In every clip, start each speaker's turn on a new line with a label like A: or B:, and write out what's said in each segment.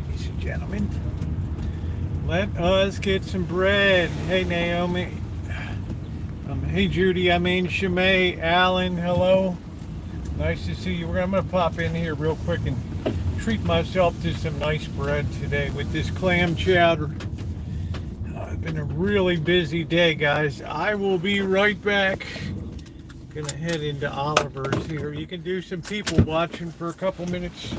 A: ladies and gentlemen. Let us get some bread. Hey, Naomi. Hey, Judy. Shimei. Alan, hello. Nice to see you. I'm going to pop in here real quick and treat myself to some nice bread today with this clam chowder. It's been a really busy day, guys. I will be right back. Gonna head into Oliver's here. You can do some people watching for a couple minutes.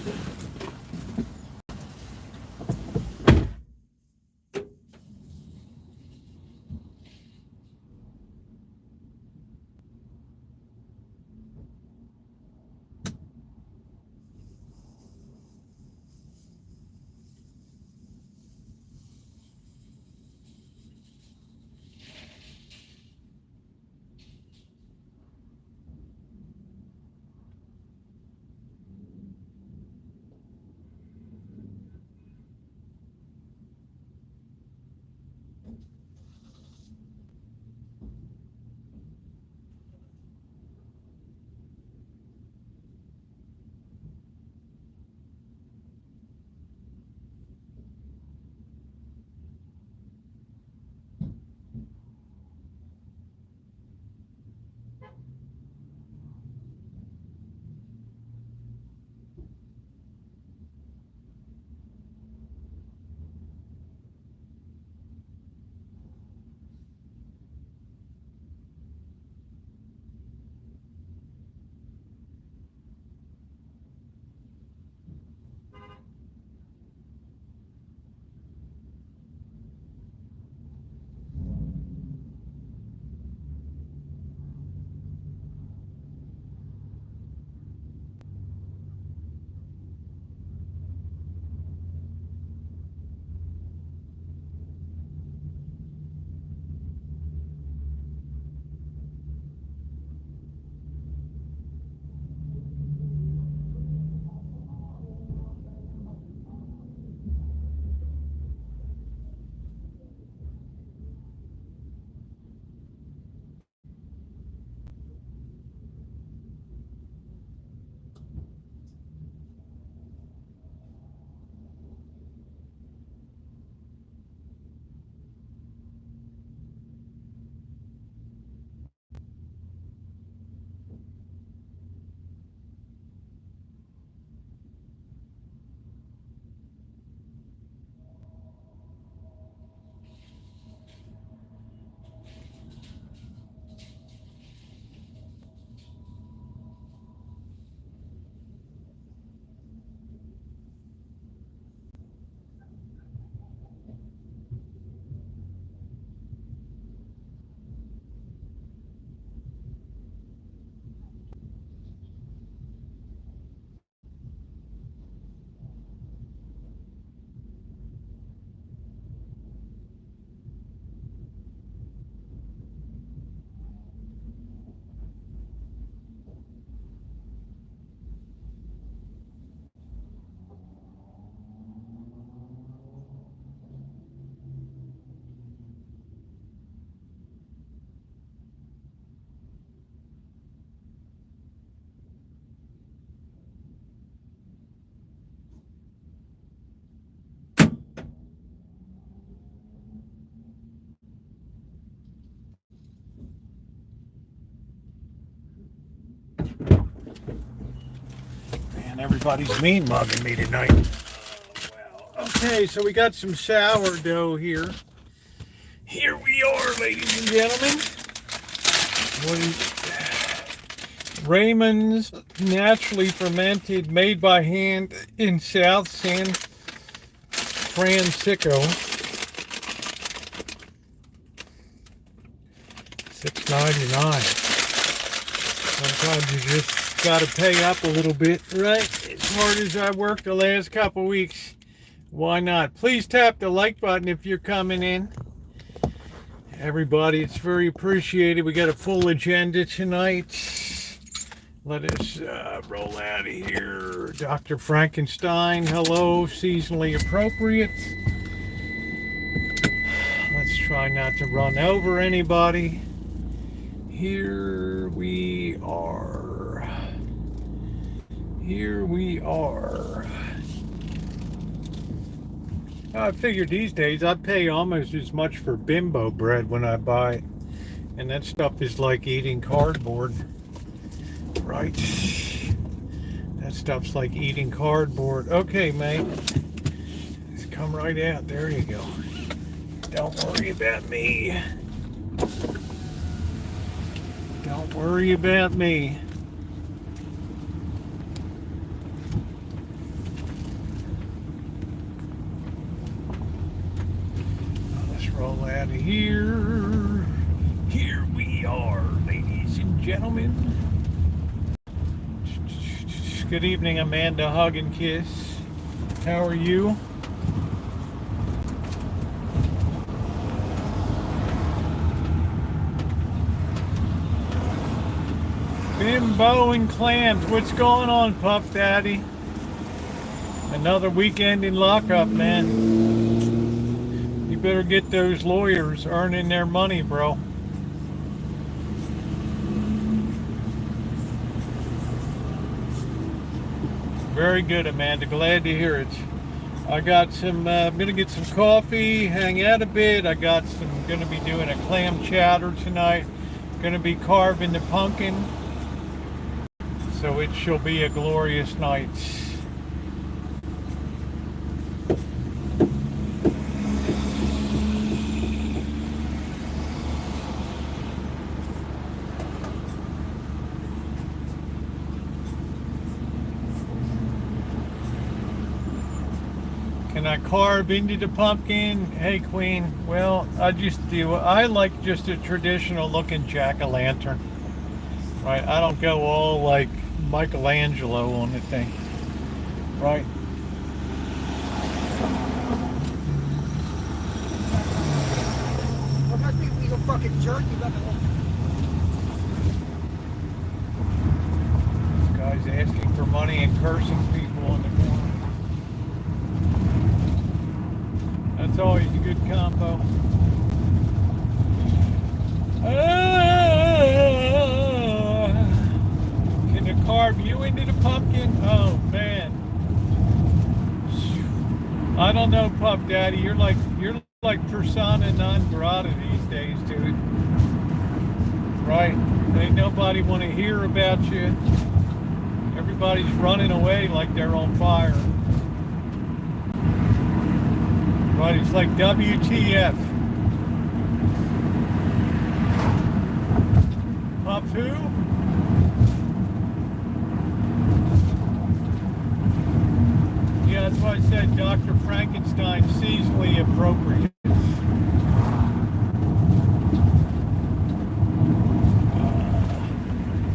A: Man, everybody's mean mugging me tonight. Okay, so we got some sourdough here. Here we are, ladies and gentlemen. Raymond's naturally fermented, made by hand in South San Francisco. $6.99. Sometimes you just got to pay up a little bit, right? As hard as I worked the last couple weeks, why not? Please tap the like button if you're coming in. Everybody, it's very appreciated. We got a full agenda tonight. Let us roll out of here. Dr. Frankenstein, hello, seasonally appropriate. Let's try not to run over anybody. Here we are. Here we are. I figured these days I pay almost as much for bimbo bread when I buy it. And that stuff is like eating cardboard. Right. That stuff's like eating cardboard. Okay, mate. Just come right out. There you go. Don't worry about me. Don't worry about me. Let's roll out of here. Here we are, ladies and gentlemen. Good evening, Amanda. Hug and kiss. How are you? Bimbo and clams. What's going on, Puff Daddy? Another weekend in lockup, man. You better get those lawyers earning their money, bro. Very good, Amanda. Glad to hear it. I got some, I'm going to get some coffee, hang out a bit. I got some, going to be doing a clam chowder tonight. Going to be carving the pumpkin. So it shall be a glorious night. Can I carve into the pumpkin? Hey, Queen. Well, I like just a traditional looking jack-o'-lantern. Right? I don't go all like Michelangelo on the thing. Right?
B: What must be you fucking jerk? You got
A: This guy's asking for money and cursing people on the corner. That's always a good combo. Can I carve you into the pumpkin? Oh man. I don't know, Puff Daddy. You're like persona non grata these days, dude. Right? Ain't nobody want to hear about you. Everybody's running away like they're on fire. Right, it's like WTF. Puff who? Yeah, that's why I said Dr. Frankenstein seasonally appropriate.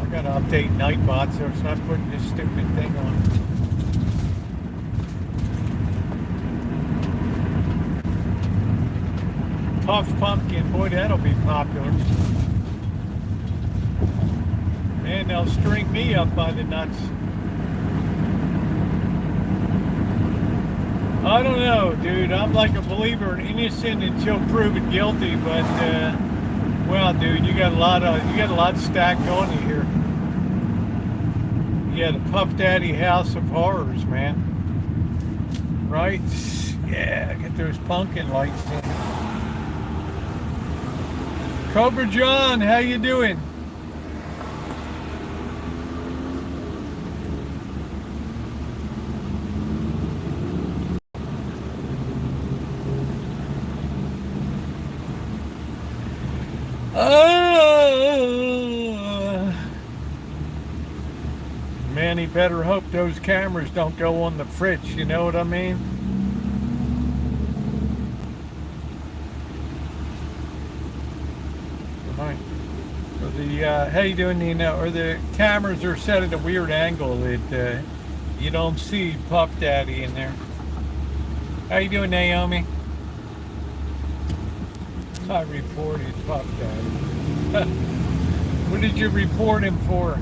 A: I gotta update Nightbot so it's not putting this stupid thing on. Puff Pumpkin, boy, that'll be popular. Man, they'll string me up by the nuts. I don't know, dude. I'm like a believer in innocent until proven guilty, but well, dude, you got a lot stacked on you here. Yeah, the Puff Daddy House of Horrors, man. Right? Yeah, get those pumpkin lights in. Cobra John, how you doing? Man, he better hope those cameras don't go on the fritz, you know what I mean? Or how you doing, Nina? Or the cameras are set at a weird angle that you don't see Puff Daddy in there. How you doing, Naomi? I reported Puff Daddy. What did you report him for?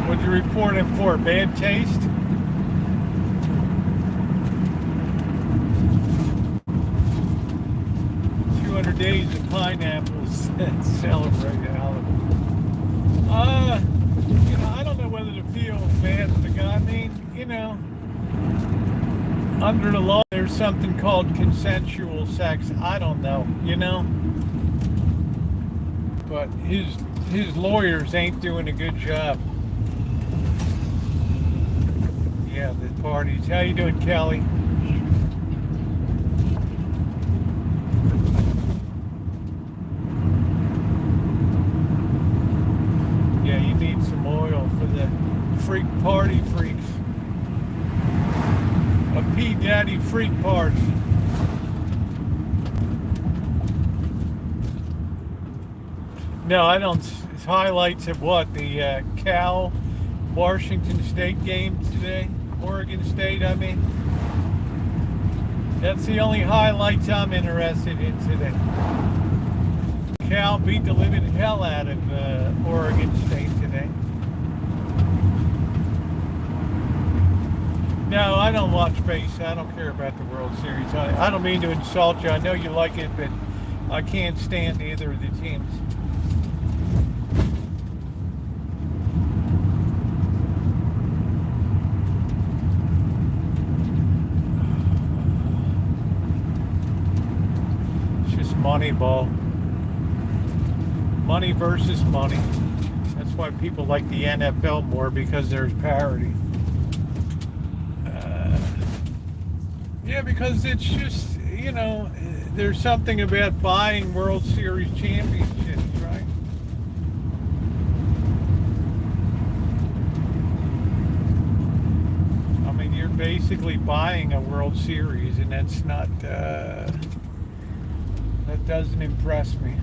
A: What'd you report him What for? Bad taste? Days of pineapples and celebrate Halloween. I don't know whether to feel bad for the guy. I mean, under the law, there's something called consensual sex. I don't know, but his lawyers ain't doing a good job. Yeah, the parties. How you doing, Kelly? For the freak party freaks. A P Daddy freak party. No, I don't. Highlights of what? The Cal Washington State game today? Oregon State, I mean. That's the only highlights I'm interested in today. Cal beat the living hell out of Oregon State today. No, I don't watch base. I don't care about the World Series. I don't mean to insult you. I know you like it, but I can't stand either of the teams. It's just money ball. Money versus money. That's why people like the NFL more, because there's parity. Yeah, because it's just, there's something about buying World Series championships, right? I mean, you're basically buying a World Series, and that's not, that doesn't impress me.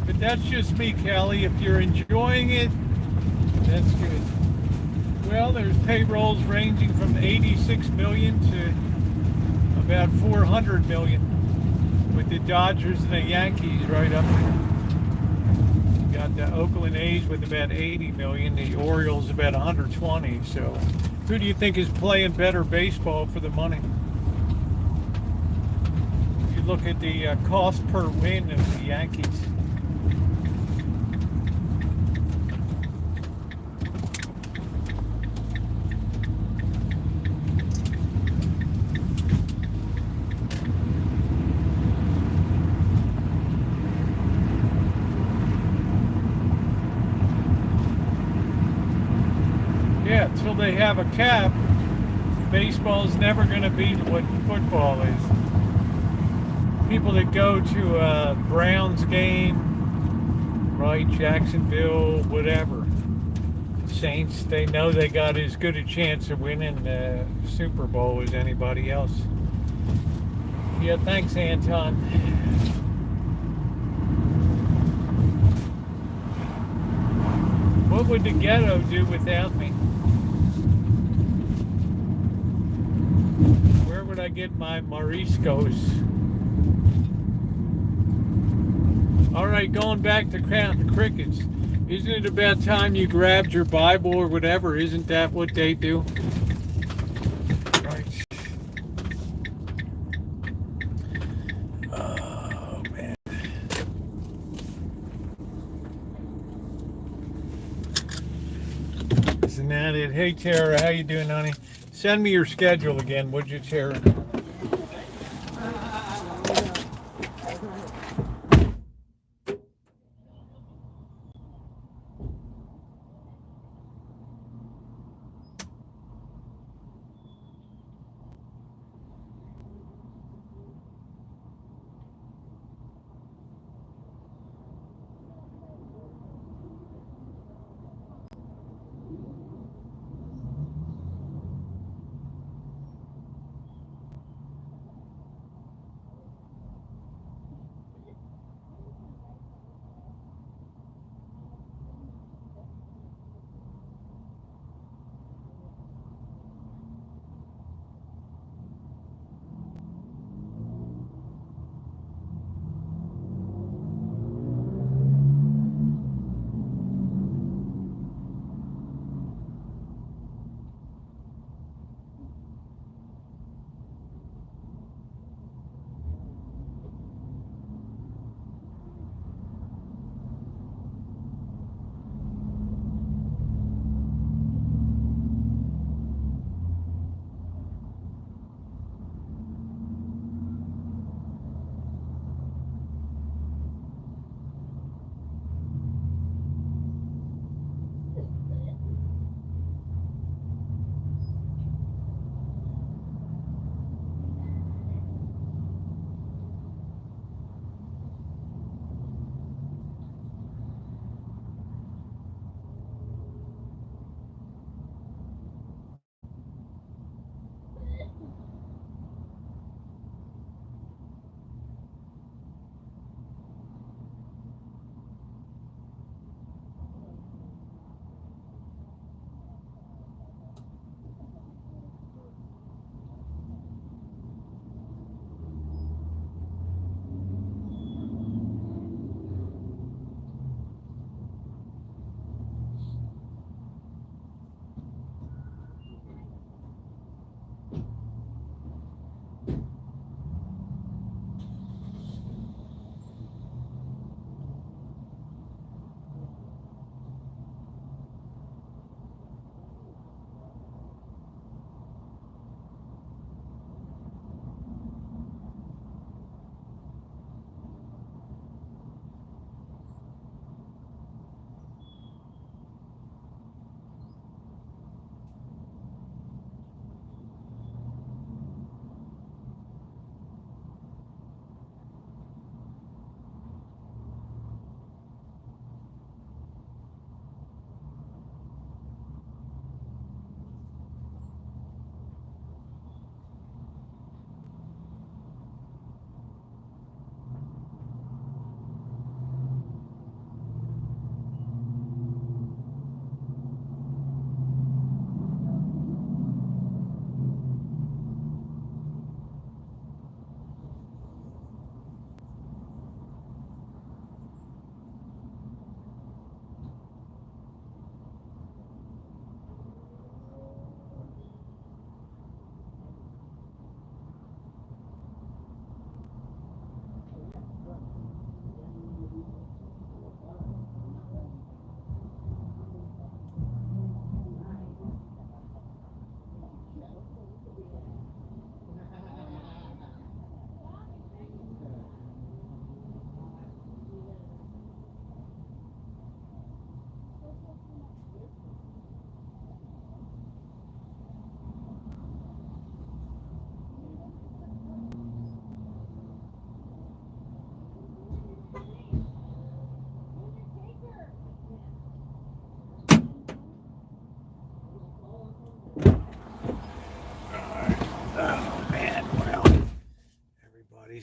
A: But that's just me, Kelly. If you're enjoying it, that's good. Well, there's payrolls ranging from 86 million to about 400 million, with the Dodgers and the Yankees right up there. You got the Oakland A's with about 80 million, the Orioles about 120. So who do you think is playing better baseball for the money? You look at the cost per win of the Yankees. Yeah, until they have a cap, baseball's never going to be what football is. People that go to a Browns game, right, Jacksonville, whatever, Saints, they know they got as good a chance of winning the Super Bowl as anybody else. Yeah, thanks, Anton. What would the ghetto do without me? Where would I get my Moriscos? All right, going back to counting crickets. Isn't it about time you grabbed your Bible or whatever? Isn't that what they do? Right. Oh, man. Isn't that it? Hey, Tara, how you doing, honey? Send me your schedule again, would you, Tara?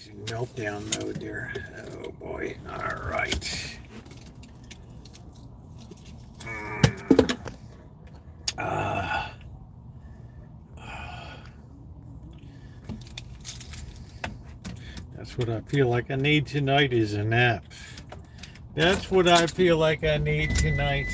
A: He's in meltdown mode there. Oh boy. All right. That's what I feel like I need tonight is a nap. That's what I feel like I need tonight.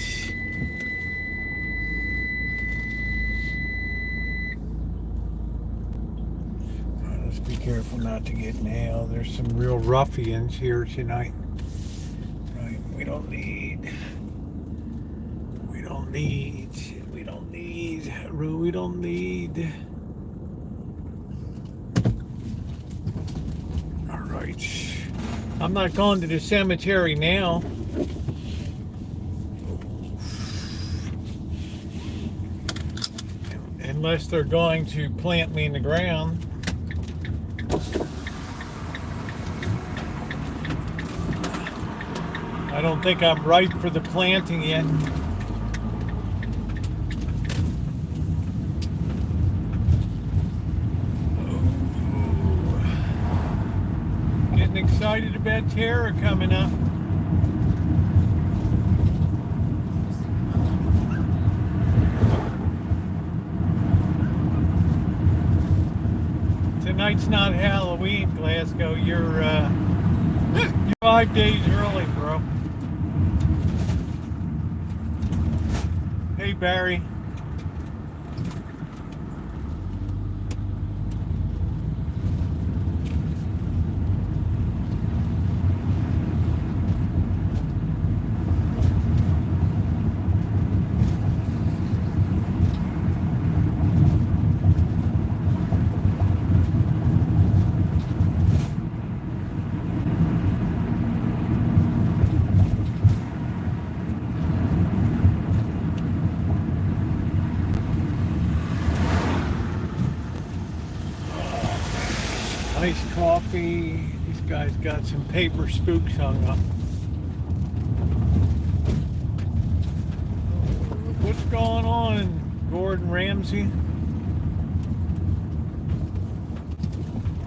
A: Let's be careful not to get nailed. There's some real ruffians here tonight. Right, we don't need. All right. I'm not going to the cemetery now. Unless they're going to plant me in the ground. I don't think I'm ripe for the planting yet. Getting excited about Tara coming up. Tonight's not Halloween, Glasgow. You're 5 days early, bro. Hey, Barry. Nice coffee. These guys got some paper spooks hung up. What's going on, Gordon Ramsay?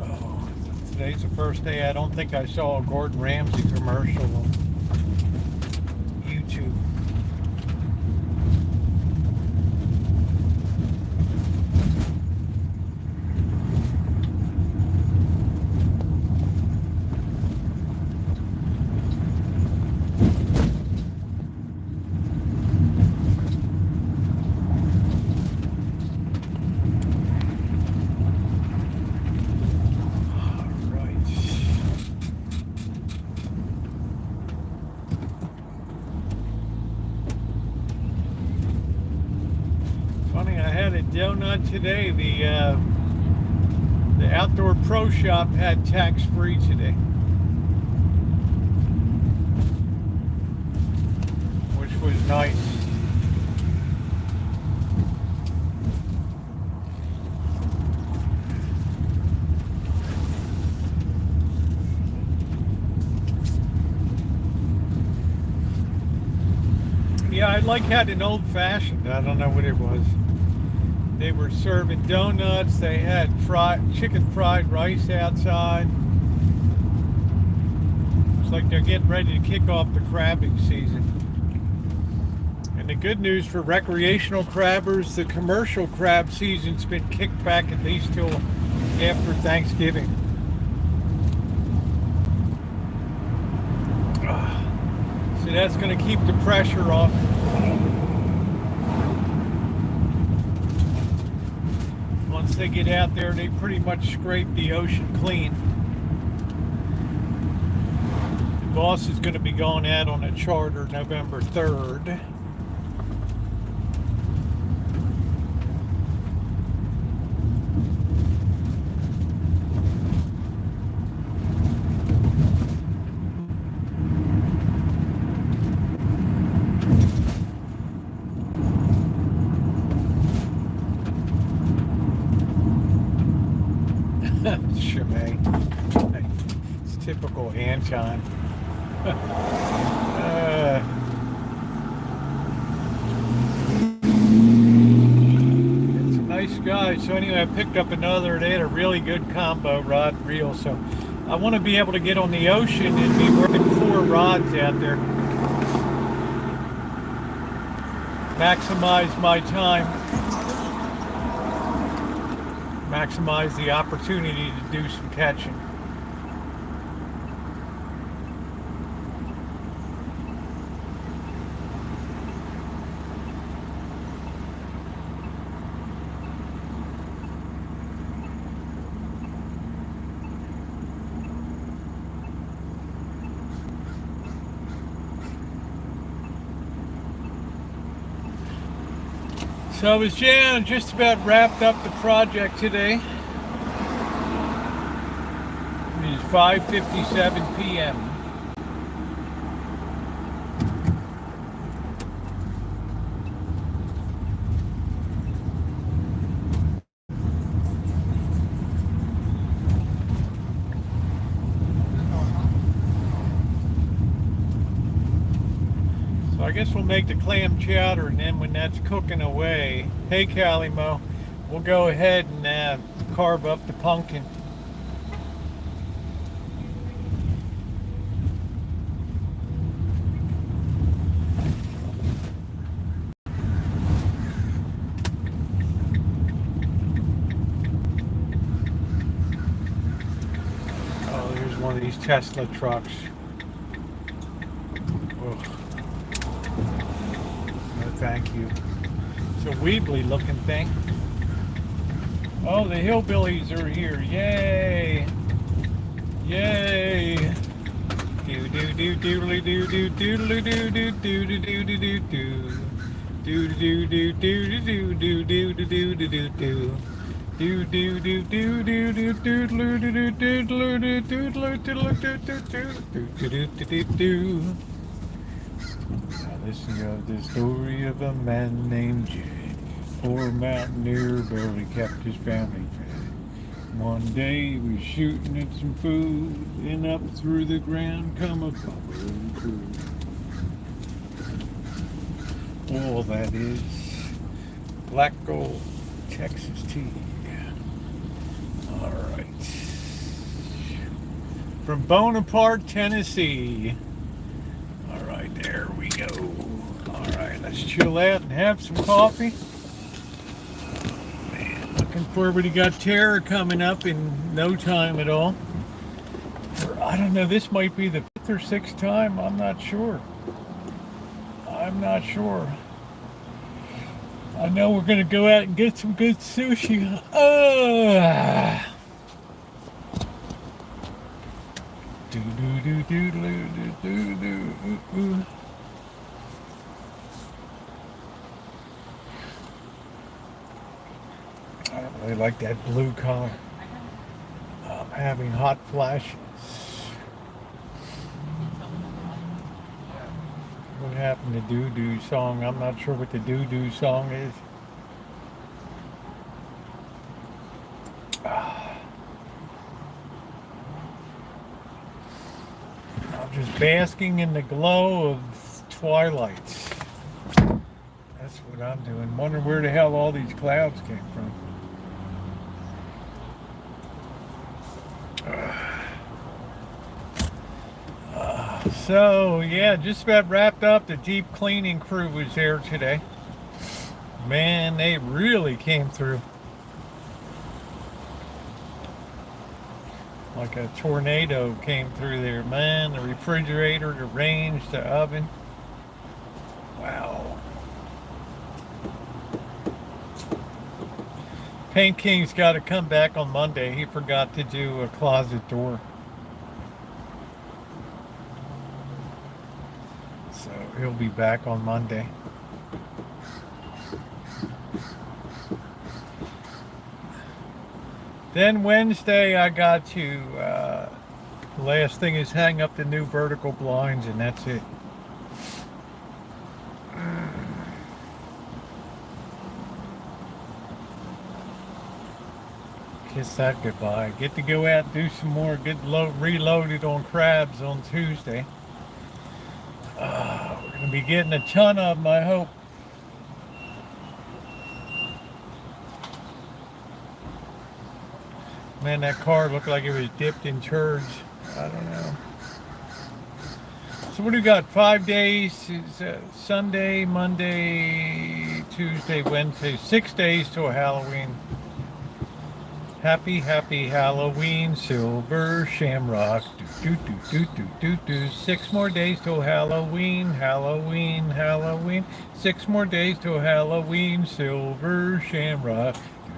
A: Oh, today's the first day I don't think I saw a Gordon Ramsay commercial on YouTube. Donut today. The outdoor pro shop had tax-free today, which was nice. Yeah, I like had an old-fashioned. I don't know what it was. They were serving donuts. They had chicken fried rice outside. It's like they're getting ready to kick off the crabbing season. And the good news for recreational crabbers, the commercial crab season's been kicked back at least till after Thanksgiving. So that's going to keep the pressure off. Once they get out there, they pretty much scrape the ocean clean. The boss is going to be going out on a charter November 3rd. It's typical Anton. It's a nice guy. So anyway, I picked up another. They had a really good combo rod and reel, so I want to be able to get on the ocean and be working 4 rods out there. Maximize my time. Maximize the opportunity to do some catching. So I was just about wrapped up the project today. It is 5:57 p.m. So I guess we'll make the clam chowder, and then when that's cooking away, hey Callie Mo, we'll go ahead and carve up the pumpkin. Oh, here's one of these Tesla trucks. Ugh. No, thank you. It's a Weebly looking thing. Oh, the hillbillies are here. Yay! Yay! Do do do doodly do do doodly do do do do do do do do. Do do do do do do do do do do do do. Do do do do do do doodle do do doodle do doodle doodle do do do do do do do. Now listen of the story of a man named Jed. Poor mountaineer barely kept his family fed. One day he was shooting at some food, and up through the ground come a bubbling pool. All that is black gold Texas tea. All right. From Bonaparte, Tennessee. All right, there we go. All right, let's chill out and have some coffee. Man, looking forward. We got Terror coming up in no time at all. I don't know, this might be the 5th or 6th time. I'm not sure. I'm not sure. I know we're going to go out and get some good sushi. Do do do do do do do. I don't really like that blue color. I'm having hot flashes. What happened to Doo Doo song? I'm not sure what the Doo Doo song is. I'm just basking in the glow of twilight. That's what I'm doing. Wondering where the hell all these clouds came from. So yeah, just about wrapped up. The deep cleaning crew was there today. Man, they really came through. Like a tornado came through there. Man, the refrigerator, the range, the oven. Wow. Paint King's got to come back on Monday. He forgot to do a closet door. So he'll be back on Monday. Then Wednesday I got to, the last thing is hang up the new vertical blinds, and that's it. Kiss that goodbye. Get to go out and do some more. Get reloaded on crabs on Tuesday. We're going to be getting a ton of them, I hope. Man, that car looked like it was dipped in turds. I don't know. So what do we got? 5 days. It's Sunday, Monday, Tuesday, Wednesday. 6 days till Halloween. Happy, happy Halloween, Silver Shamrock. Do, do, do, do, do, do. 6 more days till Halloween, Halloween, Halloween. 6 more days till Halloween, Silver Shamrock.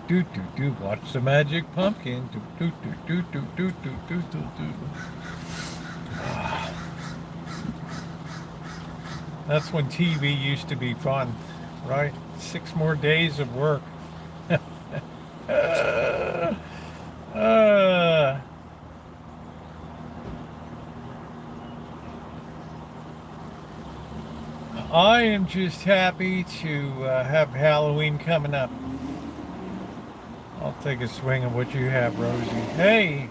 A: Do, do, do, do. Watch the magic pumpkin. Do, do, do, do, do, do, do, do, do. That's when TV used to be fun, right? 6 more days of work. I am just happy to have Halloween coming up. I'll take a swing of what you have, Rosie. Hey,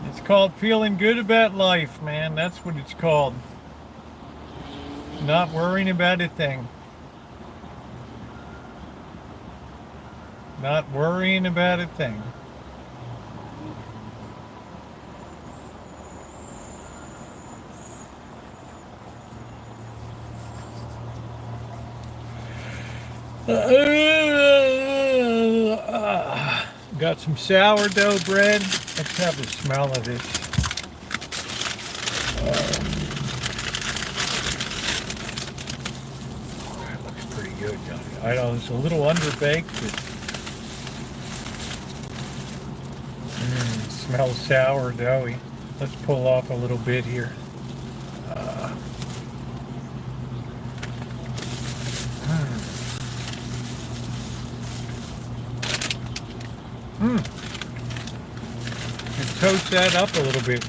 A: it's called feeling good about life, man. That's what it's called. Not worrying about a thing. Not worrying about a thing. Got some sourdough bread. Let's have a smell of this. That looks pretty good, Johnny. I know it's a little underbaked, but smells sourdoughy. Let's pull off a little bit here. And toast that up a little bit.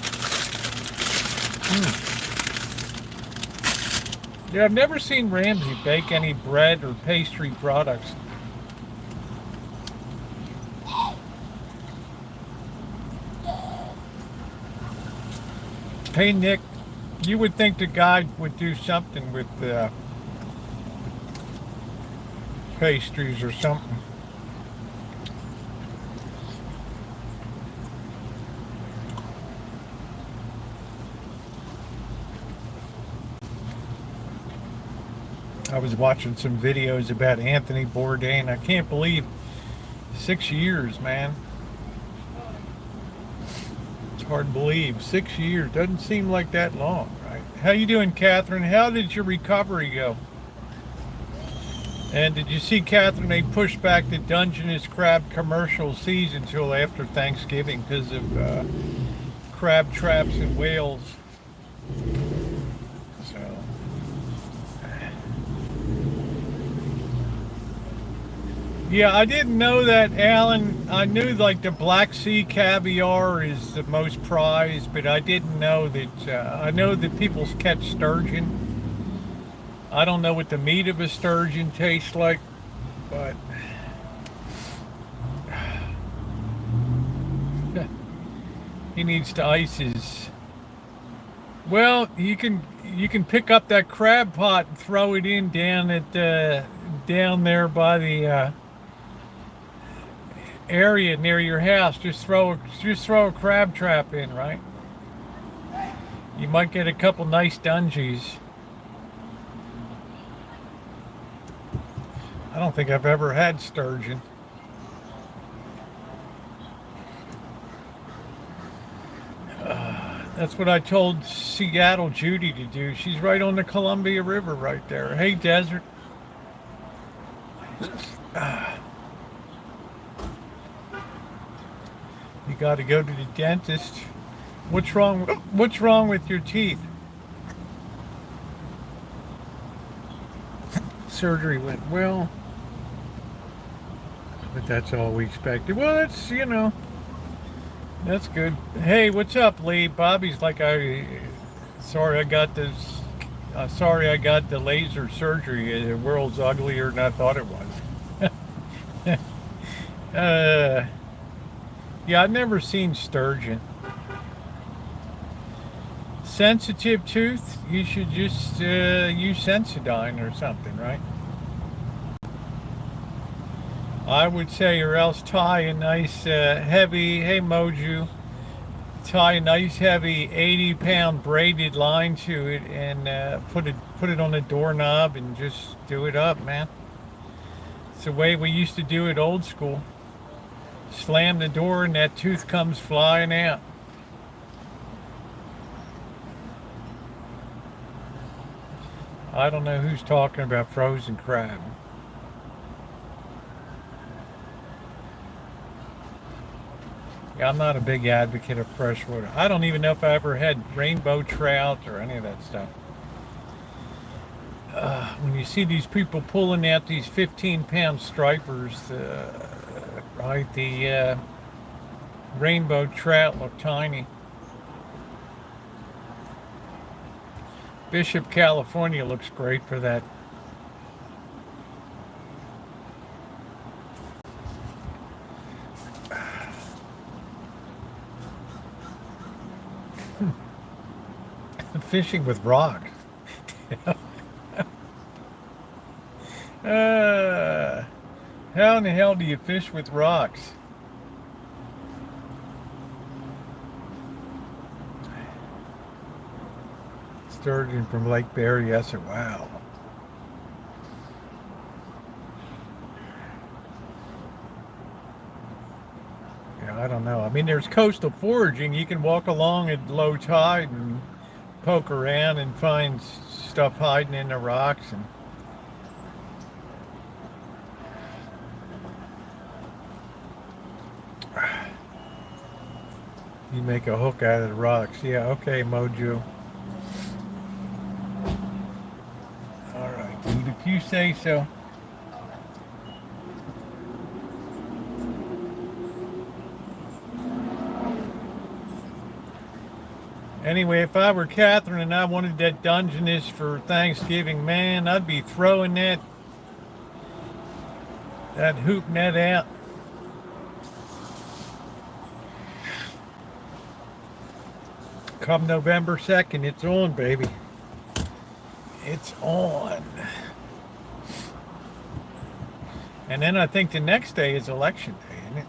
A: Yeah, I've never seen Ramsay bake any bread or pastry products. Hey Nick, you would think the guy would do something with pastries or something. I was watching some videos about Anthony Bourdain. I can't believe 6 years, man. It's hard to believe. 6 years doesn't seem like that long, right? How you doing, Catherine? How did your recovery go? And did you see, Catherine, they pushed back the Dungeness crab commercial season until after Thanksgiving because of crab traps in Wales. Yeah, I didn't know that, Alan. I knew like the Black Sea caviar is the most prized, but I didn't know that. I know that people catch sturgeon. I don't know what the meat of a sturgeon tastes like, but he needs to ice his. Well, you can pick up that crab pot and throw it in down there by the area near your house. Just throw a crab trap in, right? You might get a couple nice dungeons. I don't think I've ever had sturgeon. That's what I told Seattle Judy to do. She's right on the Columbia River right there. Hey, Desert. You got to go to the dentist. What's wrong with your teeth? Surgery went well, but that's all we expected. Well, that's, that's good. Hey, what's up, Lee? Bobby's like, sorry I got the laser surgery. The world's uglier than I thought it was. Yeah, I've never seen sturgeon. Sensitive tooth, you should just use Sensodyne or something, right? I would say, or else tie a nice heavy, hey Moju, tie a nice heavy 80-pound braided line to it and put it on a doorknob and just do it up, man. It's the way we used to do it old school. Slam the door and that tooth comes flying out. I don't know who's talking about frozen crab. Yeah, I'm not a big advocate of freshwater. I don't even know if I ever had rainbow trout or any of that stuff. When you see these people pulling out these 15-pound stripers, right, the rainbow trout look tiny. Bishop, California looks great for that. Fishing with rock. How in the hell do you fish with rocks? Sturgeon from Lake Berryessa. Wow. Yeah, I don't know. I mean, there's coastal foraging. You can walk along at low tide and poke around and find stuff hiding in the rocks. And you make a hook out of the rocks. Yeah, okay, Mojo. All right, dude, if you say so. Anyway, if I were Catherine and I wanted that Dungeness for Thanksgiving, man, I'd be throwing that hoop net out. Come November 2nd, it's on, baby. It's on. And then I think the next day is election day, isn't it?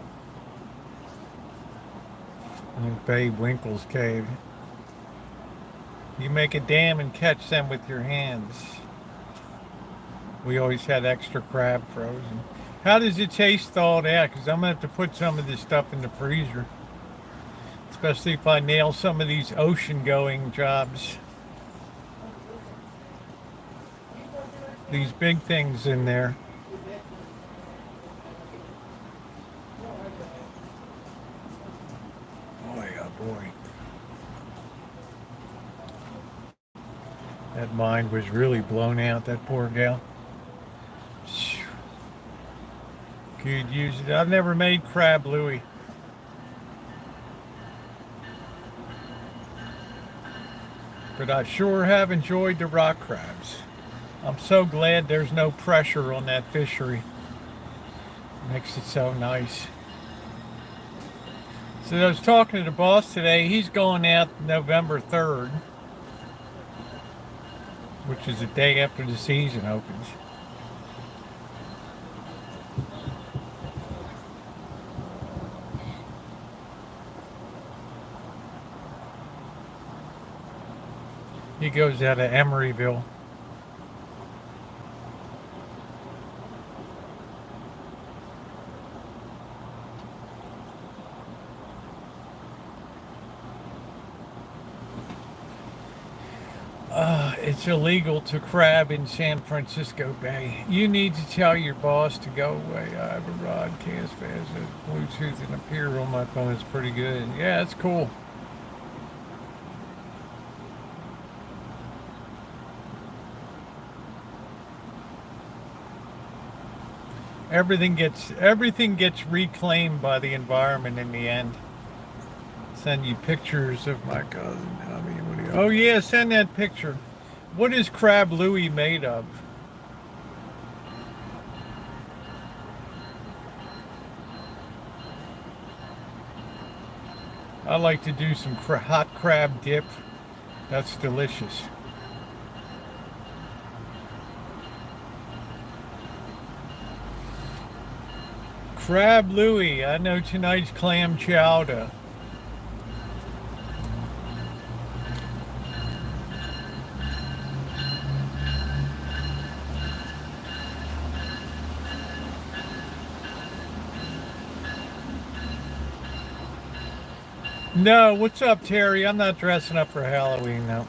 A: And Babe Winkle's cave. You make a dam and catch them with your hands. We always had extra crab frozen. How does it taste thawed out? Because I'm going to have to put some of this stuff in the freezer. Especially if I nail some of these ocean-going jobs. These big things in there. Boy, oh boy. That mind was really blown out, that poor gal. Could use it. I've never made crab Louie. But I sure have enjoyed the rock crabs. I'm so glad there's no pressure on that fishery. Makes it so nice. So I was talking to the boss today. He's going out November 3rd. Which is the day after the season opens. He goes out of Emeryville. It's illegal to crab in San Francisco Bay. You need to tell your boss to go away. I have a rod, cast fast, Bluetooth, and a pier on my phone. It's pretty good. Yeah, it's cool. Everything gets reclaimed by the environment in the end. Send you pictures of my cousin. I mean, oh yeah, send that picture. What is crab Louie made of? I like to do some hot crab dip. That's delicious. Crab Louie. I know tonight's clam chowder. No, what's up, Terry? I'm not dressing up for Halloween, no.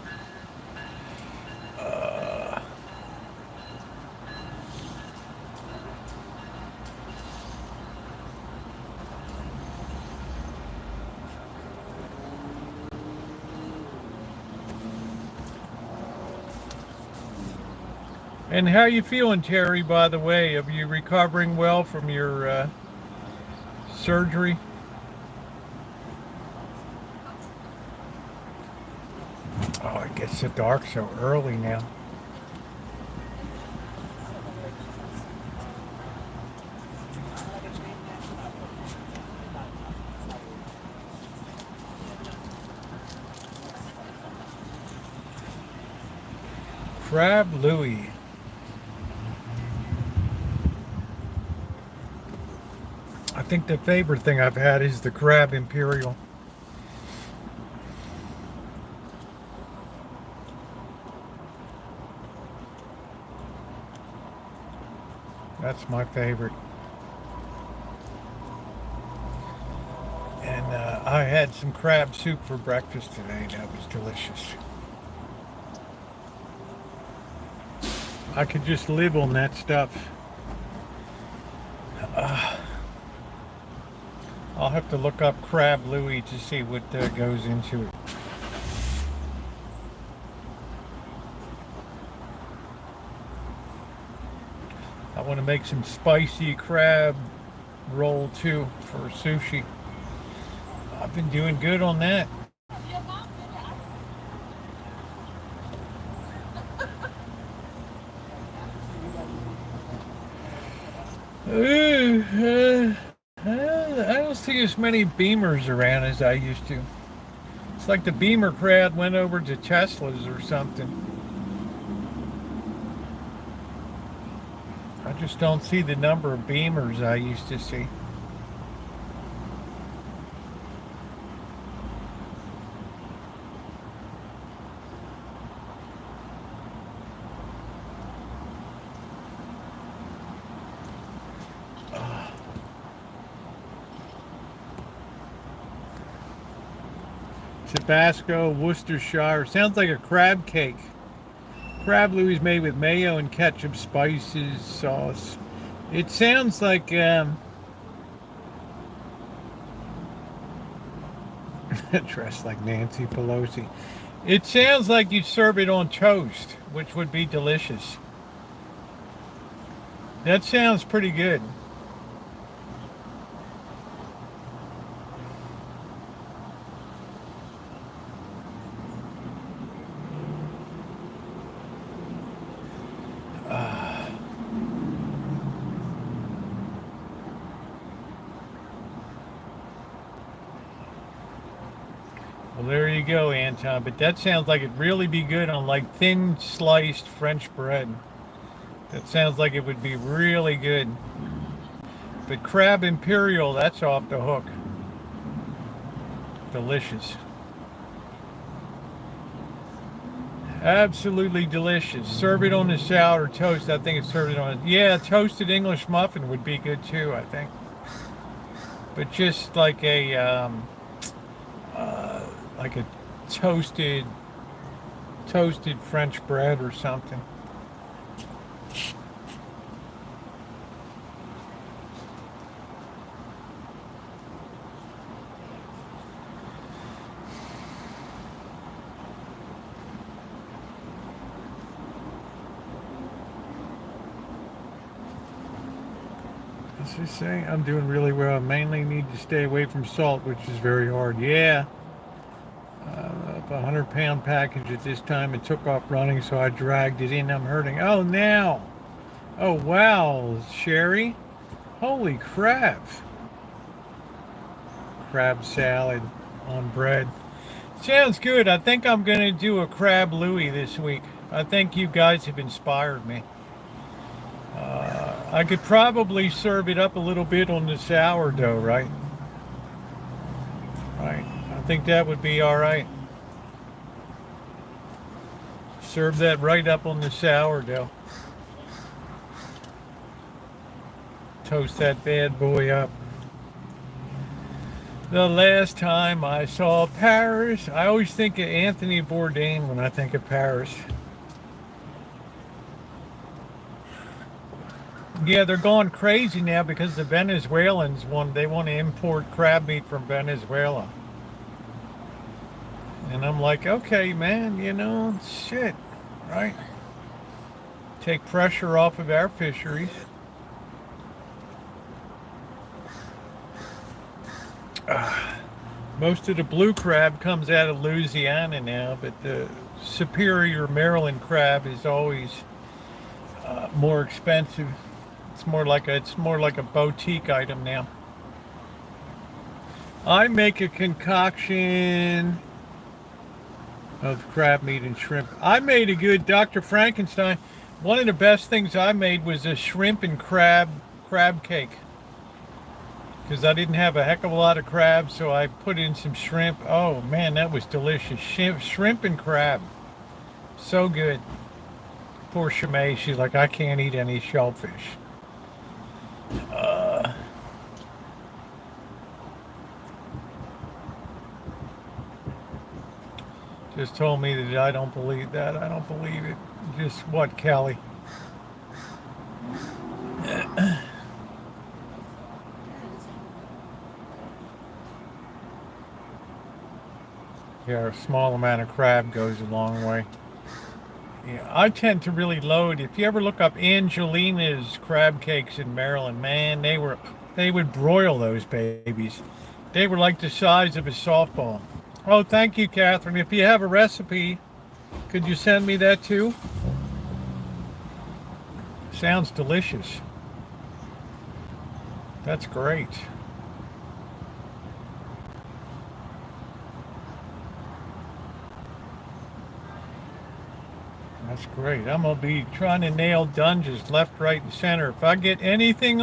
A: And how you feeling, Terry, by the way? Are you recovering well from your surgery? Oh, it gets so dark so early now. Crab Louie. I think the favorite thing I've had is the crab imperial. That's my favorite. And I had some crab soup for breakfast today. That was delicious. I could just live on that stuff. I'll have to look up Crab Louie to see what goes into it. I want to make some spicy crab roll too for sushi. I've been doing good on that. I don't see as many Beamers around as I used to. It's like the Beamer crowd went over to Tesla's or something. I just don't see the number of Beamers I used to see. Tabasco, Worcestershire. Sounds like a crab cake. Crab Louie is made with mayo and ketchup, spices, sauce. It sounds like dressed like Nancy Pelosi. It sounds like you'd serve it on toast, which would be delicious. That sounds pretty good. Well, there you go, Anton. But that sounds like it'd really be good on like thin sliced French bread. That sounds like it would be really good. But crab imperial, that's off the hook. Delicious. Absolutely delicious. Serve it on the salad or toast. I think it's served on. Yeah, toasted English muffin would be good too, I think. But just like a toasted French bread or something. What's he saying? I'm doing really well. I mainly need to stay away from salt, which is very hard. Yeah. A 100-pound package at this time. It took off running, so I dragged it in. I'm hurting. Oh, now. Oh, wow, Sherry. Holy crap. Crab salad on bread. Sounds good. I think I'm going to do a Crab Louie this week. I think you guys have inspired me. I could probably serve it up a little bit on the sourdough, right? Right. I think that would be all right. Serve that right up on the sourdough. Toast that bad boy up. The last time I saw Paris, I always think of Anthony Bourdain when I think of Paris. Yeah, they're going crazy now because the Venezuelans they want to import crab meat from Venezuela. And I'm like, okay, man, shit, right? Take pressure off of our fisheries. Most of the blue crab comes out of Louisiana now, but the superior Maryland crab is always more expensive. It's more like a boutique item now. I make a concoction of crab meat and shrimp. I made a good Dr. Frankenstein. One of the best things I made was a shrimp and crab cake. Because I didn't have a heck of a lot of crab, so I put in some shrimp. Oh man, that was delicious. Shrimp and crab. So good. Poor Shimei, she's like, I can't eat any shellfish. Just told me that I don't believe that. I don't believe it. Just what, Kelly? Yeah, a small amount of crab goes a long way. Yeah, I tend to really load. If you ever look up Angelina's crab cakes in Maryland, man, they would broil those babies. They were like the size of a softball. Oh, thank you, Catherine. If you have a recipe, could you send me that too? Sounds delicious. That's great. That's great. I'm going to be trying to nail dungeons left, right, and center. If I get anything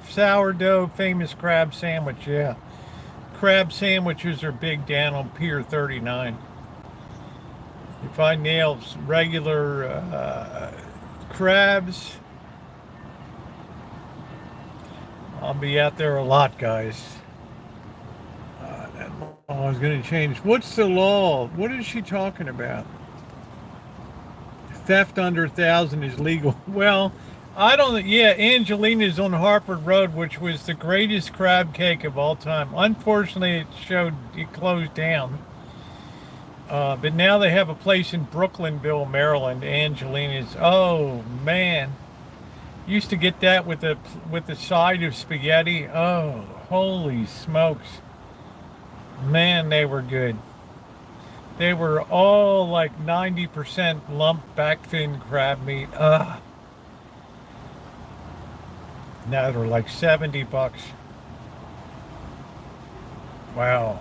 A: sourdough, famous crab sandwich, yeah. Crab sandwiches are big down on Pier 39. If I nail regular crabs, I'll be out there a lot, guys. That law is going to change. What's the law? What is she talking about? Theft under 1,000 is legal. Well, I don't. Yeah, Angelina's on Harford Road, which was the greatest crab cake of all time. Unfortunately, it closed down. But now they have a place in Brooklynville, Maryland. Angelina's. Oh man, used to get that with a side of spaghetti. Oh, holy smokes! Man, they were good. They were all like 90% lump backfin crab meat. Now they're like $70. Wow.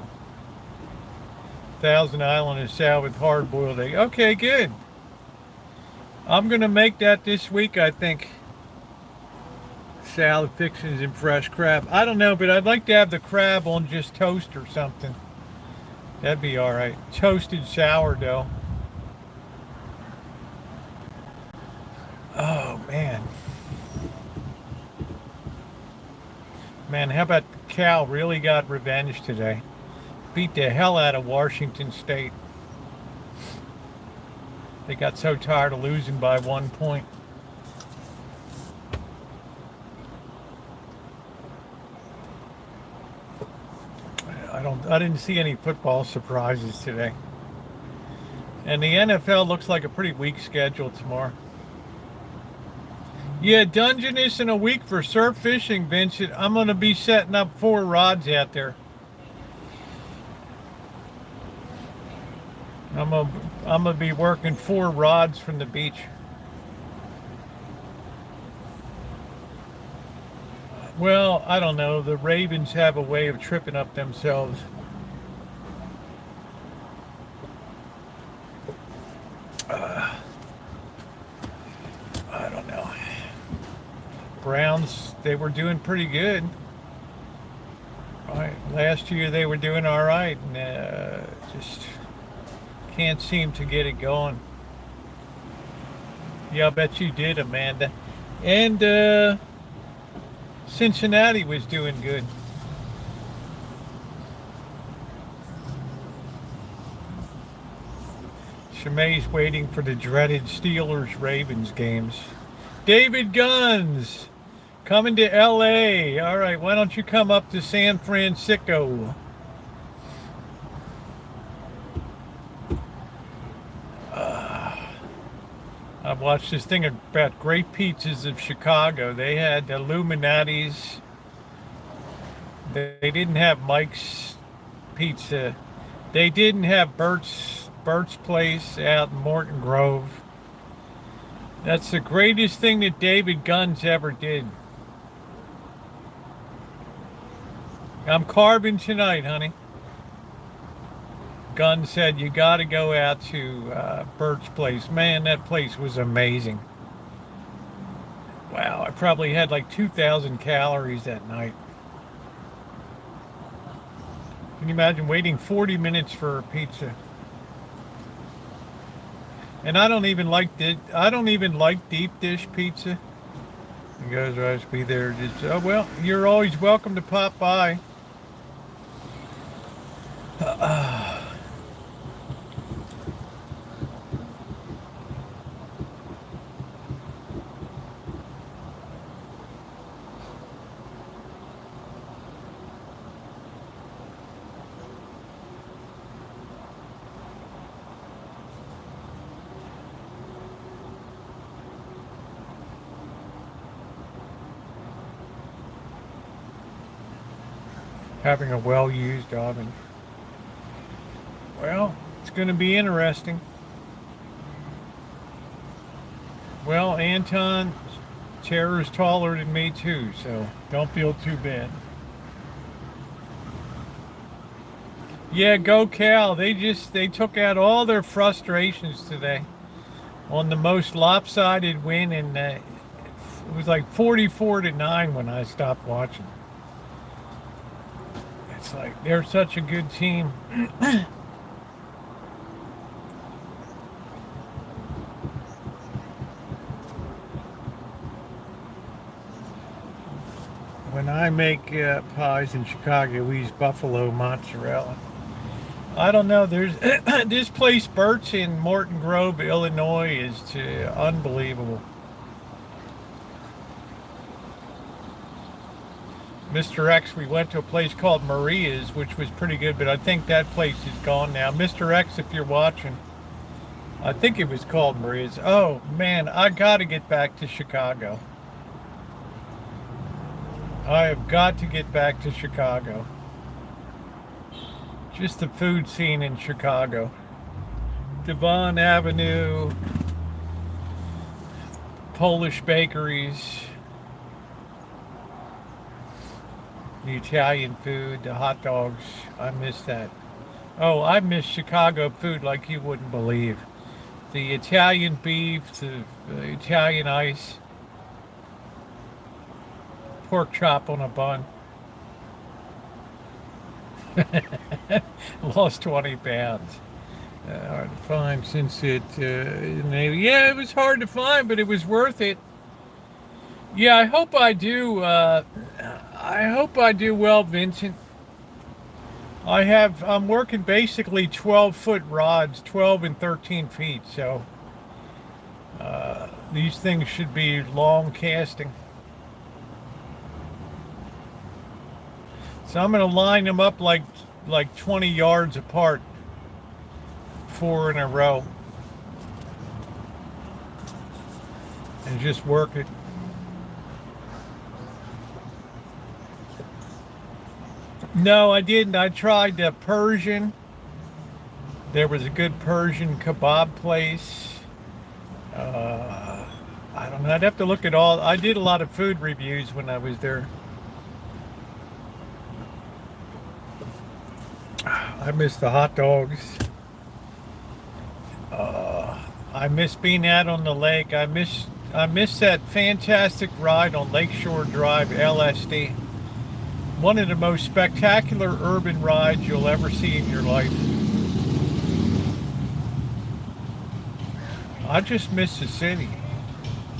A: Thousand Island is salad with hard-boiled egg. Okay, good. I'm gonna make that this week, I think. Salad fixings and fresh crab. I don't know, but I'd like to have the crab on just toast or something. That'd be all right. Toasted sourdough. Oh, man. Man, how about Cal really got revenge today? Beat the hell out of Washington State. They got so tired of losing by 1 point. I didn't see any football surprises today. And the NFL looks like a pretty weak schedule tomorrow. Yeah, Dungeness in a week for surf fishing, Vincent. I'm going to be setting up 4 rods out there. I'm gonna be working 4 rods from the beach. Well, I don't know. The Ravens have a way of tripping up themselves. I don't know. Browns, they were doing pretty good. Right. Last year they were doing all right, and just can't seem to get it going. Yeah, I bet you did, Amanda. And Cincinnati was doing good. Shemai's waiting for the dreaded Steelers-Ravens games. David Guns, coming to LA. All right, why don't you come up to San Francisco? I've watched this thing about great pizzas of Chicago. They had Illuminati's. They didn't have Mike's Pizza. They didn't have Bert's Place out in Morton Grove. That's the greatest thing that David Guns ever did. I'm carving tonight, honey. Gunn said you got to go out to Bert's Place. Man, that place was amazing. Wow, I probably had like 2,000 calories that night. Can you imagine waiting 40 minutes for a pizza? And I don't even like deep dish pizza. You guys will always be there. Just, oh well, you're always welcome to pop by. Having a well-used oven. Well, it's going to be interesting. Well, Anton, Terror's taller than me too, so don't feel too bad. Yeah, go Cal. They took out all their frustrations today on the most lopsided win, and it was like 44-9 when I stopped watching. It's like they're such a good team. When I make pies in Chicago, we use buffalo mozzarella. I don't know. There's this place, Bert's in Morton Grove, Illinois, is unbelievable. Mr. X, we went to a place called Maria's, which was pretty good, but I think that place is gone now. Mr. X, if you're watching, I think it was called Maria's. Oh, man, I got to get back to Chicago. I have got to get back to Chicago. Just the food scene in Chicago. Devon Avenue, Polish bakeries, the Italian food, the hot dogs. I miss that. Oh, I miss Chicago food like you wouldn't believe. The Italian beef, the Italian ice, pork chop on a bun. Lost 20 pounds. Hard to find since it, yeah, it was hard to find, but it was worth it. Yeah, I hope I do. I hope I do well, Vincent. I'm working basically 12-foot rods, 12 and 13 feet. So these things should be long casting. So I'm going to line them up like 20 yards apart, 4 in a row, and just work it. No, I didn't. I tried Persian. There was a good Persian kebab place. I don't know. I'd have to look at all. I did a lot of food reviews when I was there. I miss the hot dogs. I miss being out on the lake. I miss I missed that fantastic ride on Lakeshore Drive LSD. One of the most spectacular urban rides you'll ever see in your life. I just miss the city.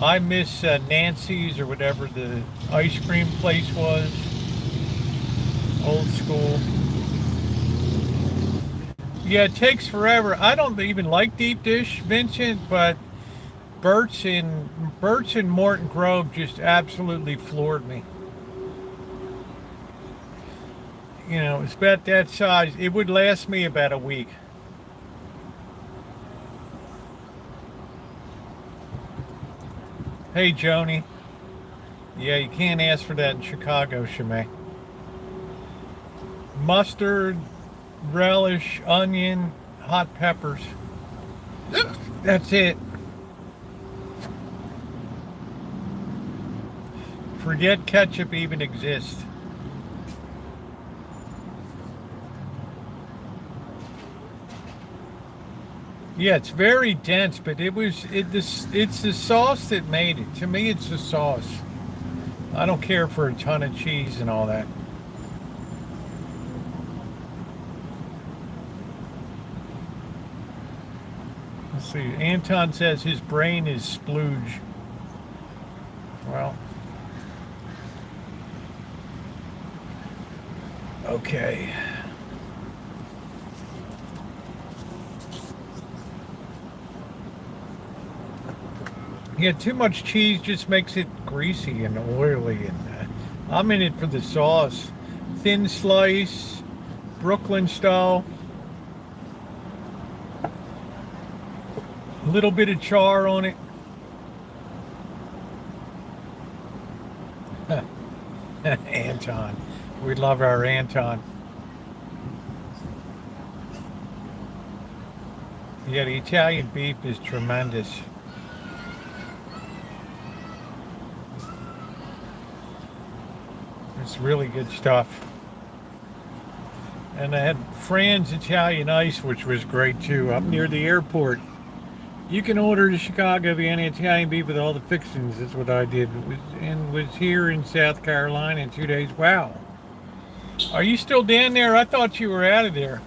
A: I miss Nancy's or whatever the ice cream place was. Old school. Yeah, it takes forever. I don't even like deep dish, Vincent, but Burt's in Morton Grove just absolutely floored me. You know, it's about that size. It would last me about a week. Hey, Joni. Yeah, you can't ask for that in Chicago, Shimei. Mustard, relish, onion, hot peppers. That's it. Forget ketchup even exists. Yeah, it's very dense, but it's the sauce that made it. To me, it's the sauce. I don't care for a ton of cheese and all that. Let's see. Anton says his brain is splooge. Well, okay. Yeah, too much cheese just makes it greasy and oily, and I'm in it for the sauce. Thin slice, Brooklyn style. A little bit of char on it. Anton. We love our Anton. Yeah, the Italian beef is tremendous. It's really good stuff. And I had Fran's Italian Ice, which was great too, up near the airport. You can order the Chicago Vienna Italian beef with all the fixings. That's what I did. Was here in South Carolina in 2 days. Wow. Are you still down there? I thought you were out of there.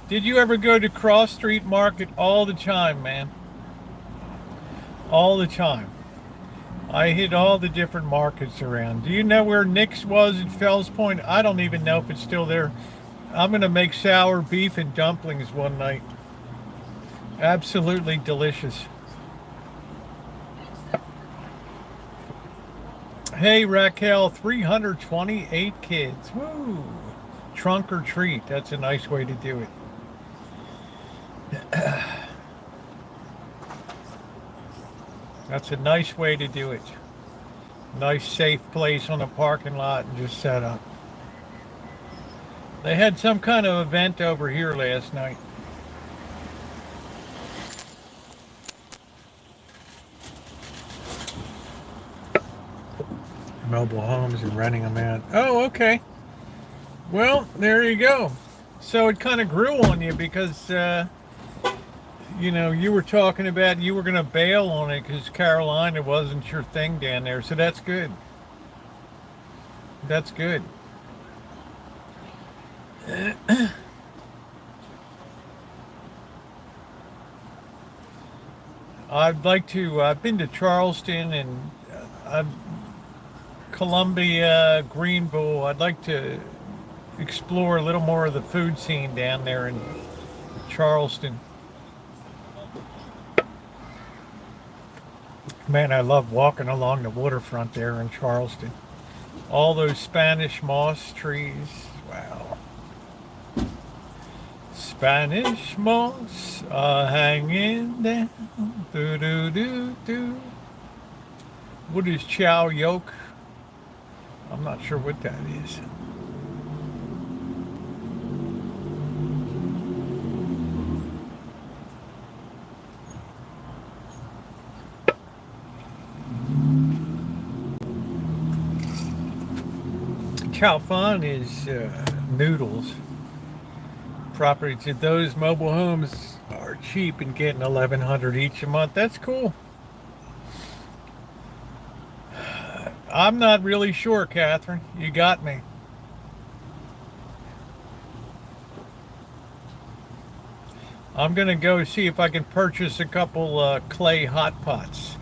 A: Did you ever go to Cross Street Market? All the time, man. All the time. I hit all the different markets around. Do you know where Nick's was at Fells Point? I don't even know if it's still there. I'm going to make sour beef and dumplings one night. Absolutely delicious. Hey, Raquel, 328 kids. Woo! Trunk or treat. That's a nice way to do it. That's a nice way to do it. Nice, safe place on a parking lot and just set up. They had some kind of event over here last night. Mobile homes and renting them out. Oh, okay. Well, there you go. So it kind of grew on you because, you know, you were talking about you were going to bail on it because Carolina wasn't your thing down there. So that's good. That's good. I've been to Charleston and Columbia, Greenville. I'd like to explore a little more of the food scene down there in Charleston. Man, I love walking along the waterfront there in Charleston. All those Spanish moss trees. Wow. Spanish moss hanging down. Do do do do. What is chow yolk? I'm not sure what that is. Chow fun is noodles. Property to those mobile homes are cheap and getting $1,100 each a month. That's cool. I'm not really sure, Catherine. You got me. I'm gonna go see if I can purchase a couple clay hot pots.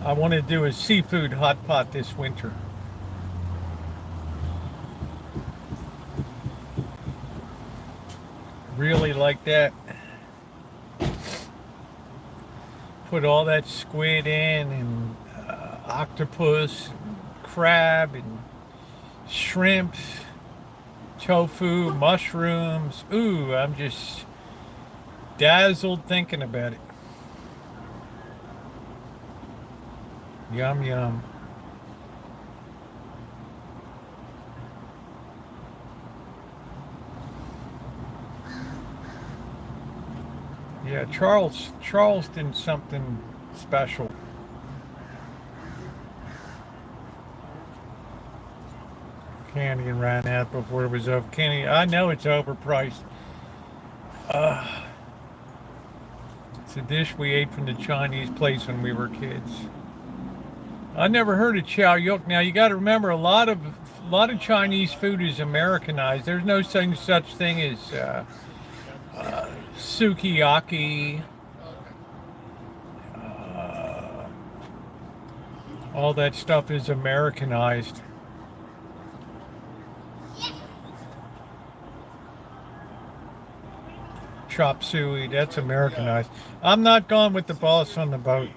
A: I want to do a seafood hot pot this winter. Really like that. Put all that squid in, and octopus, and crab, and shrimp, tofu, mushrooms. Ooh, I'm just dazzled thinking about it. Yum, yum. Yeah, Charleston's something special. Candy and ran out before it was over. Candy, I know it's overpriced. It's a dish we ate from the Chinese place when we were kids. I never heard of chow yuk. Now you got to remember, a lot of Chinese food is Americanized. There's no such thing as sukiyaki. All that stuff is Americanized. Chop suey, that's Americanized. I'm not going with the boss on the boat.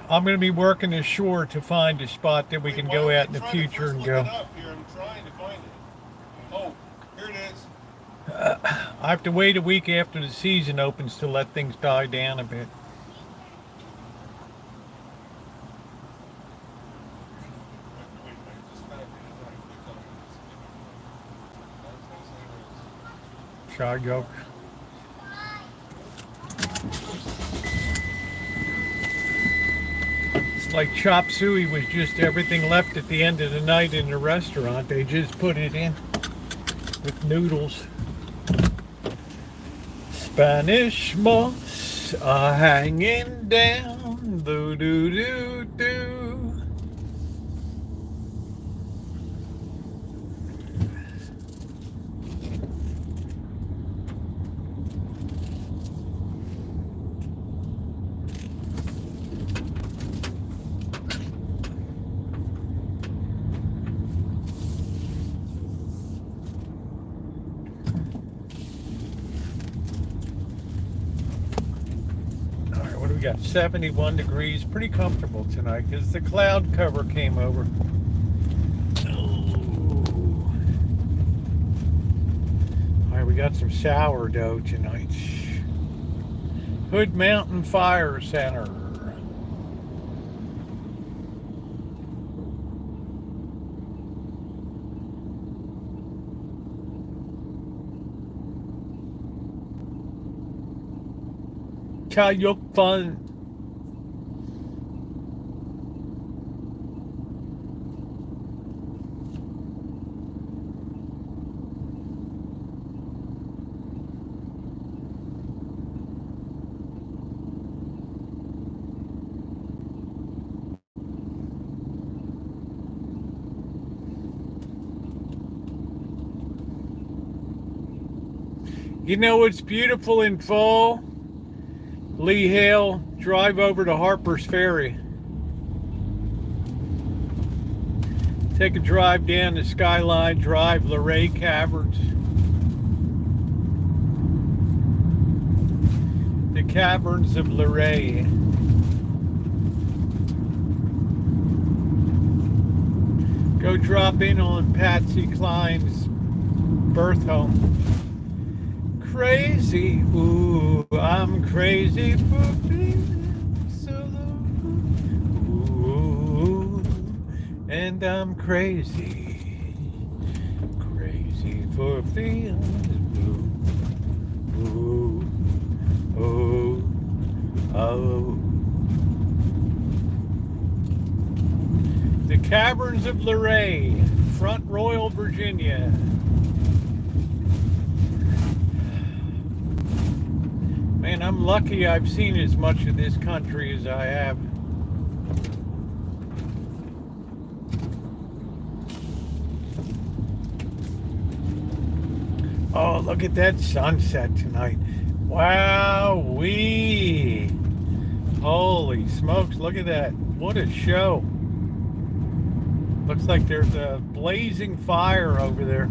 A: I'm going to be working ashore to find a spot that we can go out in the future and go.
C: I'm trying to find it. Oh, here it is.
A: I have to wait a week after the season opens to let things die down a bit. Chow yuk. It's like chop suey was just everything left at the end of the night in the restaurant. They just put it in with noodles. Spanish moths are hanging down. Doo doo doo doo. We got 71 degrees, pretty comfortable tonight because the cloud cover came over. All right, we got some sourdough tonight. Hood Mountain Fire Center. Chow yuk fun. You know what's beautiful in fall? Lee Hale, drive over to Harper's Ferry. Take a drive down the Skyline Drive, Luray Caverns. The Caverns of Luray. Go drop in on Patsy Cline's birth home. Crazy, ooh, I'm crazy for being solo. Ooh, and I'm crazy, crazy for feeling blue. Ooh, oh, oh. The Caverns of Luray, Front Royal, Virginia. Man, I'm lucky I've seen as much of this country as I have. Oh, look at that sunset tonight. Wow-wee. Holy smokes, look at that. What a show. Looks like there's a blazing fire over there.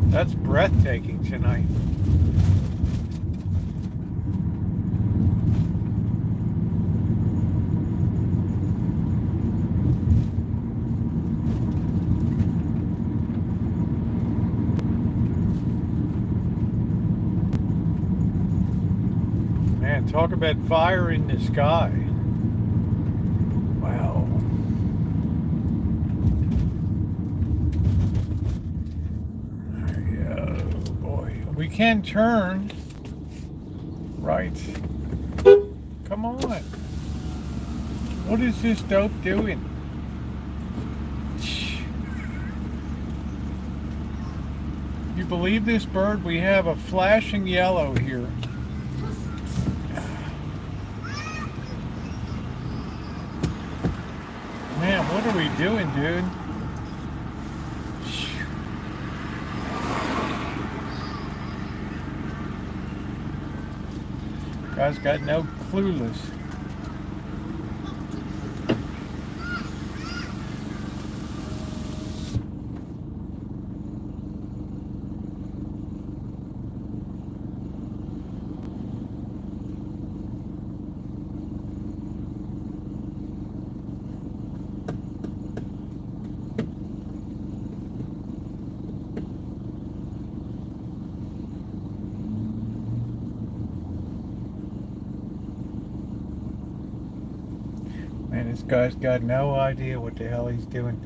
A: That's breathtaking tonight. Man, talk about fire in the sky. Wow. Oh boy. We can turn. Right. Come on. What is this dope doing? You believe this bird? We have a flashing yellow here. Man, what are we doing, dude? Guy's got no clueless. Man, this guy's got no idea what the hell he's doing.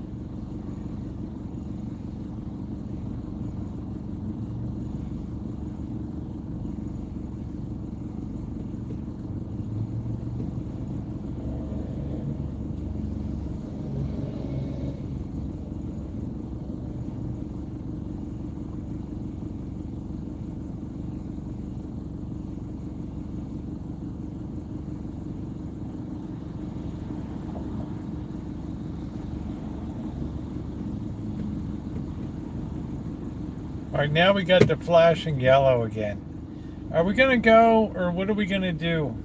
A: All right, now we got the flashing yellow again. Are we gonna go, or what are we gonna do?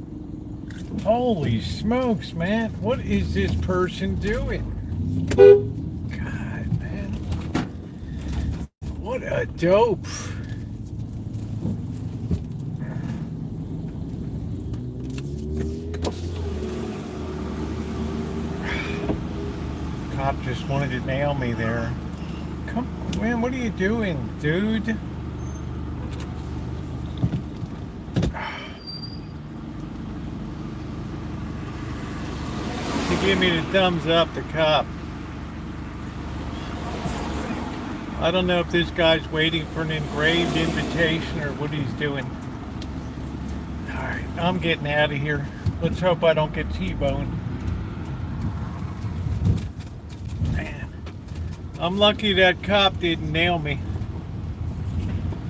A: Holy smokes, man. What is this person doing? God, man. What a dope. Cop just wanted to nail me there. Come on, man, what are you doing, dude? He gave me the thumbs up, the cop. I don't know if this guy's waiting for an engraved invitation or what he's doing. Alright, I'm getting out of here. Let's hope I don't get T-boned. Man, I'm lucky that cop didn't nail me.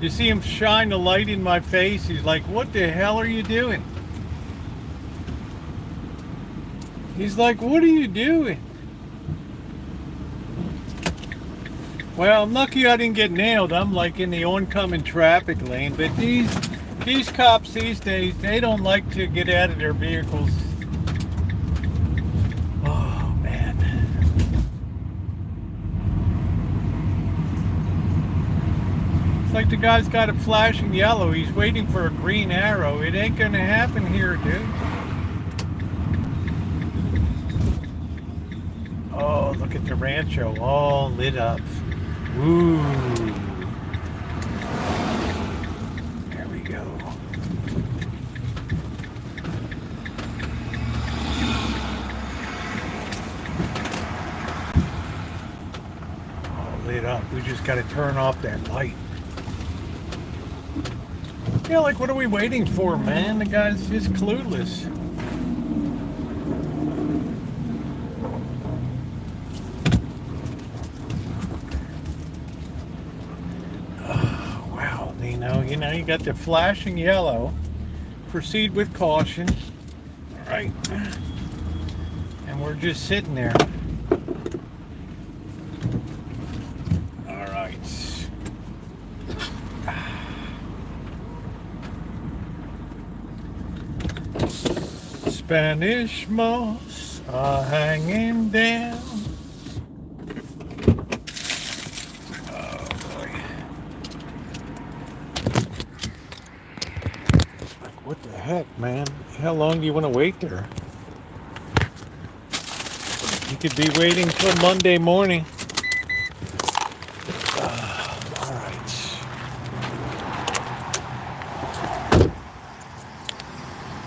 A: You see him shine the light in my face? He's like, what the hell are you doing? He's like, what are you doing? Well, I'm lucky I didn't get nailed. I'm like in the oncoming traffic lane. But these cops these days, they don't like to get out of their vehicles. Oh, man. It's like the guy's got a flashing yellow. He's waiting for a green arrow. It ain't gonna happen here, dude. Oh, look at the Rancho all lit up. Ooh. There we go. All lit up. We just got to turn off that light. Yeah, like what are we waiting for, man? The guy's just clueless. No, you know, you got the flashing yellow. Proceed with caution. All right. And we're just sitting there. All right. Spanish moss are hanging down. Oh boy. Like, what the heck, man? How long do you want to wait there? You could be waiting till Monday morning. All right.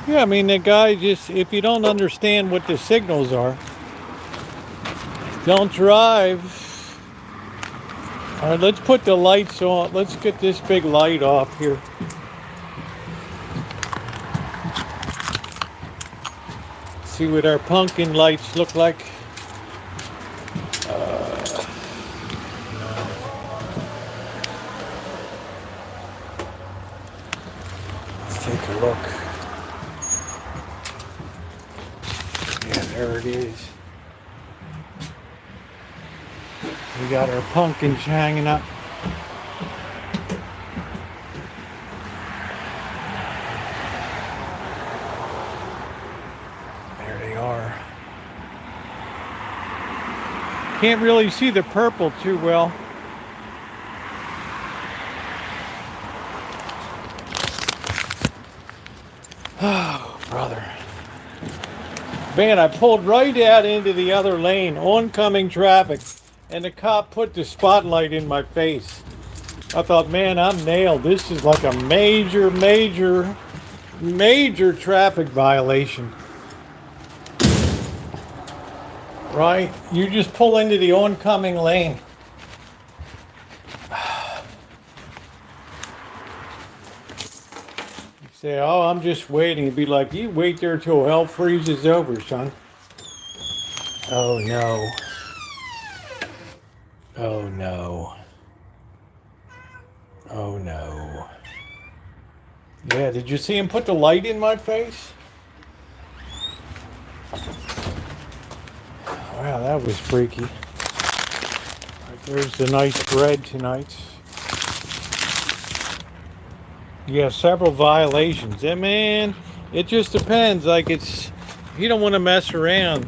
A: Yeah, I mean, the guy just, if you don't understand what the signals are, don't drive. All right, let's put the lights on. Let's get this big light off here. See what our pumpkin lights look like. Let's take a look. Yeah, there it is. We got our pumpkins hanging up. There they are. Can't really see the purple too well. Oh, brother. Man, I pulled right out into the other lane, oncoming traffic, and the cop put the spotlight in my face. I thought, man, I'm nailed. This is like a major, major, major traffic violation. Right? You just pull into the oncoming lane. Say, oh, I'm just waiting. It'd be like, you wait there till hell freezes over, son. Oh, no. Oh, no. Oh, no. Yeah, did you see him put the light in my face? Wow, that was freaky. Right, there's the nice bread tonight. You have several violations. And man, it just depends. Like, it's, you don't want to mess around.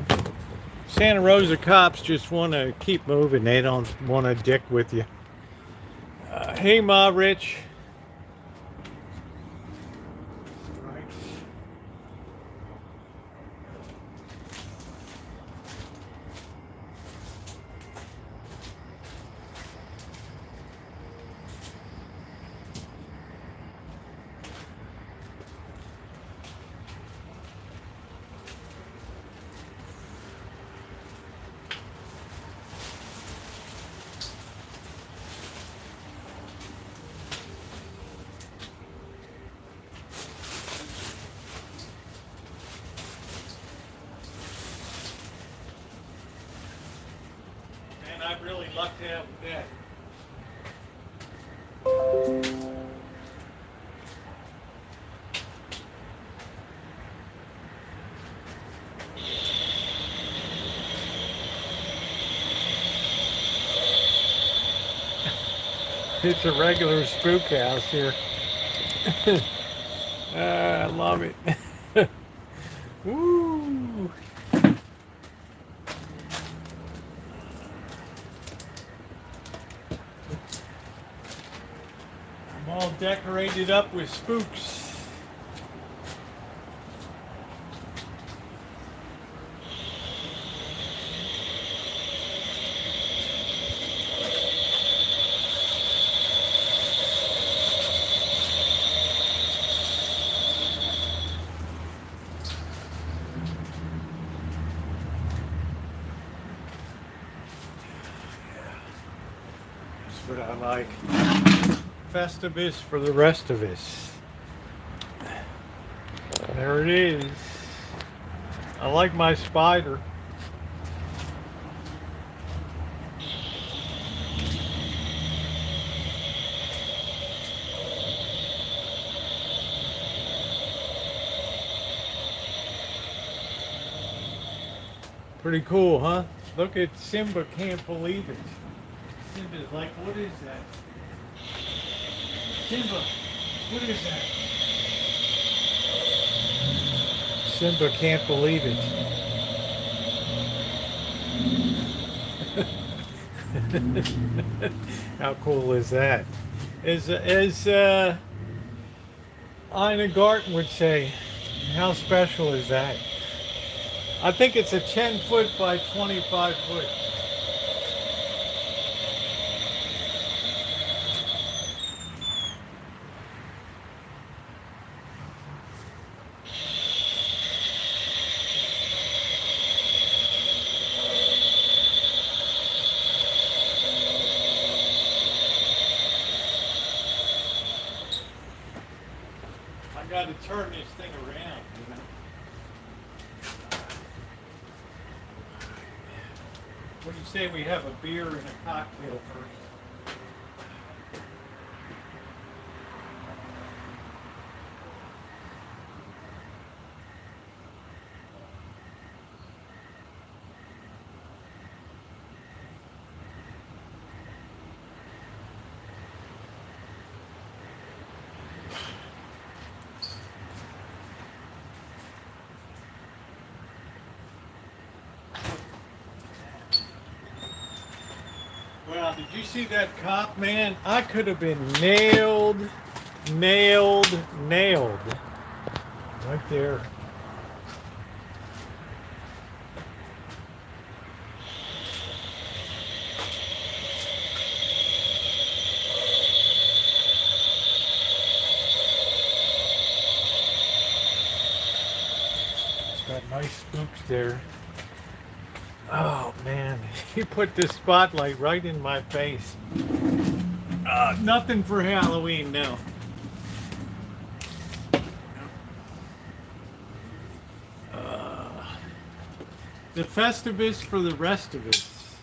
A: Santa Rosa cops just want to keep moving. They don't want to dick with you. Hey, Ma, Rich. Right. I really lucked out with that. It's a regular spook house here. I love it. Woo! I'm all decorated up with spooks. That's what I like. Festivus for the rest of us. There it is. I like my spider. Pretty cool, huh? Look at Simba, can't believe it. Simba's like, what is that? Simba, what is that? Simba can't believe it. How cool is that? As Ina Garten would say, how special is that? I think it's a 10 foot by 25 foot. I got to turn this thing around, you know. What do you say we have a beer and a cocktail first? Well, did you see that cop, man? I could have been nailed. Right there. It's got nice spooks there. Oh man, he put this spotlight right in my face. Nothing for Halloween now. The Festivus for the rest of us.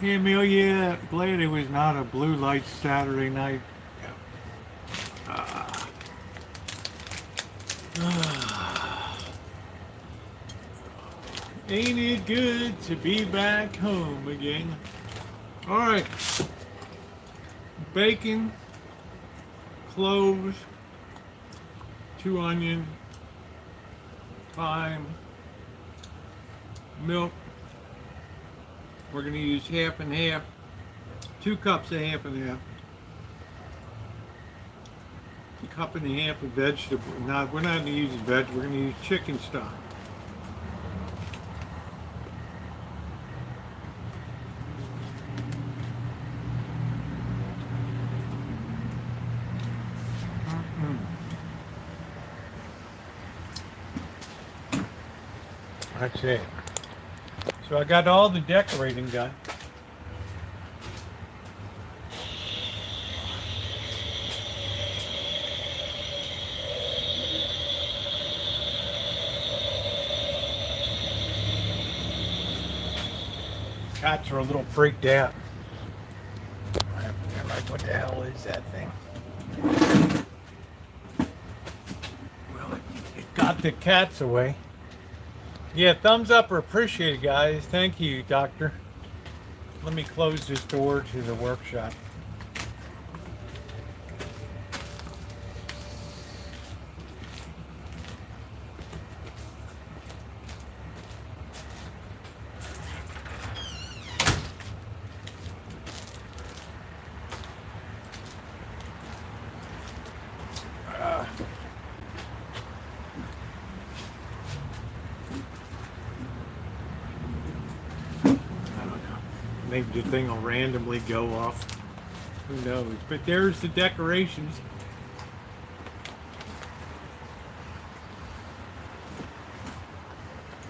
A: Hey Amelia, glad it was not a blue light Saturday night. Ain't it good to be back home again? All right. Bacon, cloves, 2 onions, thyme, milk. We're going to use half and half, 2 cups of half and half. A cup and a half of vegetable. No, we're not going to use veg. We're going to use chicken stock. That's it. So I got all the decorating done. Cats are a little freaked out. They're like, what the hell is that thing? Well, it got the cats away. Yeah, thumbs up are appreciated, guys. Thank you, Doctor. Let me close this door to the workshop. Maybe the thing will randomly go off. Who knows? But there's the decorations.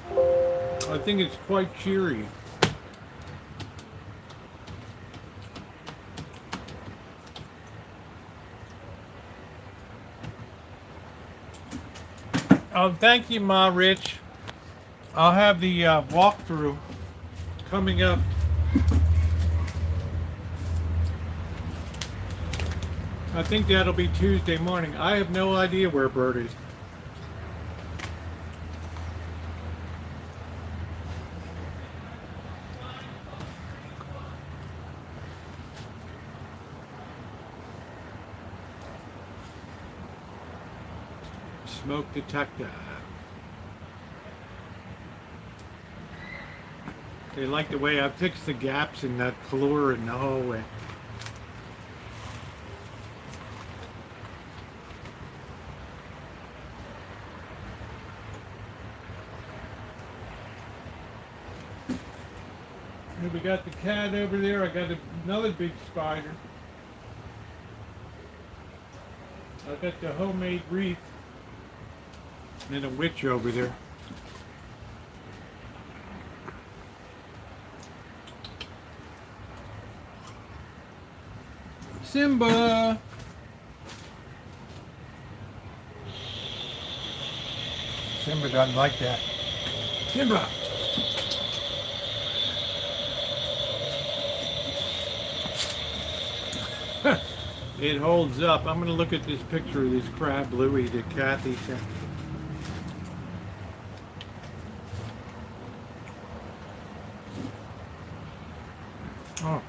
A: I think it's quite cheery. Oh, thank you, Ma Rich. I'll have the walkthrough coming up. I think that'll be Tuesday morning. I have no idea where Bert is. Smoke detector. They like the way I fixed the gaps in that floor in the hallway. Here we got the cat over there. I got another big spider. I got the homemade wreath. And a witch over there. Simba! Simba doesn't like that. Simba! It holds up. I'm going to look at this picture of this crab Louie that Kathy sent. Oh,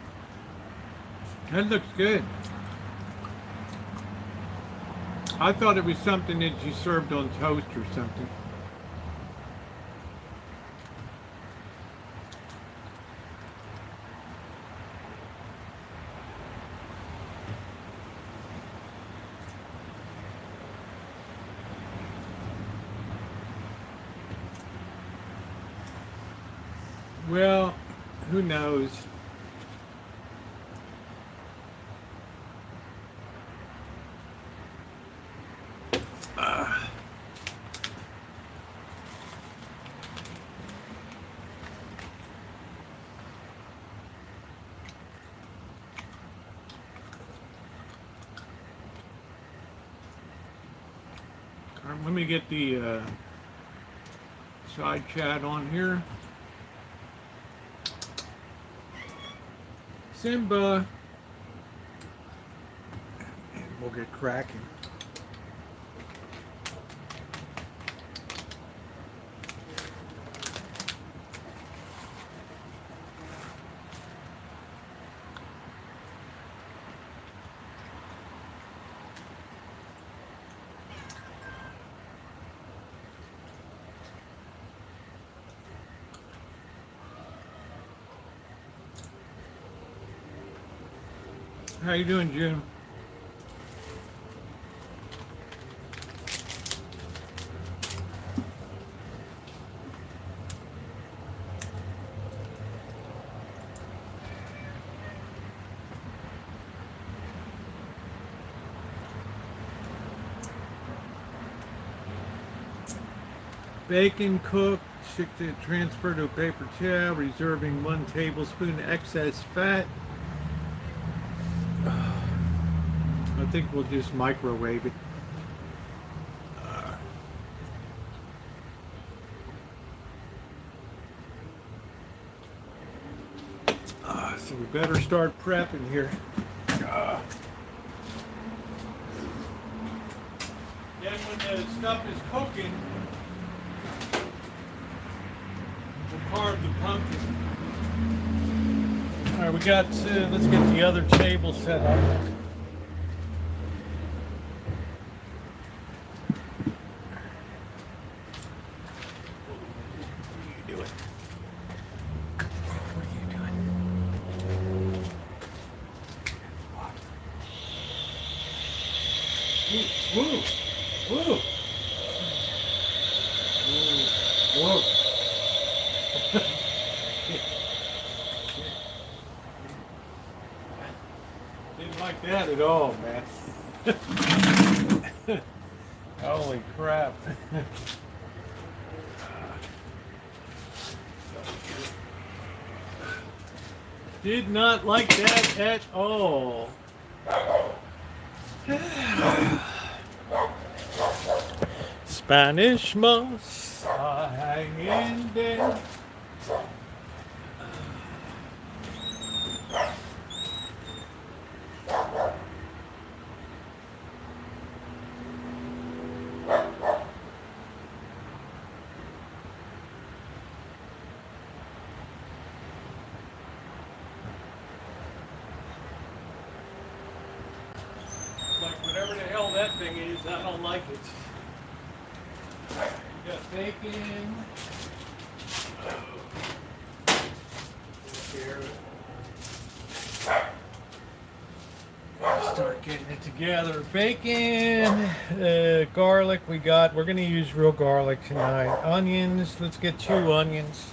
A: that looks good. I thought it was something that you served on toast or something. Well, who knows? Let me get the side chat on here. Simba. And we'll get cracking. How you doing, June? Bacon cooked, transfer to a paper towel, reserving 1 tablespoon excess fat. I think we'll just microwave it. So we better start prepping here. Then when the stuff is cooking, we'll carve the pumpkin. All right, we got, let's get the other table set up. Whoa! Whoa! Whoa! Didn't like that at all, man. Holy crap. Did not like that at all. Spanish moss hanging there. hell that thing is. I don't like it. We got bacon. Here. Start getting it together. Bacon, garlic. We're going to use real garlic tonight. Onions. Let's get 2 onions.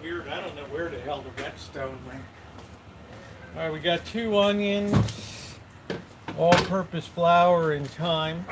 A: Weird. I don't know where the hell the whetstone went. All right, we got 2 onions, all-purpose flour and thyme.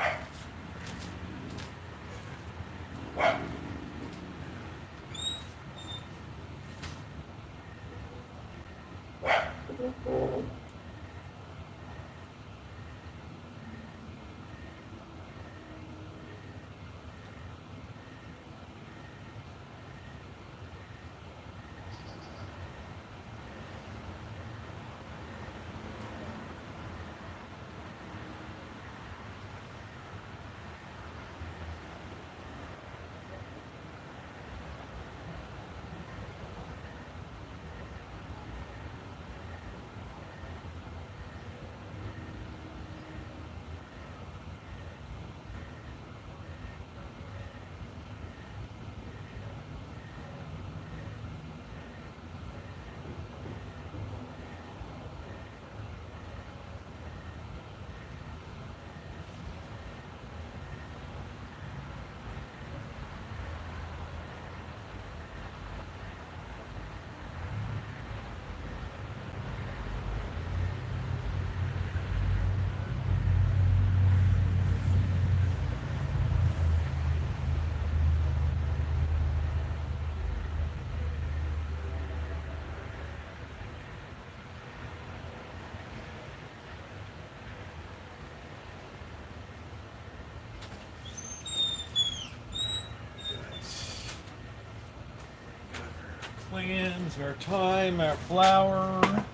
A: Clams, our thyme, our flour,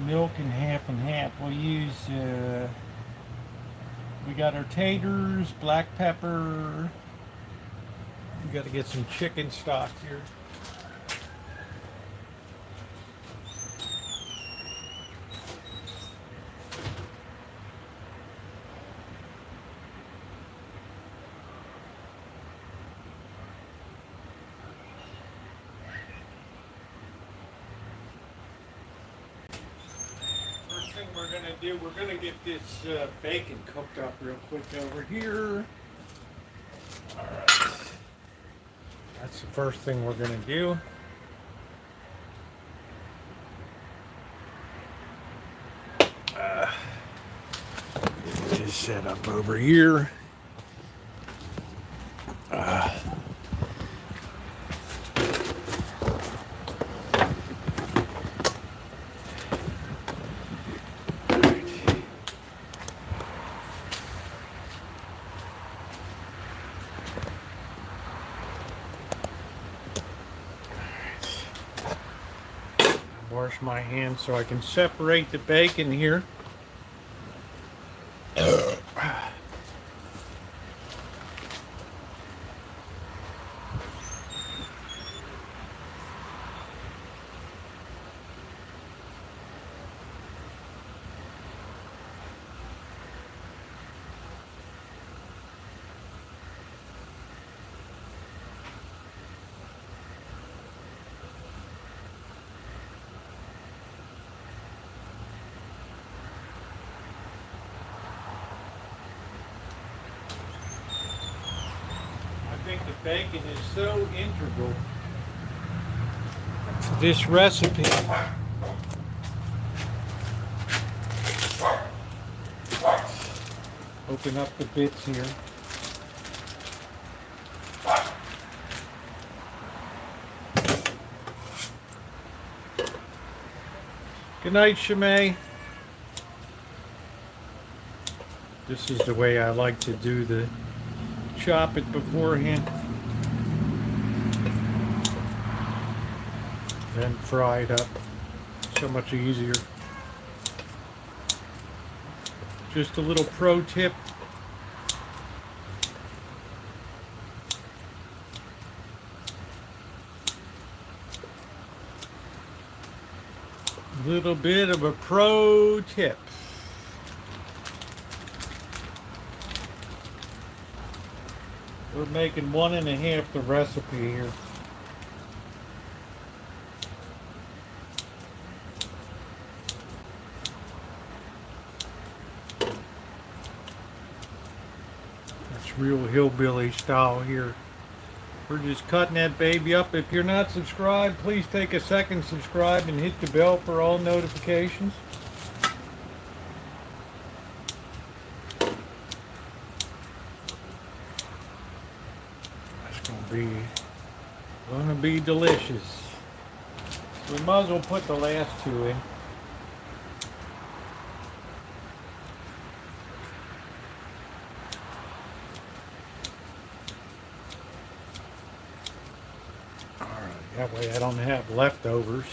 A: milk, and half and half. We'll use, we got our taters, black pepper. We got to get some chicken stock here. We're going to get this bacon cooked up real quick over here. All right. That's the first thing we're going to do. Just set up over here. Wash my hands so I can separate the bacon here. I think the bacon is so integral to this recipe. Open up the bits here. Good night, Shimei. This is the way I like to do the chop it beforehand. Then fry it up. So much easier. Just a little pro tip. Little bit of a pro tip. We're making 1.5 the recipe here. That's real hillbilly style here. We're just cutting that baby up. If you're not subscribed, please take a second, subscribe, and hit the bell for all notifications. That's gonna be delicious. We might as well put the last two in. That way I don't have leftovers.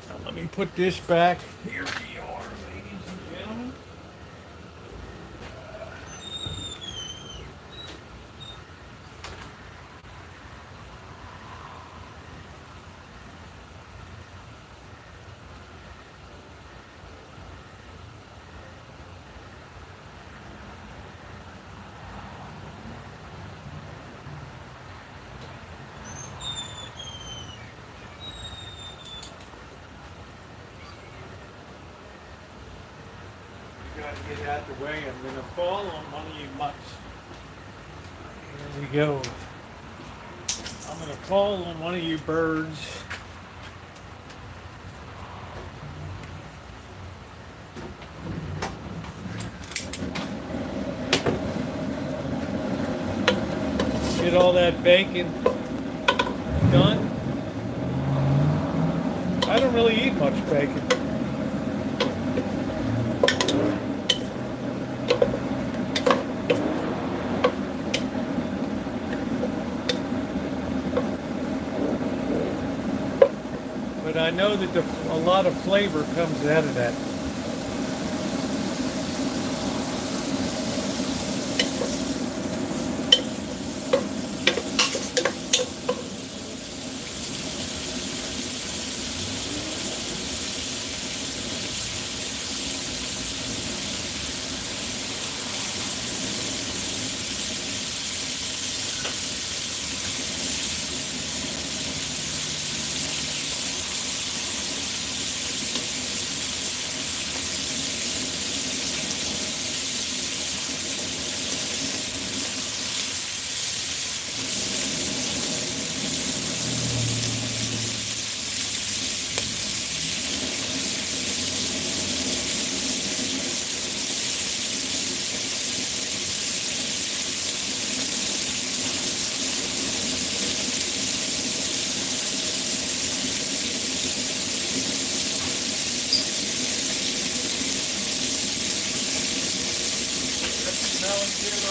A: Now let me put this back. Here we are, ladies and gentlemen. Got to get out the way. I'm going to fall on one of you mutts. Here we go. I'm going to fall on one of you birds. Get all that bacon done. I don't really eat much bacon. But I know that a lot of flavor comes out of that.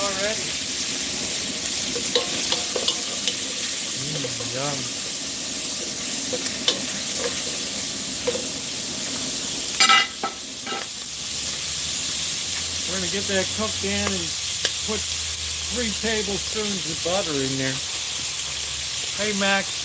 A: Already. Yum. We're going to get that cooked in and put 3 tablespoons of butter in there. Hey, Max.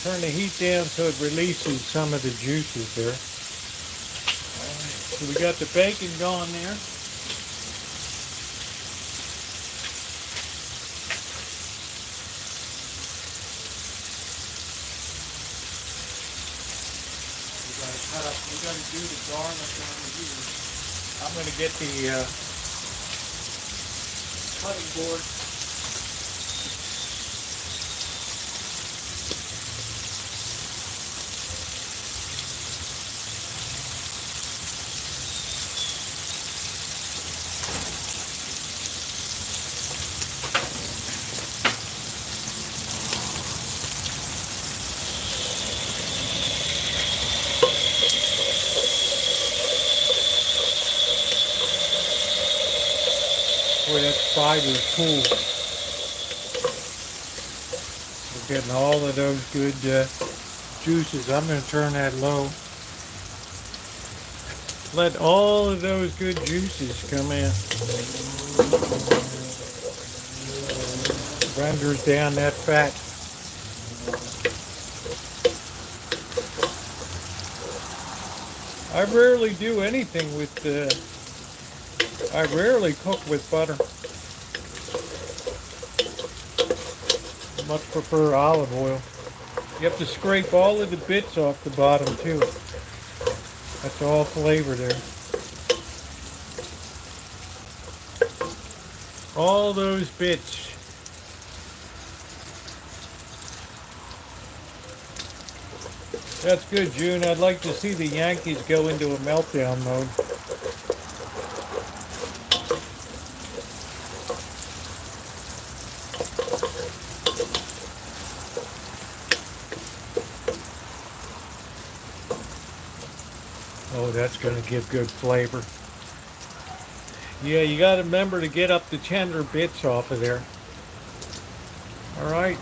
A: Turn the heat down so it releases some of the juices there. So we got the bacon going there. We got to do the garlic over here. I'm going to get the cutting board. Boy, that spider's cool. We're getting all of those good juices. I'm going to turn that low. Let all of those good juices come in. Renders down that fat. I rarely do anything with I rarely cook with butter. I much prefer olive oil. You have to scrape all of the bits off the bottom too. That's all flavor there. All those bits. That's good, June. I'd like to see the Yankees go into a meltdown mode. Oh, that's going to give good flavor. Yeah, you got to remember to get up the tender bits off of there. All right.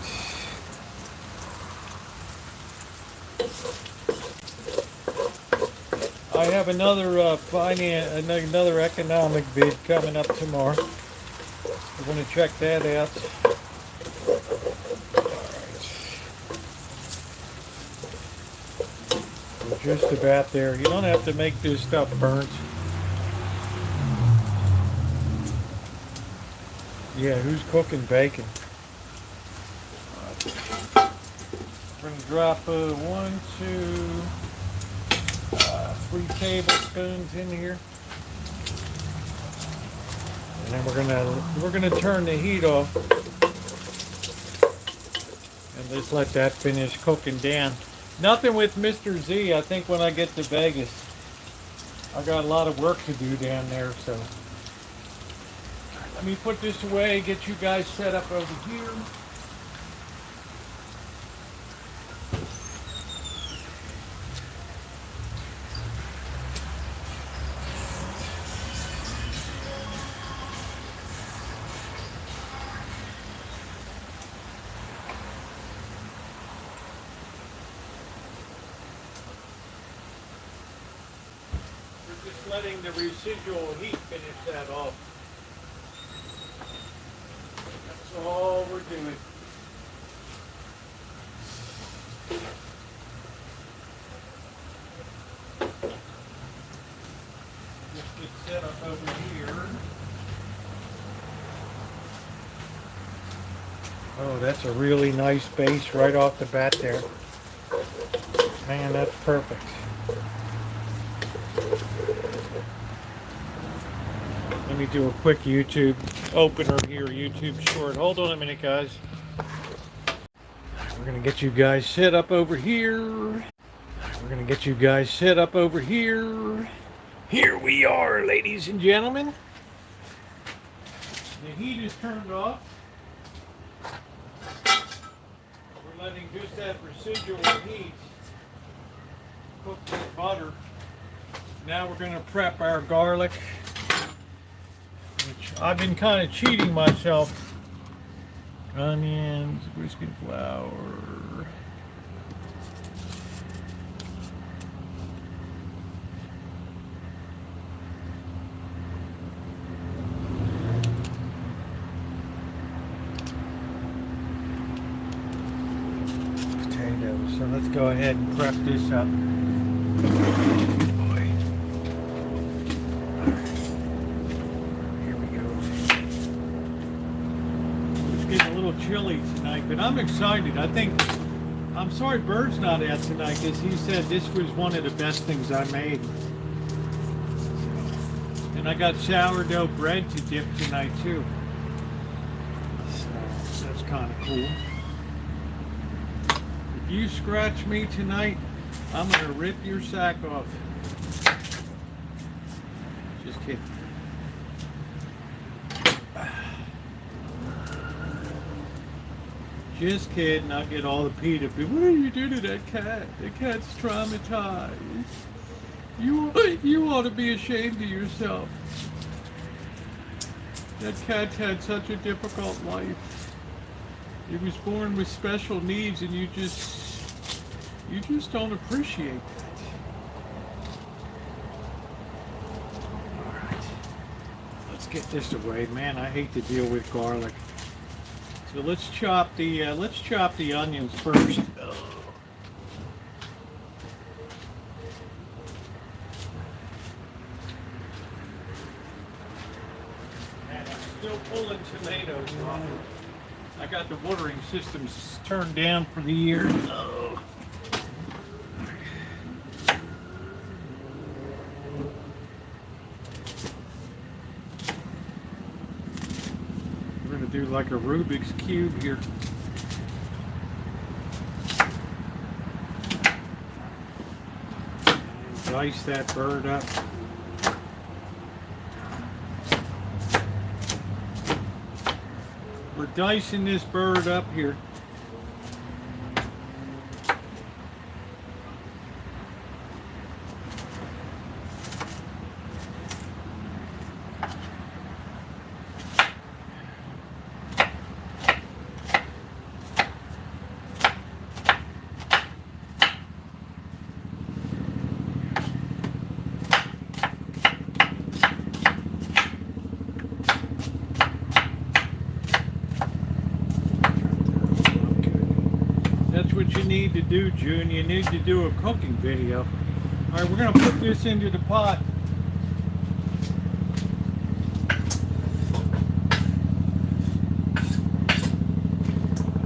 A: I have another another economic vid coming up tomorrow. We're going to check that out. We're just about there. You don't have to make this stuff burnt. Yeah, who's cooking bacon? We're going to drop 1, 2, 3 tablespoons in here, and then we're gonna turn the heat off and just let that finish cooking down. Nothing with Mr. Z. I think when I get to Vegas, I got a lot of work to do down there. So let me put this away, get you guys set up over here. Letting the residual heat finish that off. That's all we're doing. Just get set up over here. Oh, that's a really nice base right off the bat there. Man, that's perfect. Let me do a quick YouTube opener here, YouTube short. Hold on a minute, guys. We're going to get you guys set up over here. We're going to get you guys set up over here. Here we are, ladies and gentlemen. The heat is turned off. We're letting just that residual heat cook the butter. Now we're going to prep our garlic, which I've been kind of cheating myself. Onions, whiskey flour. Potatoes. So let's go ahead and prep this up. Chilly tonight, but I'm excited. I'm sorry Bird's not out tonight because he said this was one of the best things I made. And I got sourdough bread to dip tonight too. So that's kind of cool. If you scratch me tonight, I'm gonna rip your sack off. Just kidding. Just kidding, I'll get all the PETA. What are you doing to that cat? The cat's traumatized. You ought to be ashamed of yourself. That cat's had such a difficult life. He was born with special needs, and you just don't appreciate that. All right, let's get this away, man. I hate to deal with garlic. So let's chop the onions first. Still pulling tomatoes off. I got the watering systems turned down for the year. Oh. We're gonna do like a Rubik's Cube here. And dice that bird up. We're dicing this bird up here. Need to do, June. You need to do a cooking video. All right, we're gonna put this into the pot.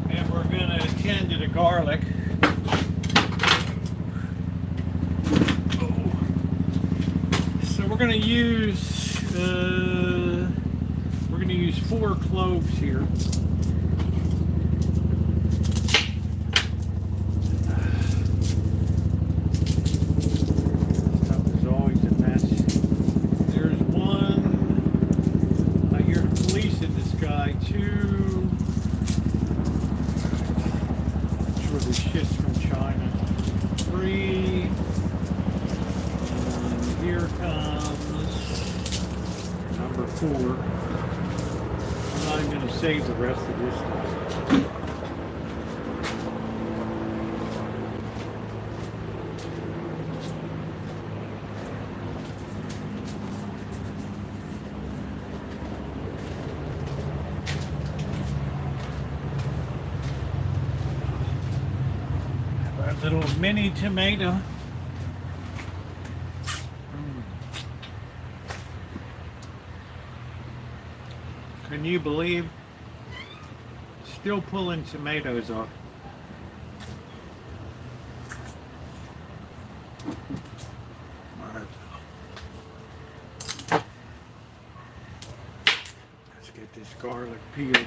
A: And we're gonna attend to the garlic. So we're gonna use 4 cloves here. Save the rest of this stuff. Our little mini tomato. Can you believe? Still pulling tomatoes off. All right. Let's get this garlic peeled.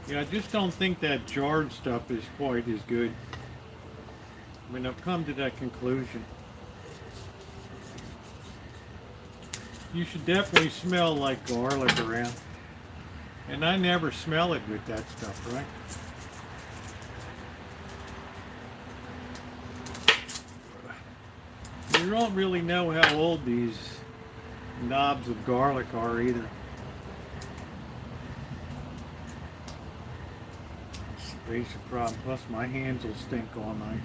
A: Yeah, I just don't think that jarred stuff is quite as good. I mean, I've come to that conclusion. You should definitely smell like garlic around. And I never smell it with that stuff, right? You don't really know how old these knobs of garlic are either. It's a basic problem. Plus my hands will stink all night.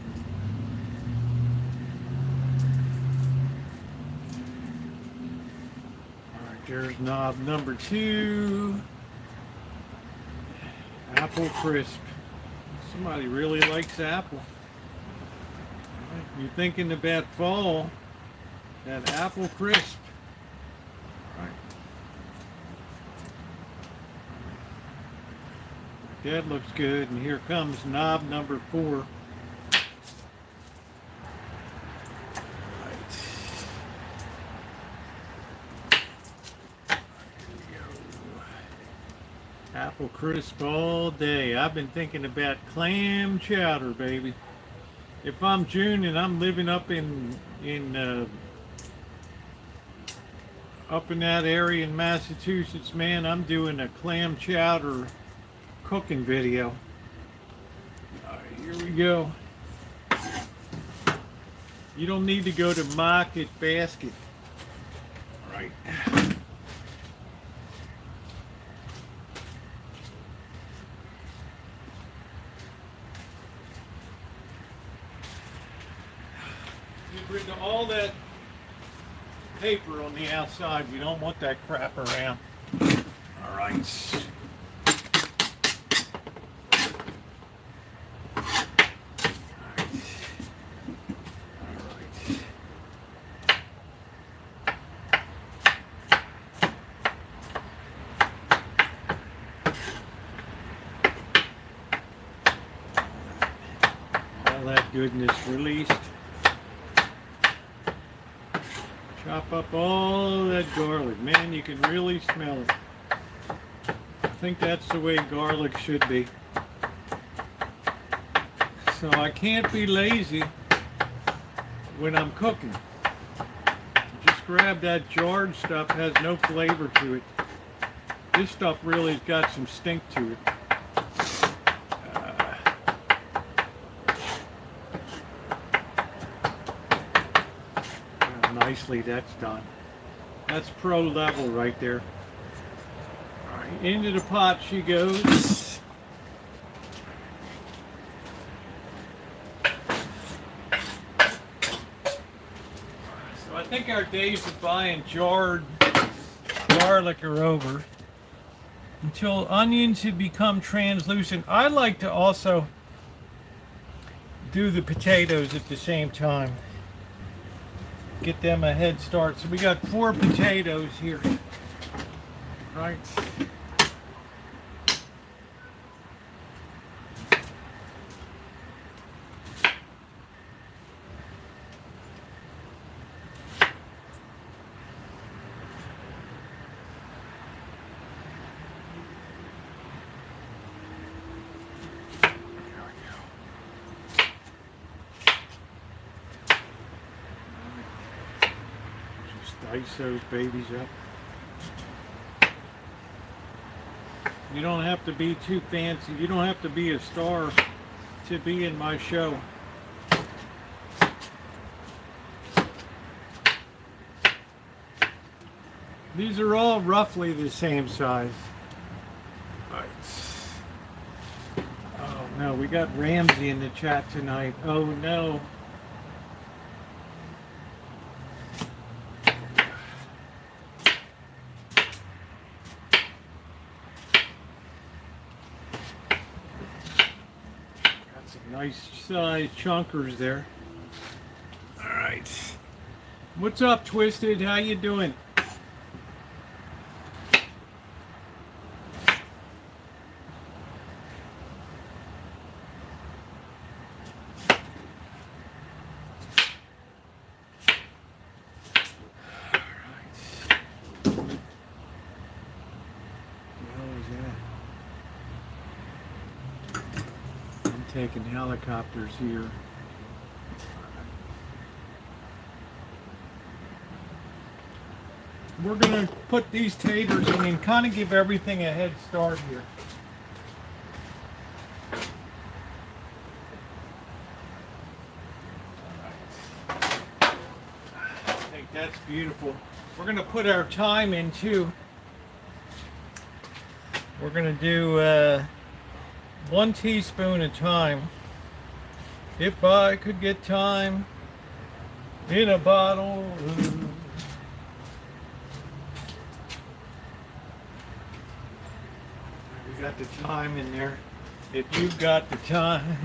A: There's knob number 2. Apple crisp. Somebody really likes apple. You're thinking about fall, that apple crisp. Right. That looks good. And here comes knob number 4. Apple crisp all day. I've been thinking about clam chowder, baby. If I'm June and I'm living up in that area in Massachusetts, man, I'm doing a clam chowder cooking video. All right, here we go. You don't need to go to market basket. All right. Get rid of all that paper on the outside. We don't want that crap around. All right. Goodness released. Chop up all that garlic. Man, you can really smell it. I think that's the way garlic should be. So I can't be lazy when I'm cooking. Just grab that jarred stuff, has no flavor to it. This stuff really has got some stink to it. Nicely, that's done. That's pro level right there. All right, into the pot she goes. So I think our days of buying jarred garlic are over. Until onions have become translucent. I like to also do the potatoes at the same time. Get them a head start. So we got 4 potatoes here. Right. Dice those babies up. You don't have to be too fancy. You don't have to be a star to be in my show. These are all roughly the same size. Right. Oh no, we got Ramsey in the chat tonight. Oh no. Nice size chunkers there. All right. What's up, Twisted? How you doing? Taking helicopters here. We're going to put these taters in and kind of give everything a head start here. I think that's beautiful. We're going to put our thyme in too. We're going to do 1 teaspoon of thyme. If I could get thyme in a bottle. We got the thyme in there. If you've got the thyme,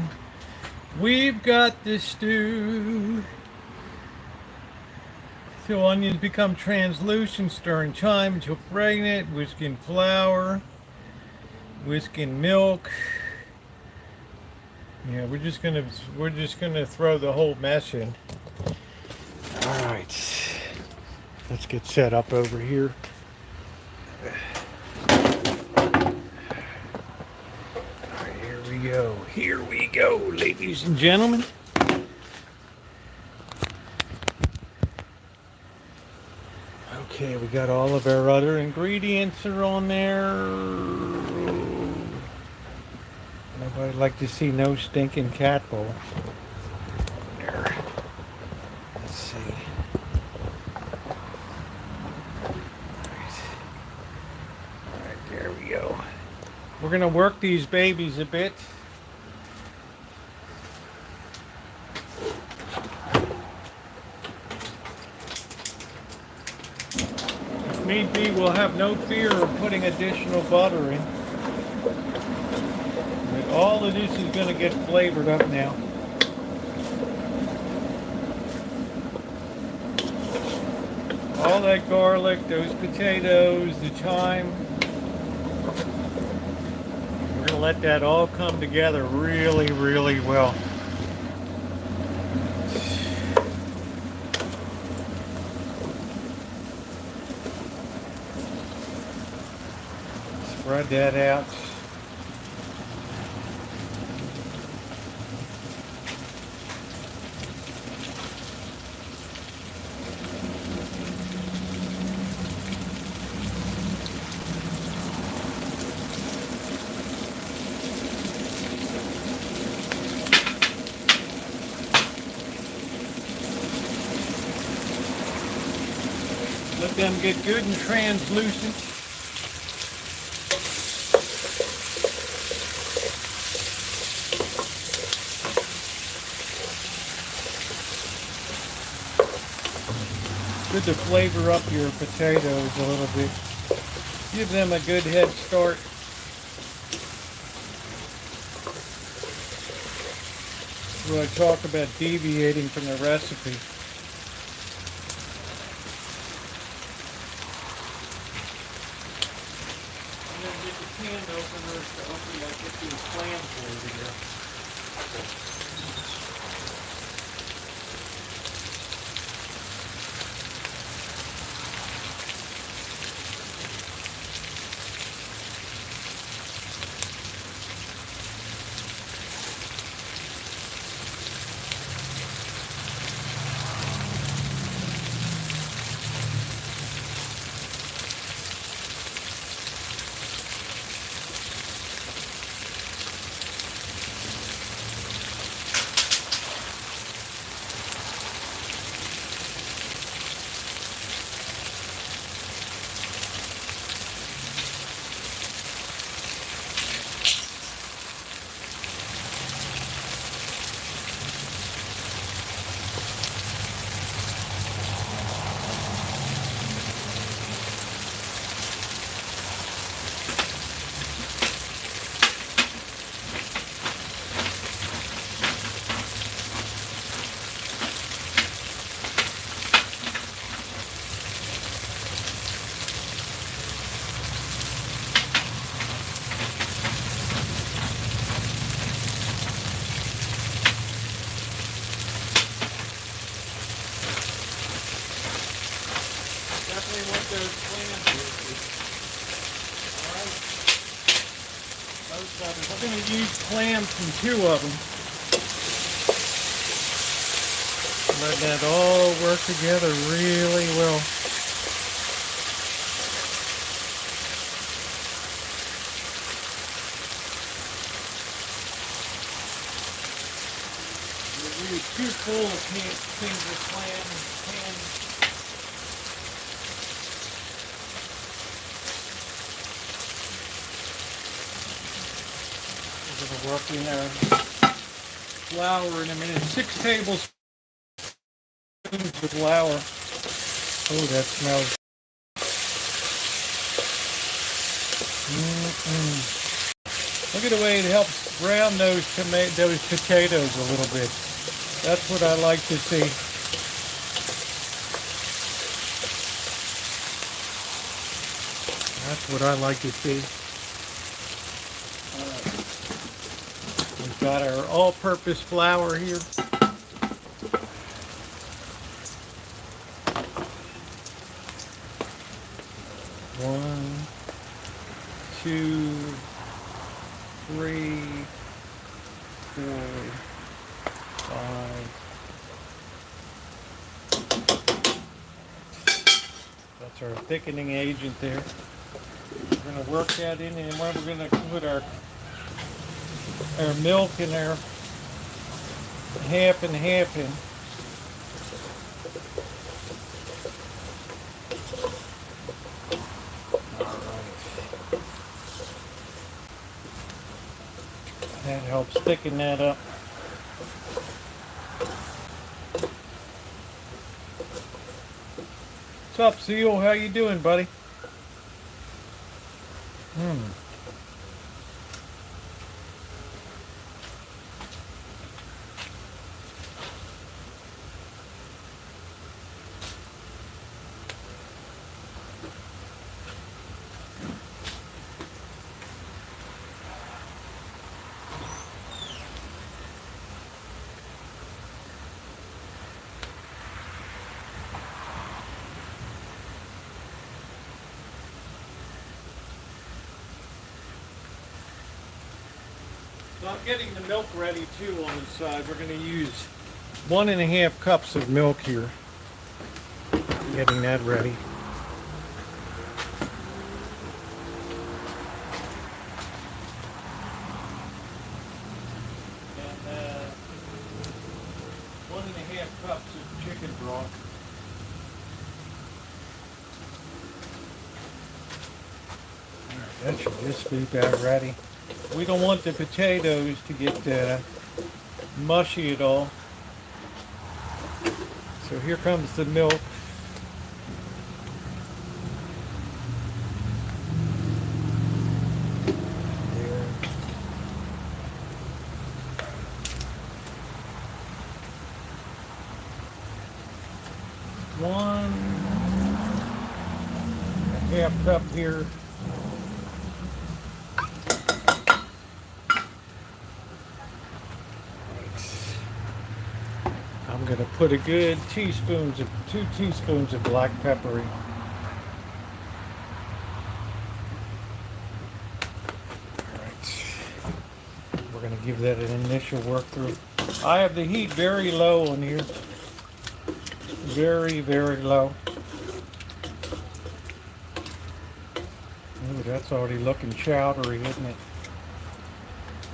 A: we've got the stew. Till onions become translucent, stirring thyme until fragrant, whisking flour, whisking milk. Yeah, we're just gonna throw the whole mess in. All right, let's get set up over here. All right, here we go. Here we go, ladies and gentlemen. Okay, we got all of our other ingredients are on there. I'd like to see no stinking cat bowl. There. We're gonna work these babies a bit. If need be, we'll have no fear of putting additional butter in. But all of this is gonna get flavored up now. All that garlic, those potatoes, the thyme. We're gonna let that all come together really, really well. Spread that out. Let them get good and translucent. Good to flavor up your potatoes a little bit. Give them a good head start. When I talk about deviating from the recipe. I'm going to get the can openers to open that, get these clams over here. I'm going to use clams from 2 of them. Let that all work together really well. You're really too full of things with clam. Work in our flour in a minute. 6 tablespoons of flour. Oh, that smells. Look at the way it helps brown those potatoes a little bit. That's what I like to see. That's what I like to see. Got our all-purpose flour here. One, 2, 3, 4, 5. That's our thickening agent there. We're going to work that in, and then we're going to put our milk and our half and half in. Alright. That helps thicken that up. What's up, Seal? How you doing, buddy? So I'm getting the milk ready too on the side. We're going to use 1.5 cups of milk here. Getting that ready. And 1.5 cups of chicken broth. Alright, that should just be about ready. We don't want the potatoes to get mushy at all. So here comes the milk. There. One half cup here. I'm going to put a good 2 teaspoons of black pepper in. Alright. We're going to give that an initial work through. I have the heat very low on here. Very, very low. Ooh, that's already looking chowdery, isn't it?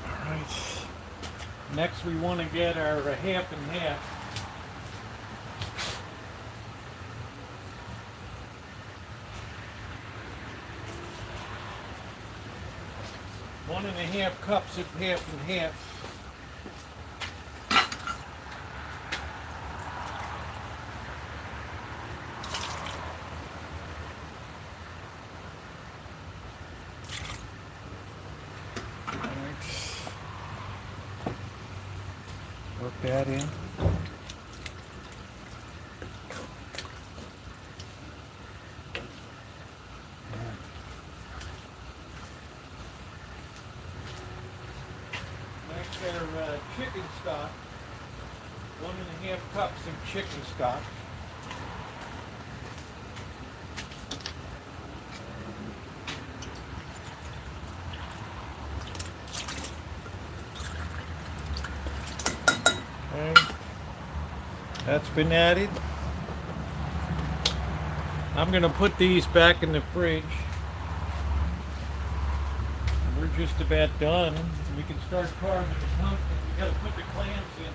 A: Alright. Next we want to get our half and half. 1.5 cups of half and half. Work that in. Next, our chicken stock. 1.5 cups of chicken stock. That's been added. I'm going to put these back in the fridge. We're just about done. We can start carving the pumpkin. We got to put the clams in.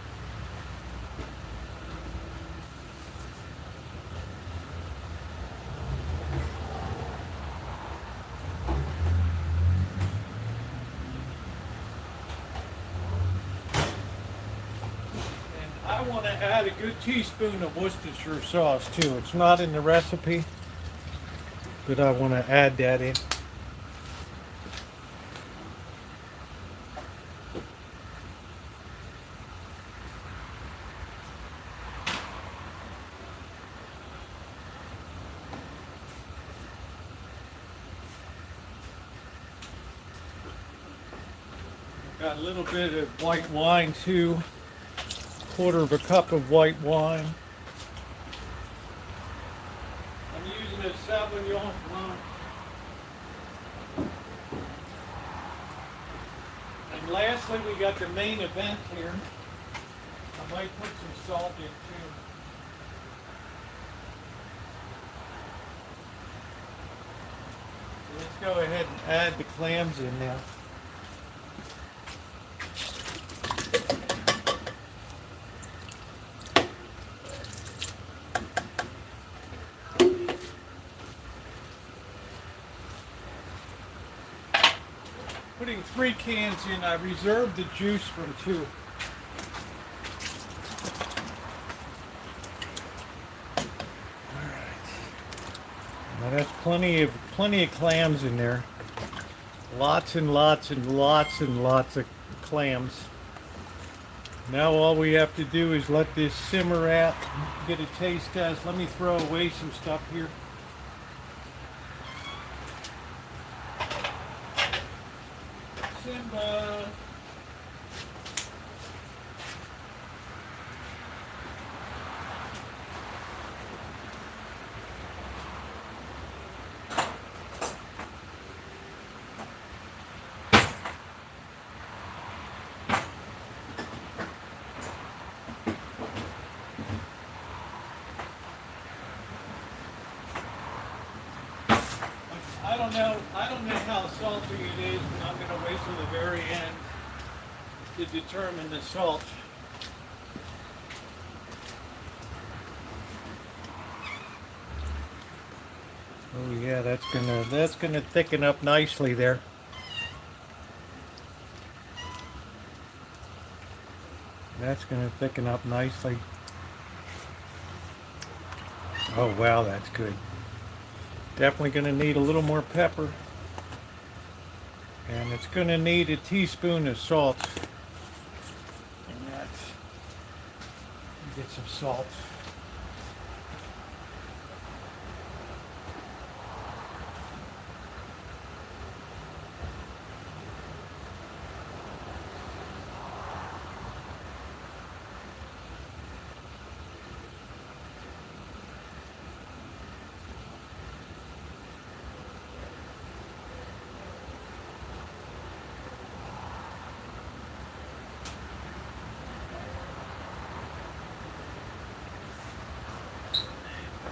A: I want to add a good teaspoon of Worcestershire sauce too. It's not in the recipe, but I want to add that in. Got a little bit of white wine too. 1/4 cup of white wine. I'm using a Sauvignon Blanc. And lastly, we got the main event here. I might put some salt in too. So let's go ahead and add the clams in now. Putting 3 cans in. I reserved the juice from 2. Now that's plenty of clams in there. Lots and lots and lots and lots of clams. Now all we have to do is let this simmer out, get a taste test. Let me throw away some stuff here. Simba. I don't know how salty it is, but I'm going to wait till the very end to determine the salt. Oh yeah, that's gonna thicken up nicely there. That's gonna thicken up nicely. Oh wow, that's good. Definitely going to need a little more pepper, and it's going to need a teaspoon of salt. And that's, get some salt.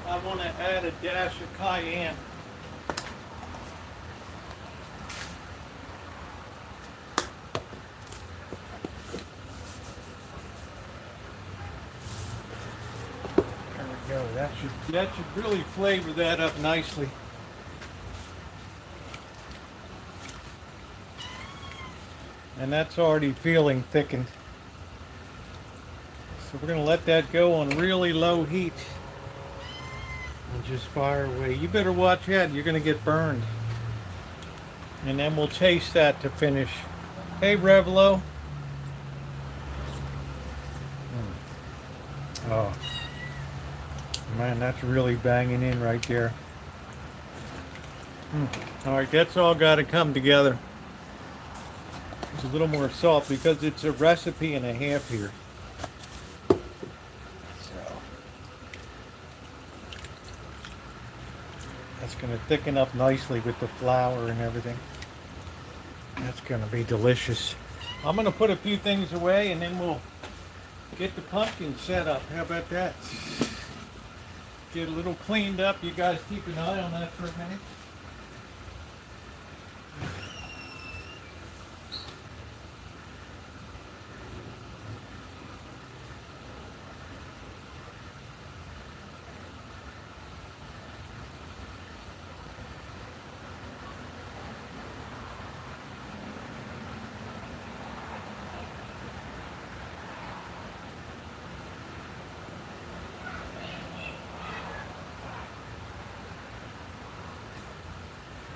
A: I want to add a dash of cayenne. There we go. That should really flavor that up nicely. And that's already feeling thickened. So we're going to let that go on really low heat. And just fire away. You better watch out, you're going to get burned. And then we'll taste that to finish. Hey, Revelo. Oh, man, that's really banging in right there. All right, that's all got to come together. There's a little more salt because it's a recipe and a half here. That's going to thicken up nicely with the flour and everything. That's going to be delicious. I'm going to put a few things away and then we'll get the pumpkin set up. How about that? Get a little cleaned up. You guys keep an eye on that for a minute.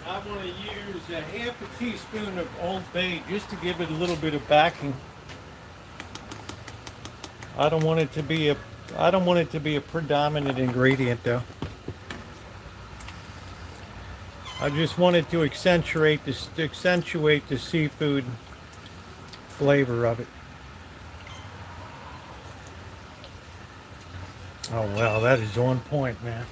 A: I want to use a half a teaspoon of Old Bay just to give it a little bit of backing. I don't want it to be a predominant ingredient though. I just want it to accentuate the seafood flavor of it. Oh wow, that is on point, man.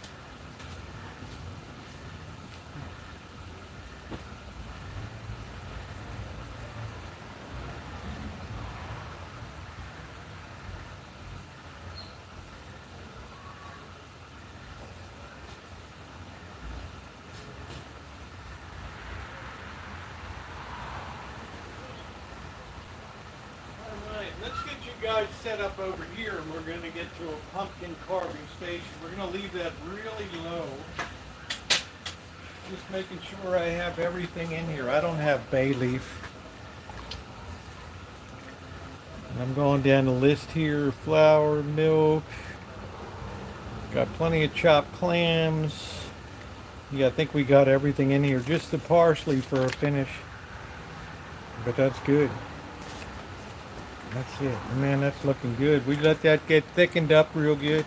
A: Guys set up over here and we're going to get to a pumpkin carving station. We're going to leave that really low. Just making sure I have everything in here. I don't have bay leaf. I'm going down the list here. Flour, milk. Got plenty of chopped clams. Yeah, I think we got everything in here. Just the parsley for a finish. But that's good. That's it. Man, that's looking good. We let that get thickened up real good.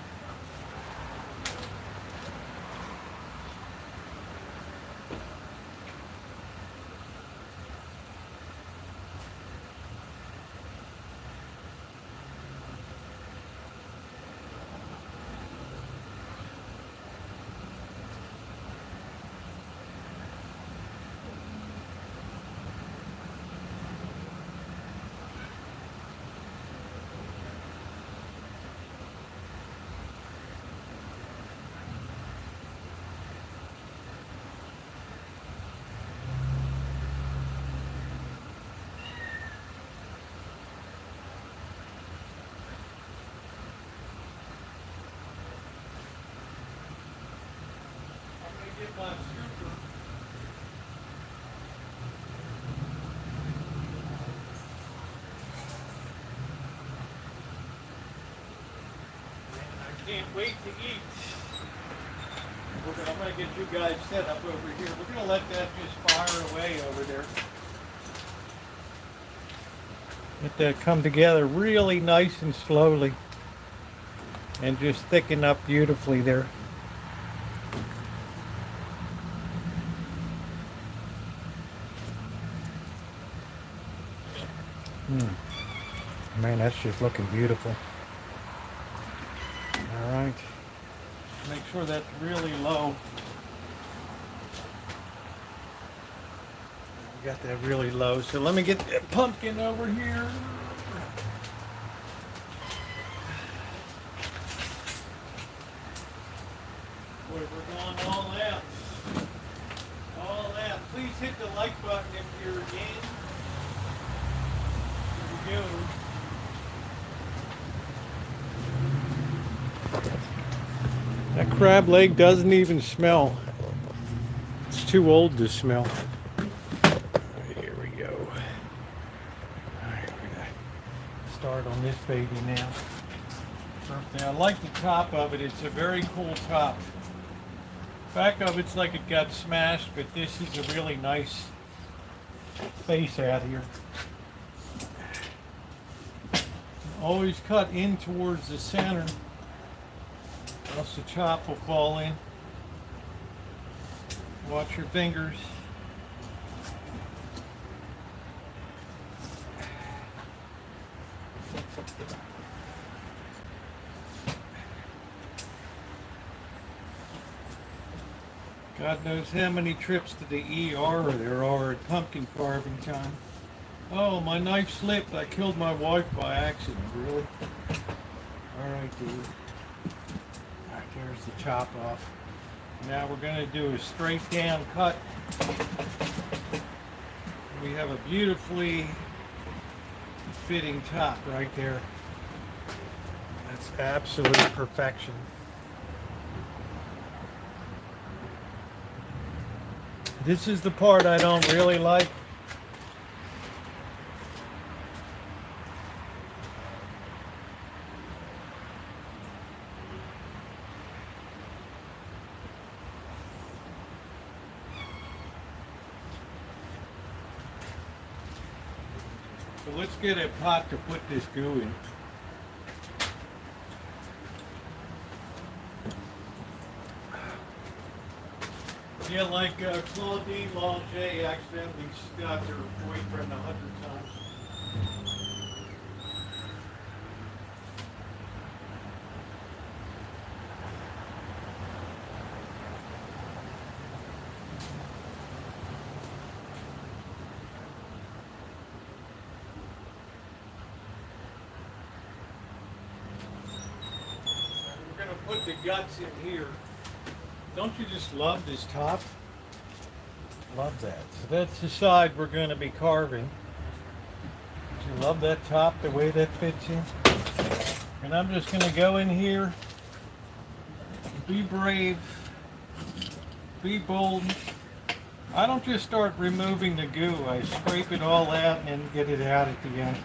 A: Can't wait to eat. I'm going to get you guys set up over here. We're going to let that just fire away over there. Let that come together really nice and slowly. And just thicken up beautifully there. Man, that's just looking beautiful. Alright. Make sure that's really low. We got that really low. So let me get that pumpkin over here. Boy, we're going all out. All out. Please hit the like button if you're in. Here we go. That crab leg doesn't even smell. It's too old to smell. Here we go. Alright, we're gonna start on this baby now. Now, I like the top of it. It's a very cool top. Back of it's like it got smashed, but this is a really nice face out here. Always cut in towards the center, else the chop will fall in. Watch your fingers. God knows how many trips to the ER there are at pumpkin carving time. Oh, my knife slipped. I killed my wife by accident. Really? Alright, dude. Alright, there's the chop off. Now we're going to do a straight down cut. We have a beautifully fitting top right there. That's absolute perfection. This is the part I don't really like. So let's get a pot to put this goo in. Yeah, like Claudine Langer accidentally stabbed her boyfriend 100 times. We're going to put the guts in here. Don't you just love this top? Love that. So that's the side we're going to be carving. Do you love that top, the way that fits in? And I'm just going to go in here, be brave, be bold. I don't just start removing the goo. I scrape it all out and then get it out at the end.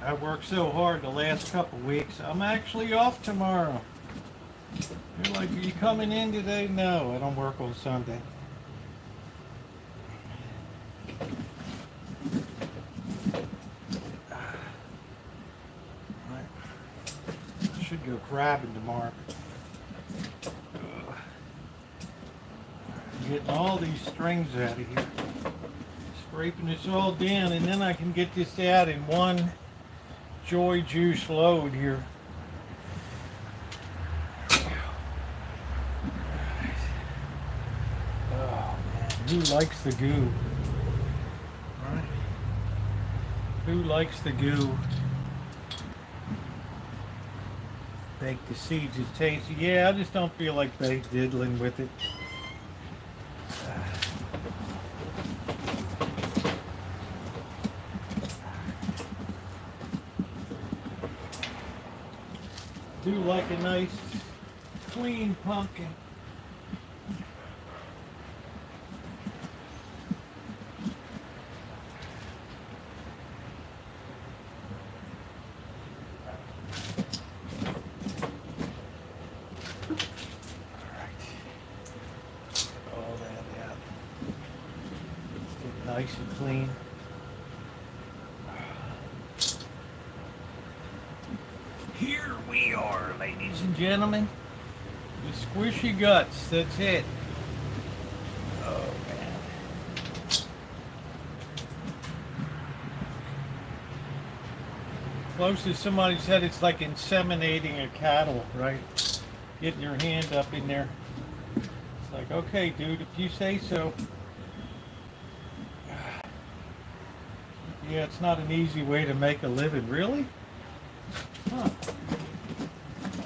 A: I worked so hard the last couple weeks. I'm actually off tomorrow. You're like, are you coming in today? No, I don't work on Sunday. I should go crabbing tomorrow. I'm getting all these strings out of here. Scraping this all down, and then I can get this out in one Joy Juice load here. Oh man, who likes the goo? Right? Who likes the goo? Bake the seeds is tasty. Yeah, I just don't feel like diddling with it. Do like a nice clean pumpkin. Nice and clean. Here we are, ladies and gentlemen. The squishy guts, that's it. Oh man. Closest somebody said it's like inseminating a cattle, right? Getting your hand up in there. It's like, okay, dude, if you say so. Yeah, it's not an easy way to make a living, really? Huh.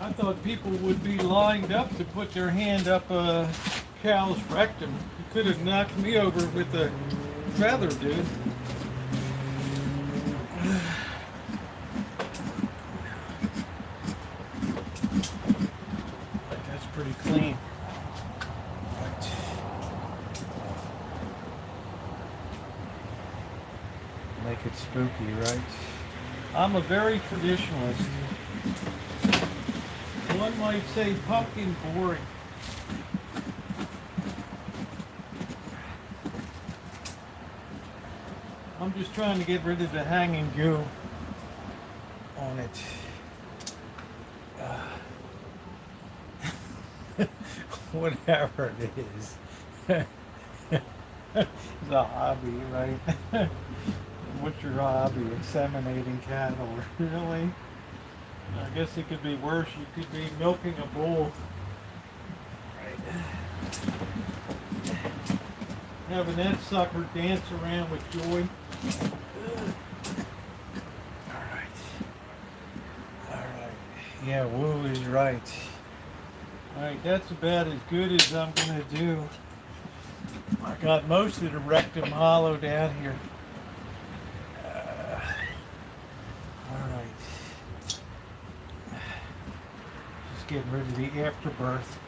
A: I thought people would be lined up to put their hand up a cow's rectum. You could have knocked me over with a feather, dude. That's pretty clean. Right. Make it spooky, right? I'm a very traditionalist. One might say pumpkin boring. I'm just trying to get rid of the hanging goo on it. Whatever it is. It's a hobby, right? What's your hobby? Inseminating cattle, really? I guess it could be worse. You could be milking a bull. Right. Having that sucker dance around with joy. Alright. Alright. Yeah, woo is right. Alright, that's about as good as I'm going to do. I got most of the rectum hollowed out here. Getting rid of the afterbirth.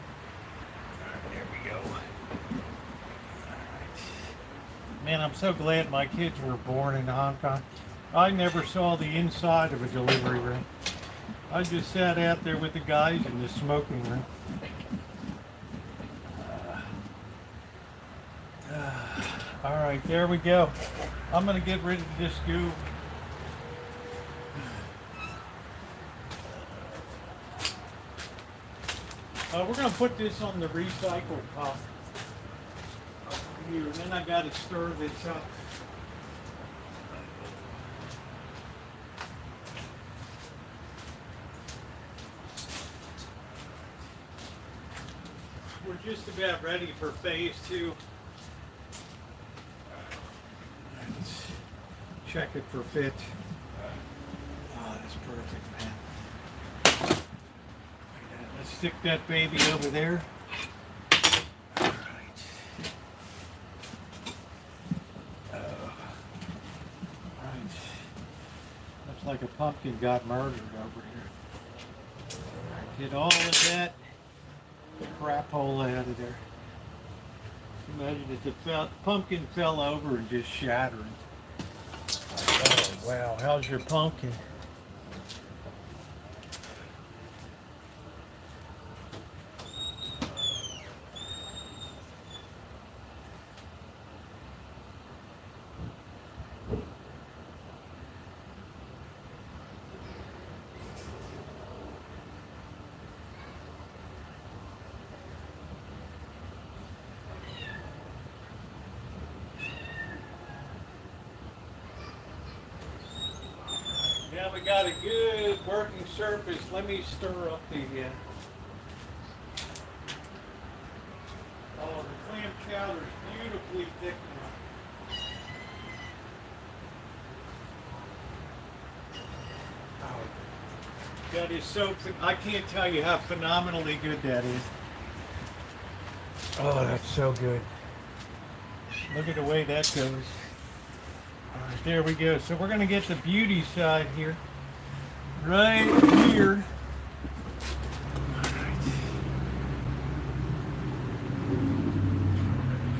A: There we go. Alright. Man, I'm so glad my kids were born in Hong Kong. I never saw the inside of a delivery room. I just sat out there with the guys in the smoking room. Alright, there we go. I'm going to get rid of this goo. We're going to put this on the recycle pot here, and then I got to stir this up. We're just about ready for phase 2. Let's check it for fit. Oh, that's perfect, man. Let's stick that baby over there. All right. Right. Looks like a pumpkin got murdered over here. Right, get all of that crap hole out of there. Imagine if the pumpkin fell over and just shattered. Oh wow, how's your pumpkin? Now we got a good working surface. Let me stir up the oh, the clam chowder is beautifully thick now. Oh, that is so, I can't tell you how phenomenally good that is. Oh, that's so good. Look at the way that goes. All right, there we go. So we're going to get the beauty side here. Right here. All right.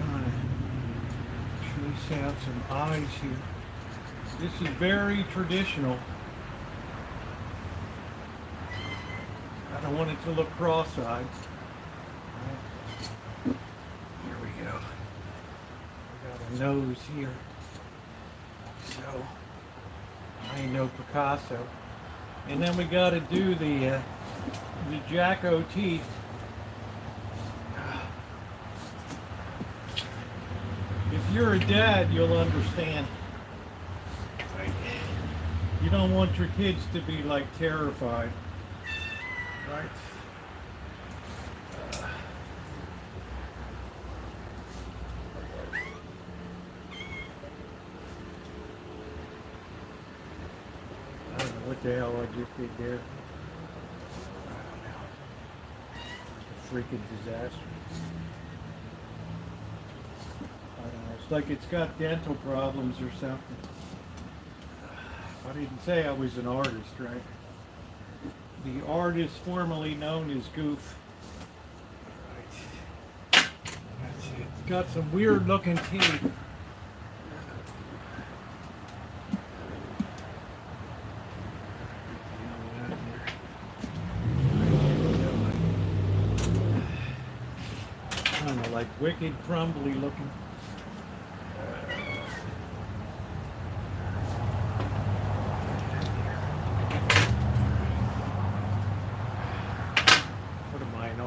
A: Kind of trace out some eyes here. This is very traditional. I don't want it to look cross-eyed. Here we go. We got a nose here. So, I ain't no Picasso. And then we got to do the Jacko teeth. If you're a dad, you'll understand. Right? You don't want your kids to be like terrified. Right? I don't know what the hell I just did there. I don't know. It's a freaking disaster. I don't know. It's like it's got dental problems or something. I didn't say I was an artist, right? The artist formerly known as Goof. Right. That's it. It's got some weird looking teeth. Kind of like wicked crumbly looking.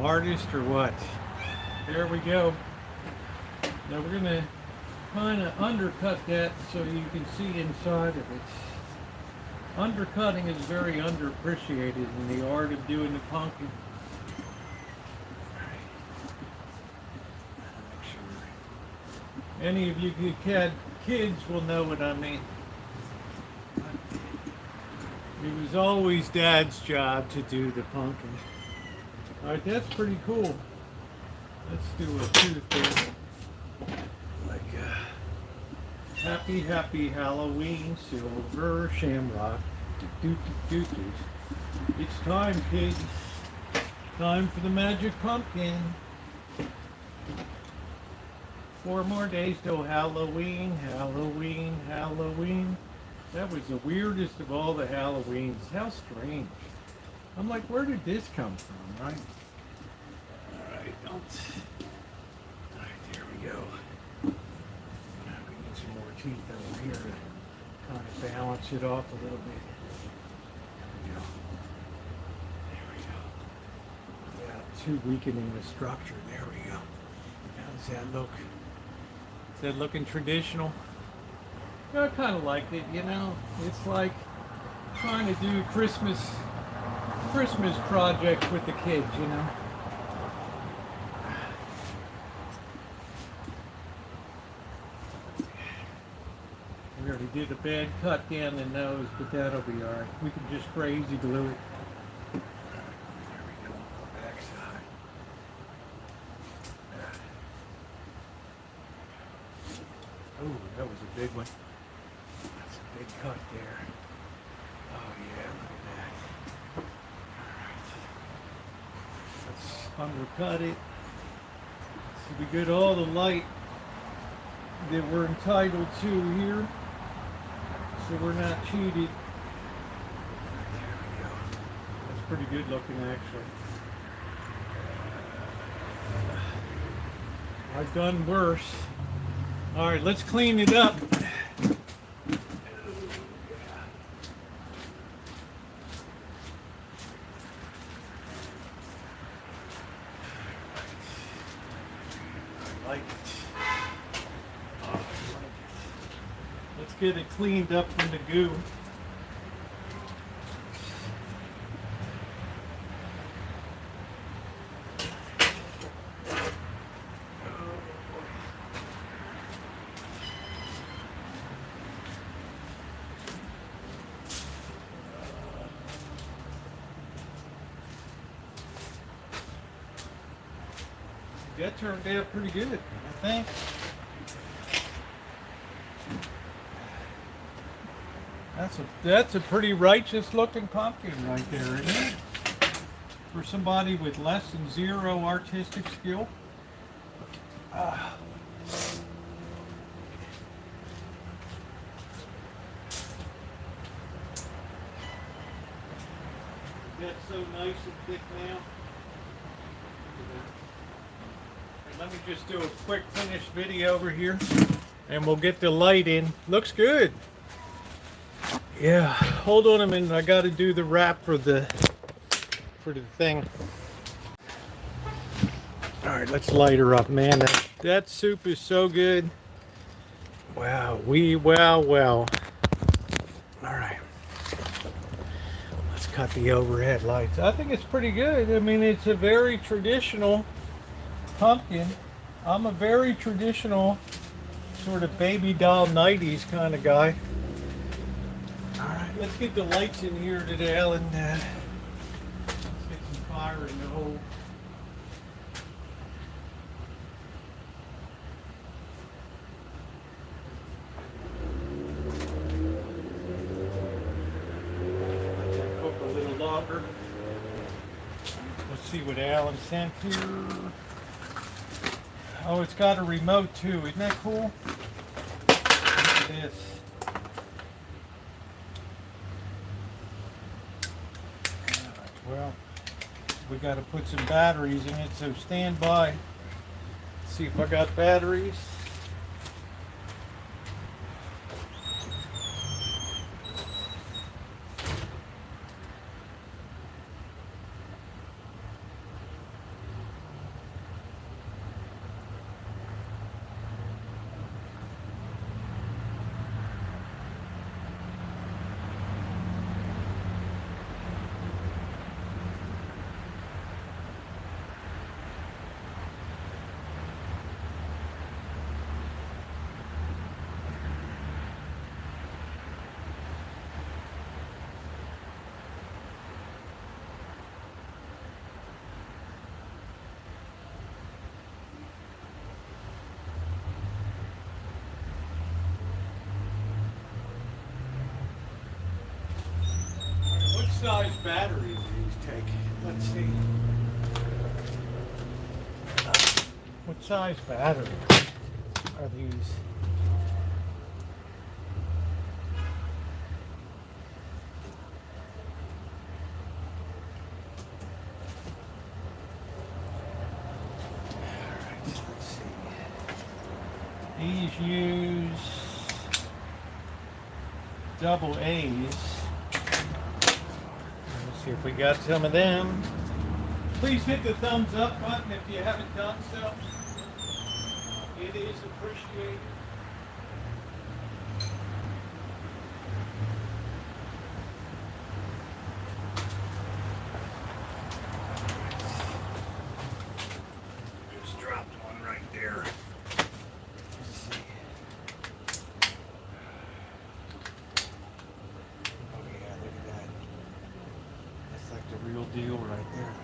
A: Artist or what? There we go. Now we're going to kind of undercut that so you can see inside of it. Undercutting is very underappreciated in the art of doing the pumpkin. Any of you kids will know what I mean. It was always Dad's job to do the pumpkin. Alright, that's pretty cool. Let's do a tooth there. Like happy Halloween, silver shamrock. It's time, kids. Time for the magic pumpkin. 4 more days till Halloween, Halloween, Halloween. That was the weirdest of all the Halloweens. How strange. I'm like, where did this come from, right? Alright, Alright, there we go. Now we need some more teeth over here to kind of balance it off a little bit. There we go. Yeah, too weakening the structure. There we go. How does that look? Is that looking traditional? I kind of liked it, you know. It's like trying to do Christmas projects with the kids, you know. We already did a bad cut down the nose, but that'll be alright. We can just crazy glue it. There we go, back side. Oh, that was a big one. That's a big cut there. Oh yeah, look at that. Undercut it. So we get all the light that we're entitled to here. So we're not cheated. There we go. That's pretty good looking actually. I've done worse. Alright, let's clean it up. Let's get it cleaned up from the goo. That turned out pretty good, I think. That's a pretty righteous looking pumpkin right there, isn't it? For somebody with less than zero artistic skill. Ah. That's so nice and thick now. And let me just do a quick finished video over here, and we'll get the light in. Looks good. Yeah, hold on a minute. I got to do the wrap for the thing. All right, let's light her up, man. That soup is so good. Wow, wow. All right. Let's cut the overhead lights. I think it's pretty good. I mean, it's a very traditional pumpkin. I'm a very traditional sort of baby doll 90s kind of guy. All right, let's get the lights in here today, Alan. Let's get some fire in the hole. Longer. Let's see what Alan sent here. Oh, it's got a remote too. Isn't that cool? Look at this. Well, we got to put some batteries in it, so stand by. Let's see if I got batteries. What size batteries do these take? Let's see. What size batteries are these? Alright, so let's see. These use double A's. See if we got some of them. Please hit the thumbs up button if you haven't done so. It is appreciated. Just dropped one right there. Let's see. Oh yeah, look at that. That's like the real deal right there.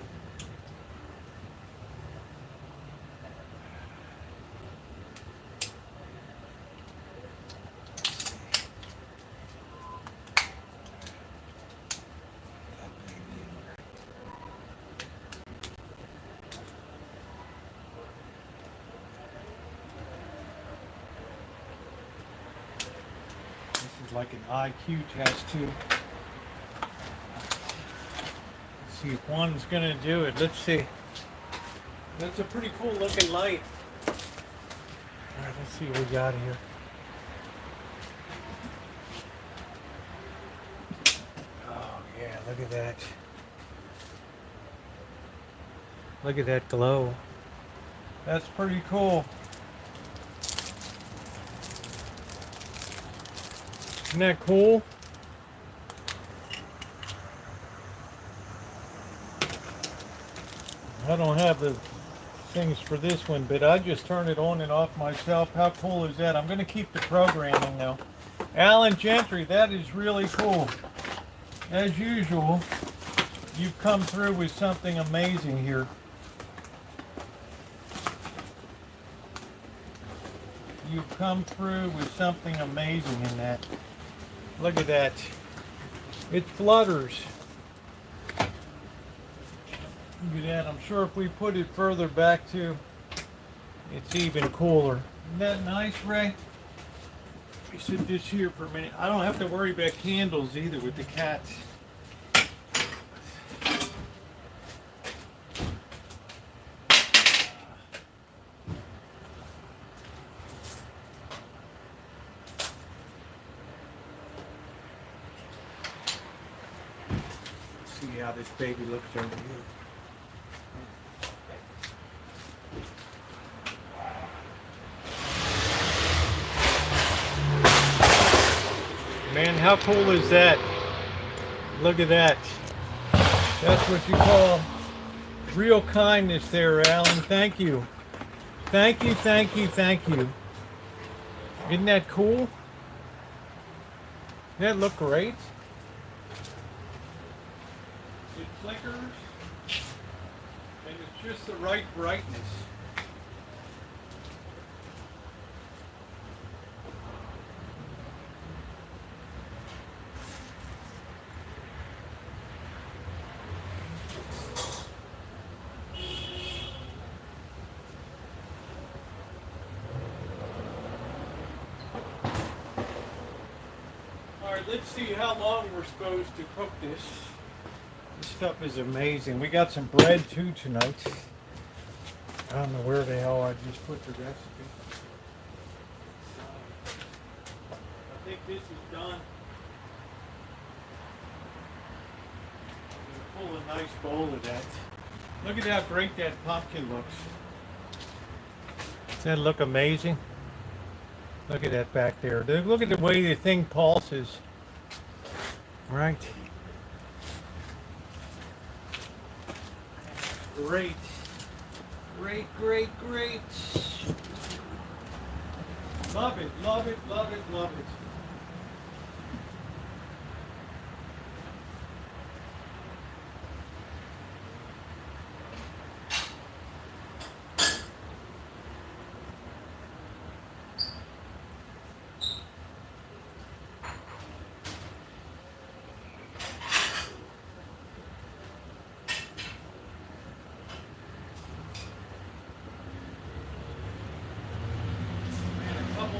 A: This is like an IQ test too. See if one's gonna do it. Let's see. That's a pretty cool looking light. Alright, let's see what we got here. Oh yeah, look at that. Look at that glow. That's pretty cool. Isn't that cool? I don't have the things for this one, but I just turned it on and off myself. How cool is that? I'm going to keep the programming now. Alan Gentry, that is really cool. As usual, you've come through with something amazing here. you've come through with something amazing in that. Look at that. It flutters. Look at that. I'm sure if we put it further back too, it's even cooler. Isn't that nice, Ray? We sit this here for a minute. I don't have to worry about candles either with the cats. See how this baby looks over here. Man, how cool is that? Look at that. That's what you call real kindness there, Alan. Thank you. Thank you, thank you, thank you. Isn't that cool? Doesn't that look great? It flickers, and it's just the right brightness. Let's see how long we're supposed to cook this. This stuff is amazing. We got some bread too tonight. I don't know where the hell I just put the recipe. I think this is done. I'm gonna pull a nice bowl of that. Look at how great that pumpkin looks. Doesn't that look amazing? Look at that back there. Look at the way the thing pulses. Right. Great. Great, great, great. Love it, love it, love it, love it.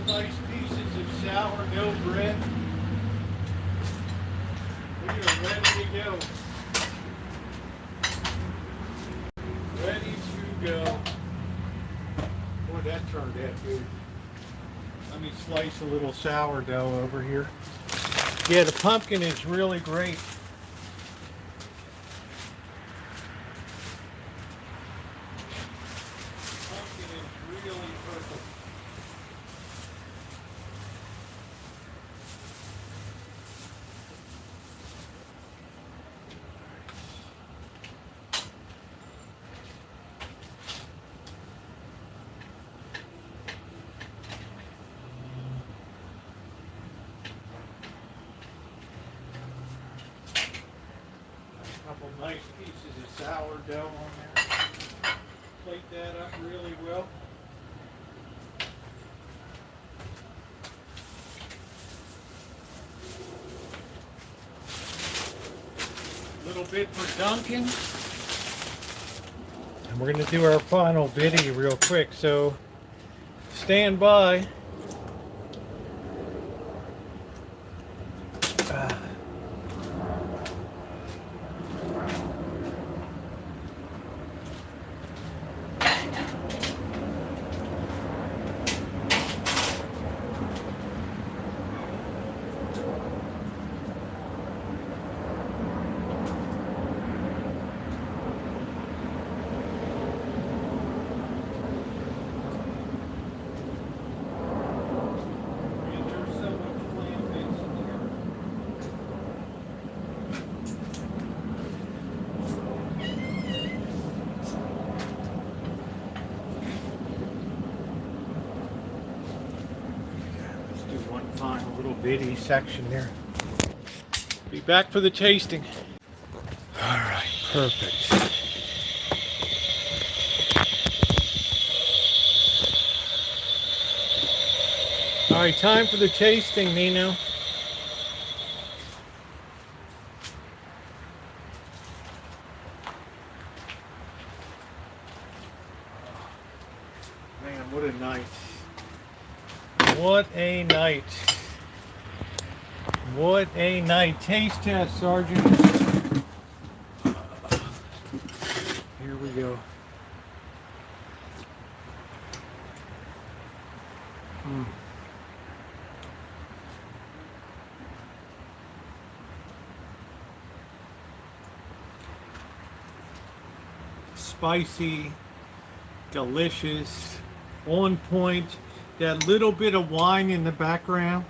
A: Nice pieces of sourdough bread. We are ready to go. Ready to go. Boy, that turned out good. Let me slice a little sourdough over here. Yeah, the pumpkin is really great. Pumpkin is really perfect. Couple nice pieces of sourdough on there. Plate that up really well. A little bit for Duncan. And we're going to do our final video real quick, so stand by. Final little bitty section there. Be back for the tasting. All right, perfect. right, time for the tasting, Nino. Man, what a night. What a night. What a night. Taste test, Sergeant. Here we go. Spicy, delicious, on point. That little bit of wine in the background,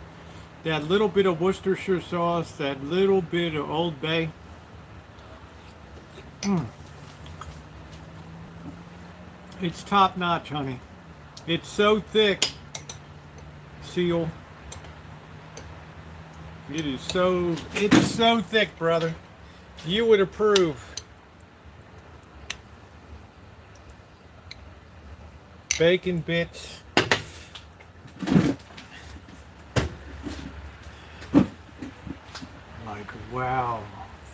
A: that little bit of Worcestershire sauce, that little bit of Old Bay. It's top notch, honey. It's so thick, Seal. It's so thick, brother. You would approve. Bacon bits. Like, wow.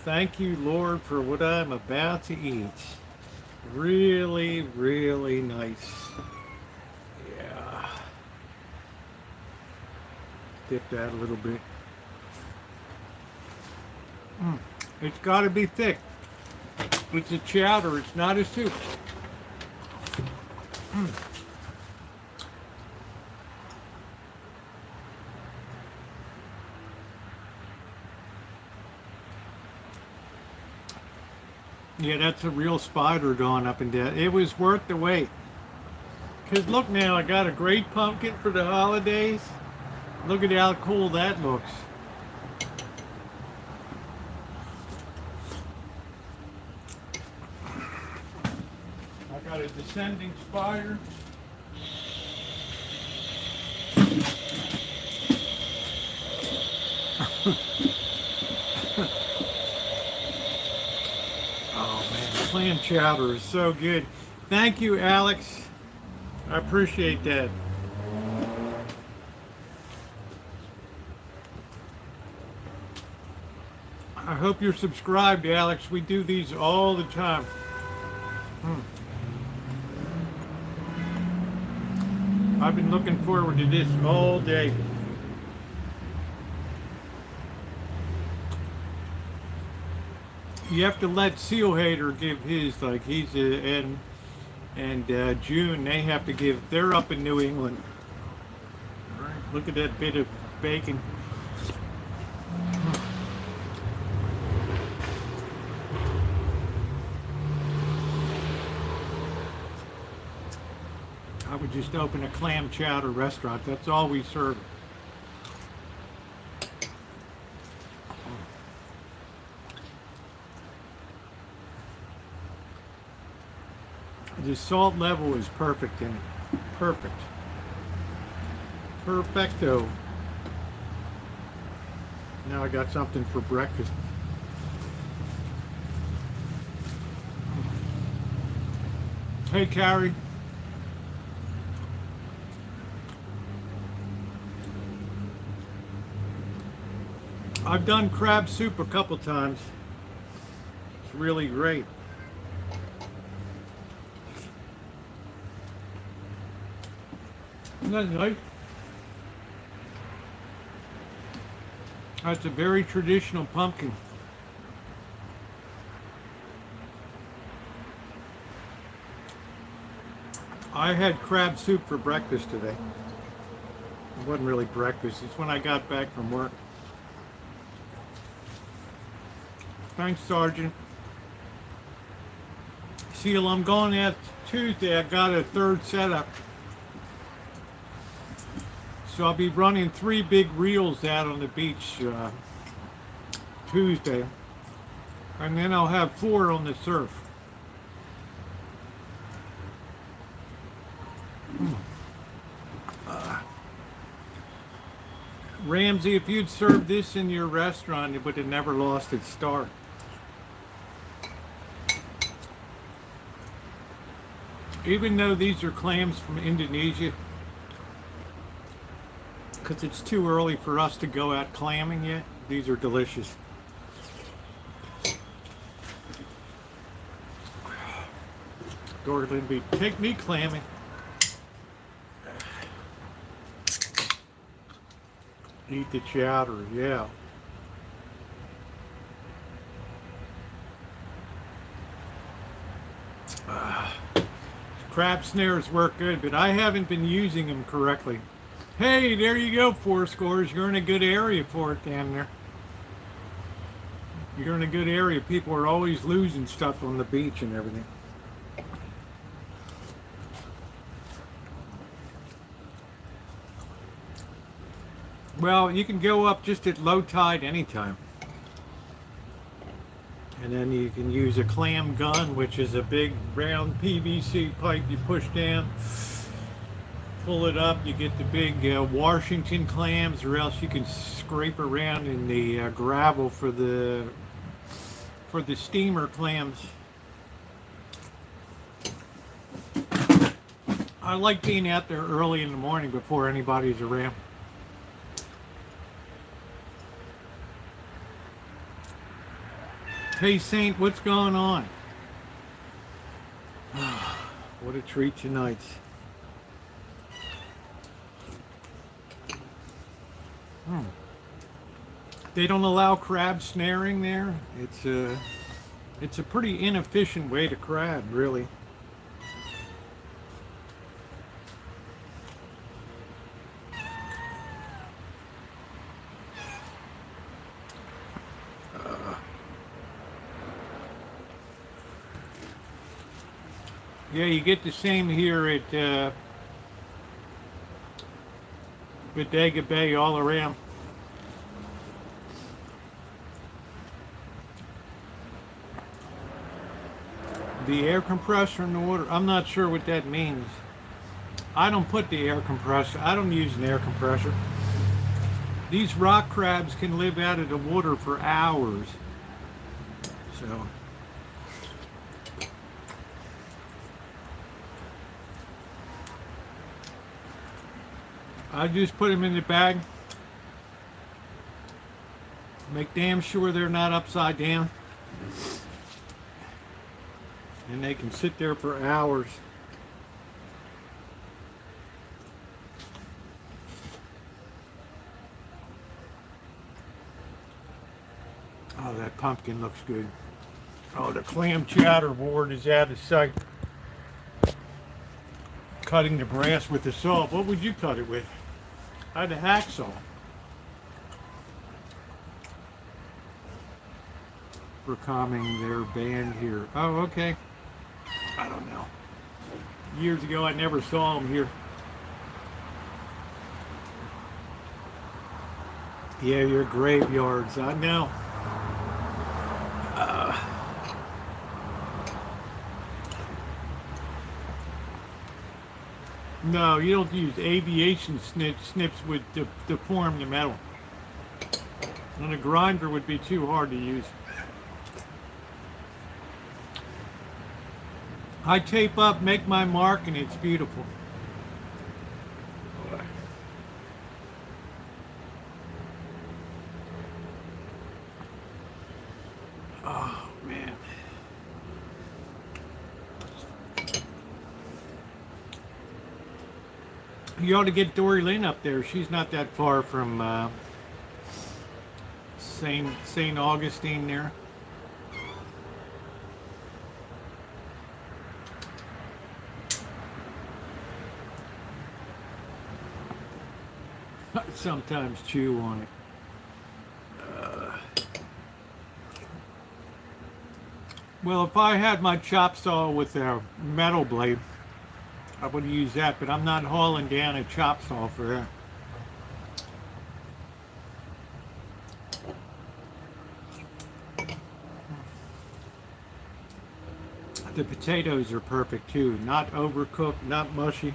A: Thank you, Lord, for what I'm about to eat. Really, really nice. Yeah. Dip that a little bit. It's got to be thick. It's a chowder. It's not a soup. Yeah, that's a real spider going up and down. It was worth the wait. Because look now, I got a great pumpkin for the holidays. Look at how cool that looks. I got a descending spider. Oh man, clam chowder is so good. Thank you, Alex. I appreciate that. I hope you're subscribed, Alex. We do these all the time. I've been looking forward to this all day. You have to let Seal Hater give his, like he's and June, they have to give, they're up in New England. All right, look at that bit of bacon. I would just open a clam chowder restaurant. That's all we serve. The salt level is perfect in it. Perfect. Perfecto. Now I got something for breakfast. Hey, Carrie. I've done crab soup a couple times. It's really great. Isn't that nice? That's a very traditional pumpkin. I had crab soup for breakfast today. It wasn't really breakfast. It's when I got back from work. Thanks, Sergeant. Seal, I'm going out Tuesday. I got a third setup. So I'll be running 3 big reels out on the beach Tuesday. And then I'll have 4 on the surf. Ramsey, if you'd served this in your restaurant, it would have never lost its star. Even though these are clams from Indonesia, because it's too early for us to go out clamming yet. These are delicious. Dorland be take me clamming. Eat the chowder, yeah. Crab snares work good, but I haven't been using them correctly. Hey, there you go, 4 scores. You're in a good area for it down there. You're in a good area. People are always losing stuff on the beach and everything. Well, you can go up just at low tide anytime. And then you can use a clam gun, which is a big round PVC pipe you push down. Pull it up, you get the big Washington clams, or else you can scrape around in the gravel for the steamer clams. I like being out there early in the morning before anybody's around. Hey Saint, what's going on? What a treat tonight. They don't allow crab snaring there. It's a pretty inefficient way to crab, really. Yeah, you get the same here at Bodega Bay all around. The air compressor in the water, I'm not sure what that means. I don't put the air compressor, I don't use an air compressor. These rock crabs can live out of the water for hours. So. I just put them in the bag. Make damn sure they're not upside down. And they can sit there for hours. Oh, that pumpkin looks good. Oh, the clam chowder board is out of sight. Cutting the brass with the saw. What would you cut it with? I had a hacksaw. For calming their band here. Oh, okay. I don't know. Years ago, I never saw them here. Yeah, your graveyards. I know. No, you don't use aviation snips would deform the metal. And a grinder would be too hard to use. I tape up, make my mark, and it's beautiful. Oh, man. You ought to get Dory Lynn up there. She's not that far from St. Augustine there. I sometimes chew on it. Well, if I had my chop saw with a metal blade, I would use that, but I'm not hauling down a chop saw for that. The potatoes are perfect too, not overcooked, not mushy.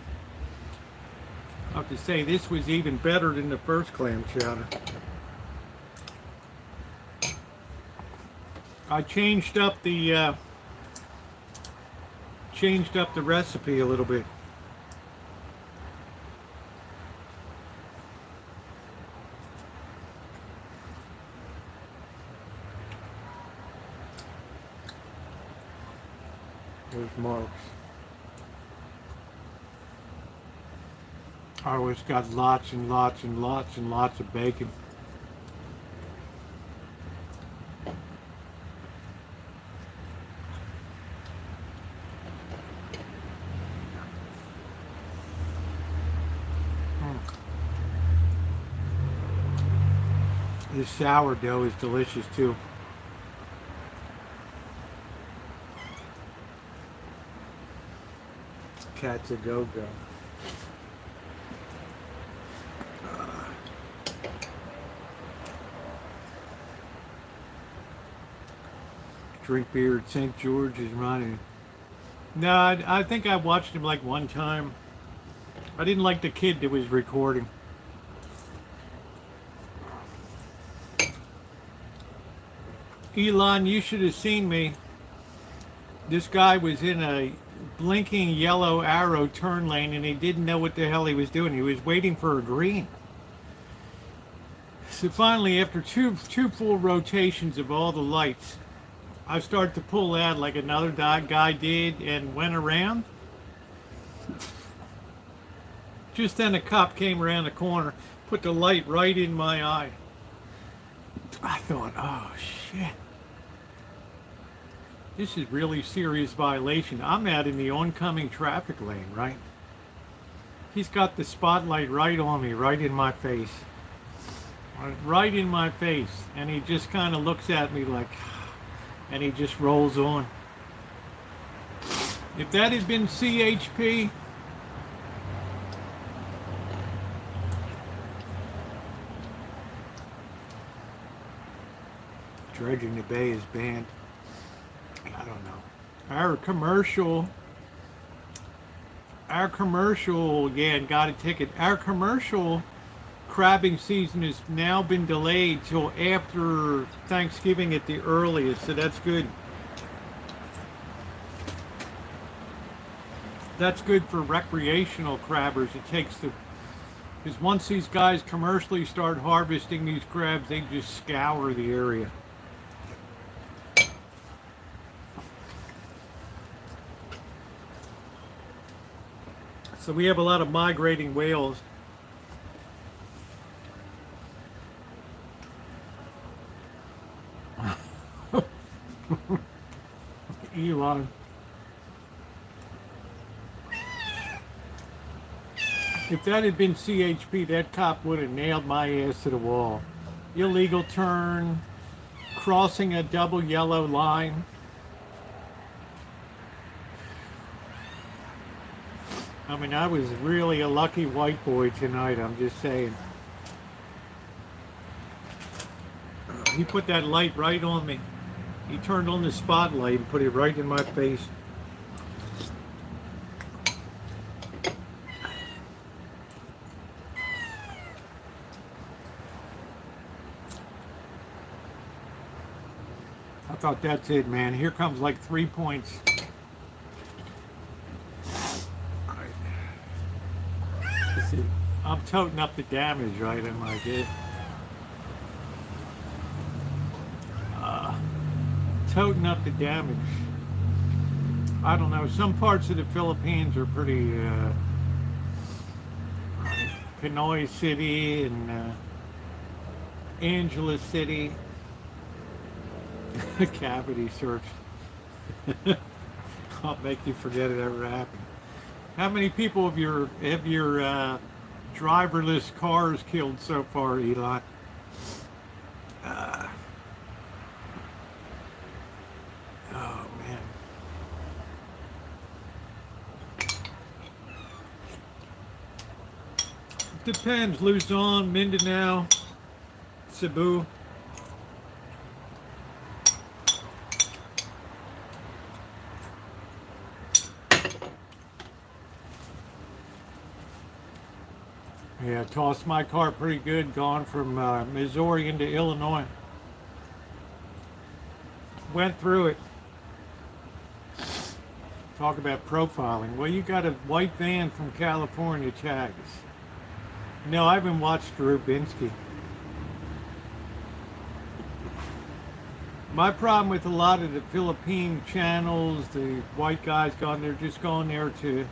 A: I have to say, this was even better than the first clam chowder. I changed up the recipe a little bit. There's Mark's. Oh, it's got lots and lots and lots and lots of bacon. This sourdough is delicious too. Cat's a go-go. Drink beer at St. George is running. No, I think I watched him like one time. I didn't like the kid that was recording. Elon, you should have seen me. This guy was in a blinking yellow arrow turn lane and he didn't know what the hell he was doing. He was waiting for a green. So finally, after two full rotations of all the lights, I started to pull out like another guy did and went around. Just then a cop came around the corner, put the light right in my eye. I thought, oh shit. This is really serious violation. I'm out in the oncoming traffic lane, right? He's got the spotlight right on me, right in my face. Right in my face. And he just kind of looks at me like, and he just rolls on. If that had been CHP, dredging the bay is banned. I don't know. Our commercial, again, got a ticket. Our commercial crabbing season has now been delayed till after Thanksgiving at the earliest, so that's good. That's good for recreational crabbers. It takes the, because once these guys commercially start harvesting these crabs, they just scour the area. So we have a lot of migrating whales. Elon. If that had been CHP, that cop would have nailed my ass to the wall. Illegal turn, crossing a double yellow line. I mean, I was really a lucky white boy tonight, I'm just saying. He put that light right on me. He turned on the spotlight and put it right in my face. I thought that's it, man. Here comes like 3 points. I'm toting up the damage, right? I'm like it. Toting up the damage. I don't know. Some parts of the Philippines are pretty. Pinoy City and Angeles City. Cavity search. I'll make you forget it ever happened. How many people have your driverless cars killed so far, Elon? Oh man. Depends. Luzon, Mindanao, Cebu. Yeah, tossed my car pretty good, gone from Missouri into Illinois. Went through it. Talk about profiling. Well, you got a white van from California, Chags. No, I haven't watched Rubinsky. My problem with a lot of the Philippine channels, the white guys gone, they're just going there to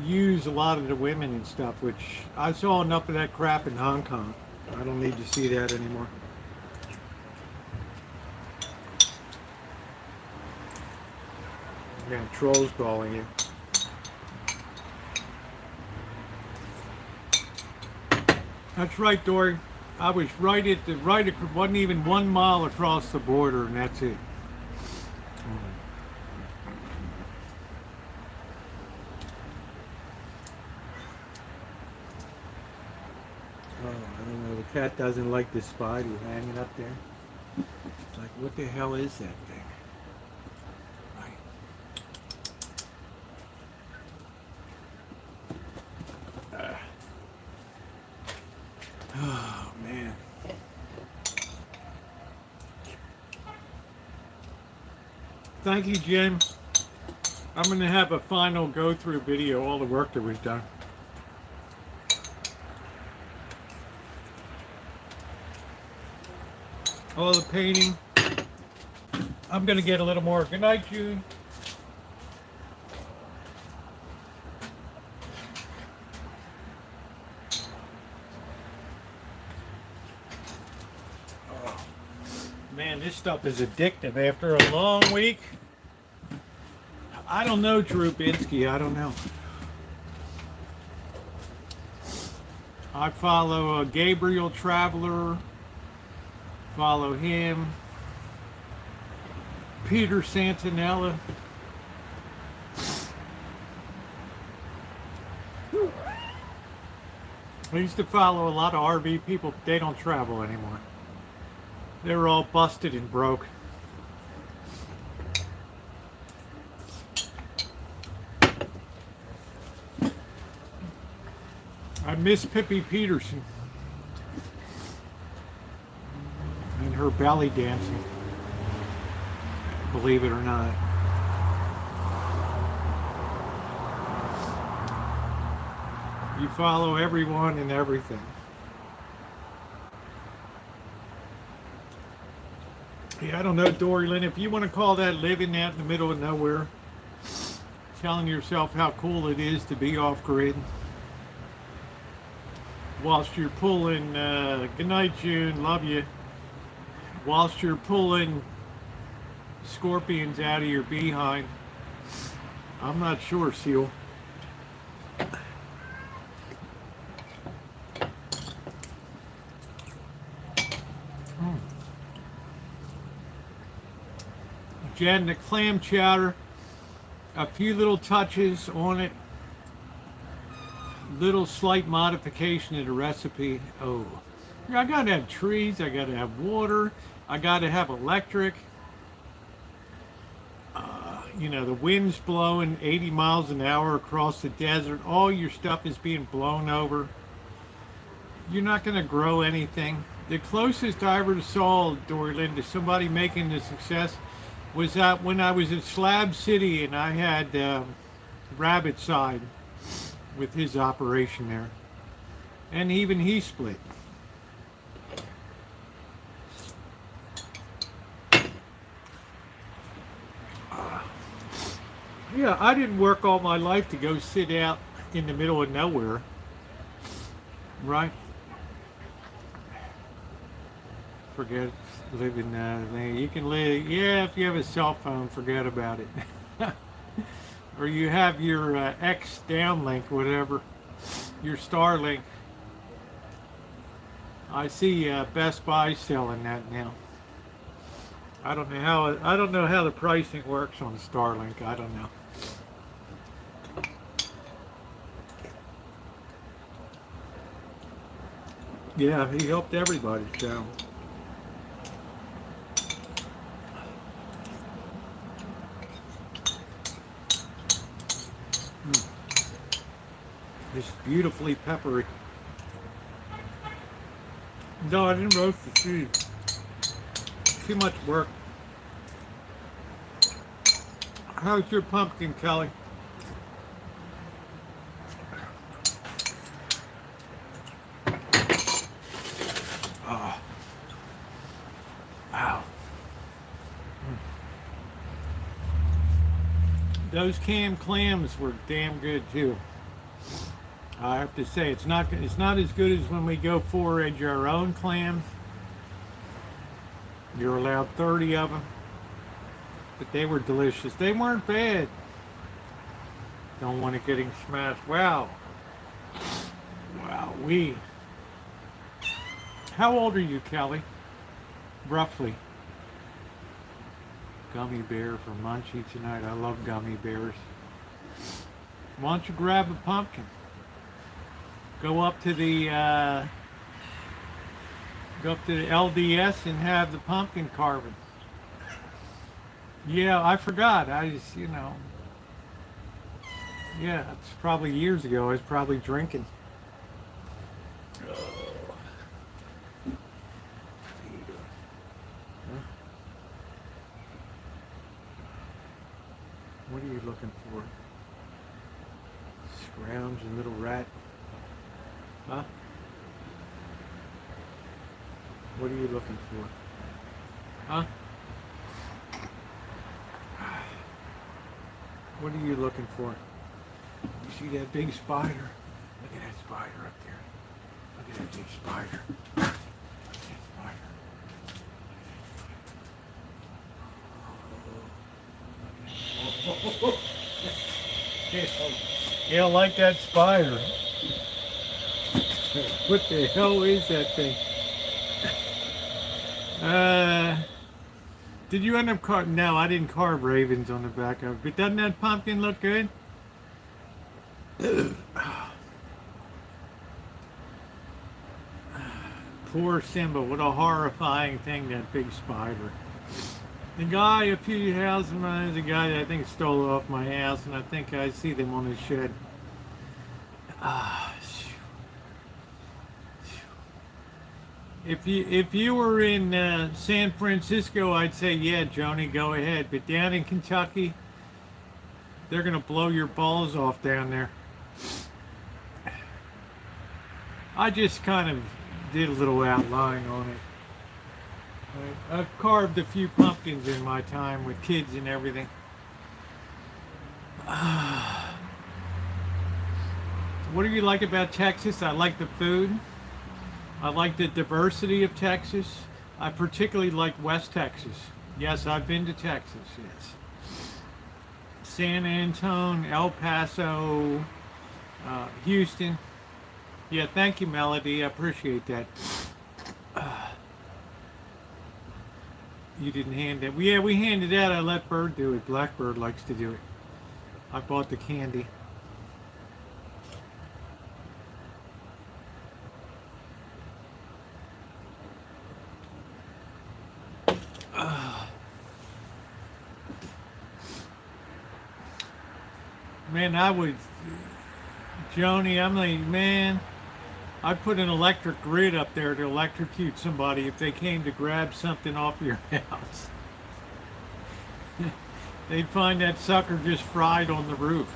A: use a lot of the women and stuff, which I saw enough of that crap in Hong Kong. I don't need to see that anymore. Yeah, trolls calling you. That's right, Dory. I was right at the right. It wasn't even 1 mile across the border, and that's it. Oh, I don't know. The cat doesn't like the spider hanging up there. It's like, what the hell is that thing? Right. Oh, man. Thank you, Jim. I'm going to have a final go-through video, all the work that was done. All the painting. I'm going to get a little more. Good night, June. Oh, man, this stuff is addictive after a long week. I don't know, Drew Binsky. I don't know. I follow Gabriel Traveler. Follow him. Peter Santinella. I used to follow a lot of RV people, but they don't travel anymore. They were all busted and broke. I miss Pippi Peterson and her belly dancing, believe it or not. You follow everyone and everything. Yeah, I don't know, Dory Lynn, if you want to call that living out in the middle of nowhere, telling yourself how cool it is to be off-grid, whilst you're pulling, good night, June, love you, whilst you're pulling scorpions out of your behind. I'm not sure, Seal. Jen, the clam chowder, a few little touches on it, little slight modification of the recipe. Oh, I gotta have trees, I gotta have water, I gotta have electric. You know, the wind's blowing 80 miles an hour across the desert. All your stuff is being blown over. You're not gonna grow anything. The closest I ever saw, Dory Lynn, to somebody making the success was that when I was in Slab City and I had Rabbit Side with his operation there. And even he split. Yeah, I didn't work all my life to go sit out in the middle of nowhere. Right? Forget living you can live, yeah, if you have a cell phone, forget about it. Or you have your X downlink, whatever, your Starlink. I see Best Buy selling that now. I don't know how the pricing works on Starlink. I don't know. Yeah, he helped everybody, so. It's beautifully peppery. No, I didn't roast the seeds. Too much work. How's your pumpkin, Kelly? Oh. Wow. Those canned clams were damn good too. I have to say, it's not as good as when we go forage our own clams. You're allowed 30 of them, but they were delicious. They weren't bad. Don't want it getting smashed. Wow. Wow, How old are you, Kelly? Roughly. Gummy bear for Munchie tonight. I love gummy bears. Why don't you grab a pumpkin? Go up to the LDS and have the pumpkin carving. Yeah, I forgot. I just, yeah, it's probably years ago. I was probably drinking. What are you looking for? Scrounge, you little rat. Huh? What are you looking for? Huh? What are you looking for? You see that big spider? Look at that spider up there. Look at that big spider. Look at that spider. You don't like that spider? What the hell is that thing? Did you end up carving? No, I didn't carve ravens on the back of it. But doesn't that pumpkin look good? Poor Simba. What a horrifying thing, that big spider. The guy a few houses ago, the guy that I think stole it off my house, and I think I see them on his shed. If you were in San Francisco, I'd say, yeah, Joni, go ahead. But down in Kentucky, they're going to blow your balls off down there. I just kind of did a little outline on it. I've carved a few pumpkins in my time with kids and everything. What do you like about Texas? I like the food. I like the diversity of Texas. I particularly like West Texas. Yes, I've been to Texas, yes. San Antonio, El Paso, Houston. Yeah, thank you, Melody. I appreciate that. You didn't hand it. Yeah, we handed out. I let Bird do it. Blackbird likes to do it. I bought the candy. Man, Joni, I'm like, man, I'd put an electric grid up there to electrocute somebody if they came to grab something off your house. They'd find that sucker just fried on the roof.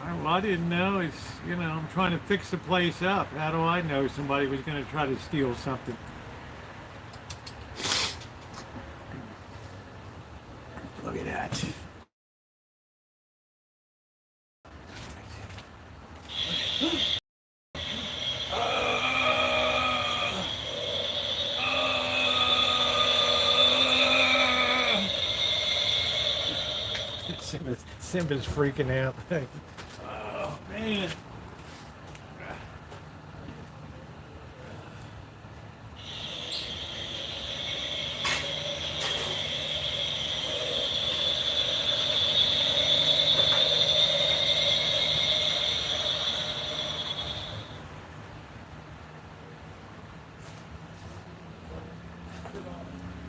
A: Well, I didn't know. It's, I'm trying to fix the place up. How do I know somebody was going to try to steal something? Look at that. Simba's freaking out. Oh, man.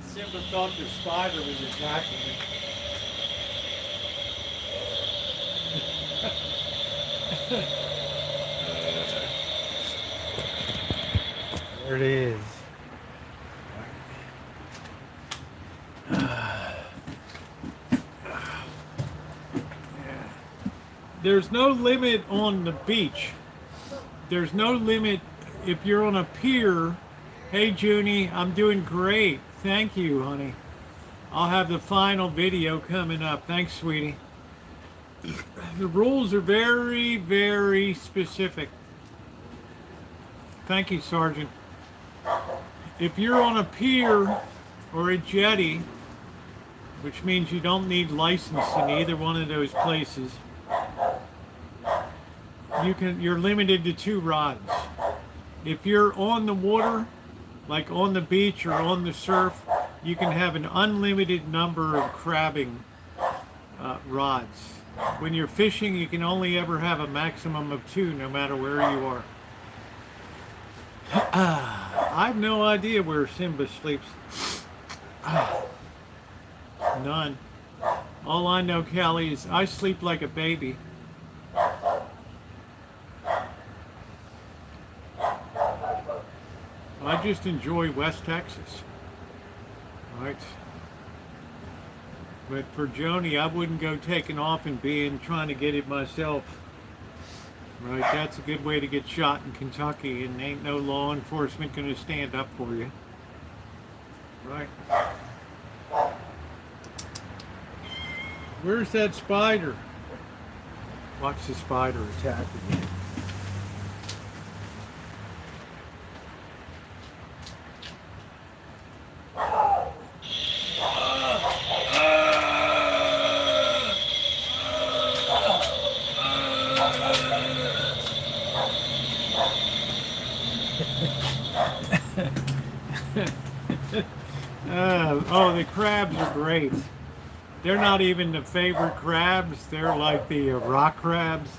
A: Simba thought the spider was attacking him. There it is. There's no limit on the beach. There's no limit if you're on a pier. Hey, Junie, I'm doing great. Thank you, honey. I'll have the final video coming up. Thanks, sweetie. The rules are very, very specific. Thank you, Sergeant. If you're on a pier or a jetty, which means you don't need license in either one of those places, you're limited to 2 rods. If you're on the water, like on the beach or on the surf, you can have an unlimited number of crabbing rods. When you're fishing, you can only ever have a maximum of 2, no matter where you are. I have no idea where Simba sleeps. None. All I know, Callie, is I sleep like a baby. I just enjoy West Texas. Right? But for Joni, I wouldn't go taking off and trying to get it myself. Right? That's a good way to get shot in Kentucky, and ain't no law enforcement going to stand up for you. Right? Where's that spider? Watch the spider attack again. Oh, the crabs are great. They're not even the favorite crabs. They're like the rock crabs.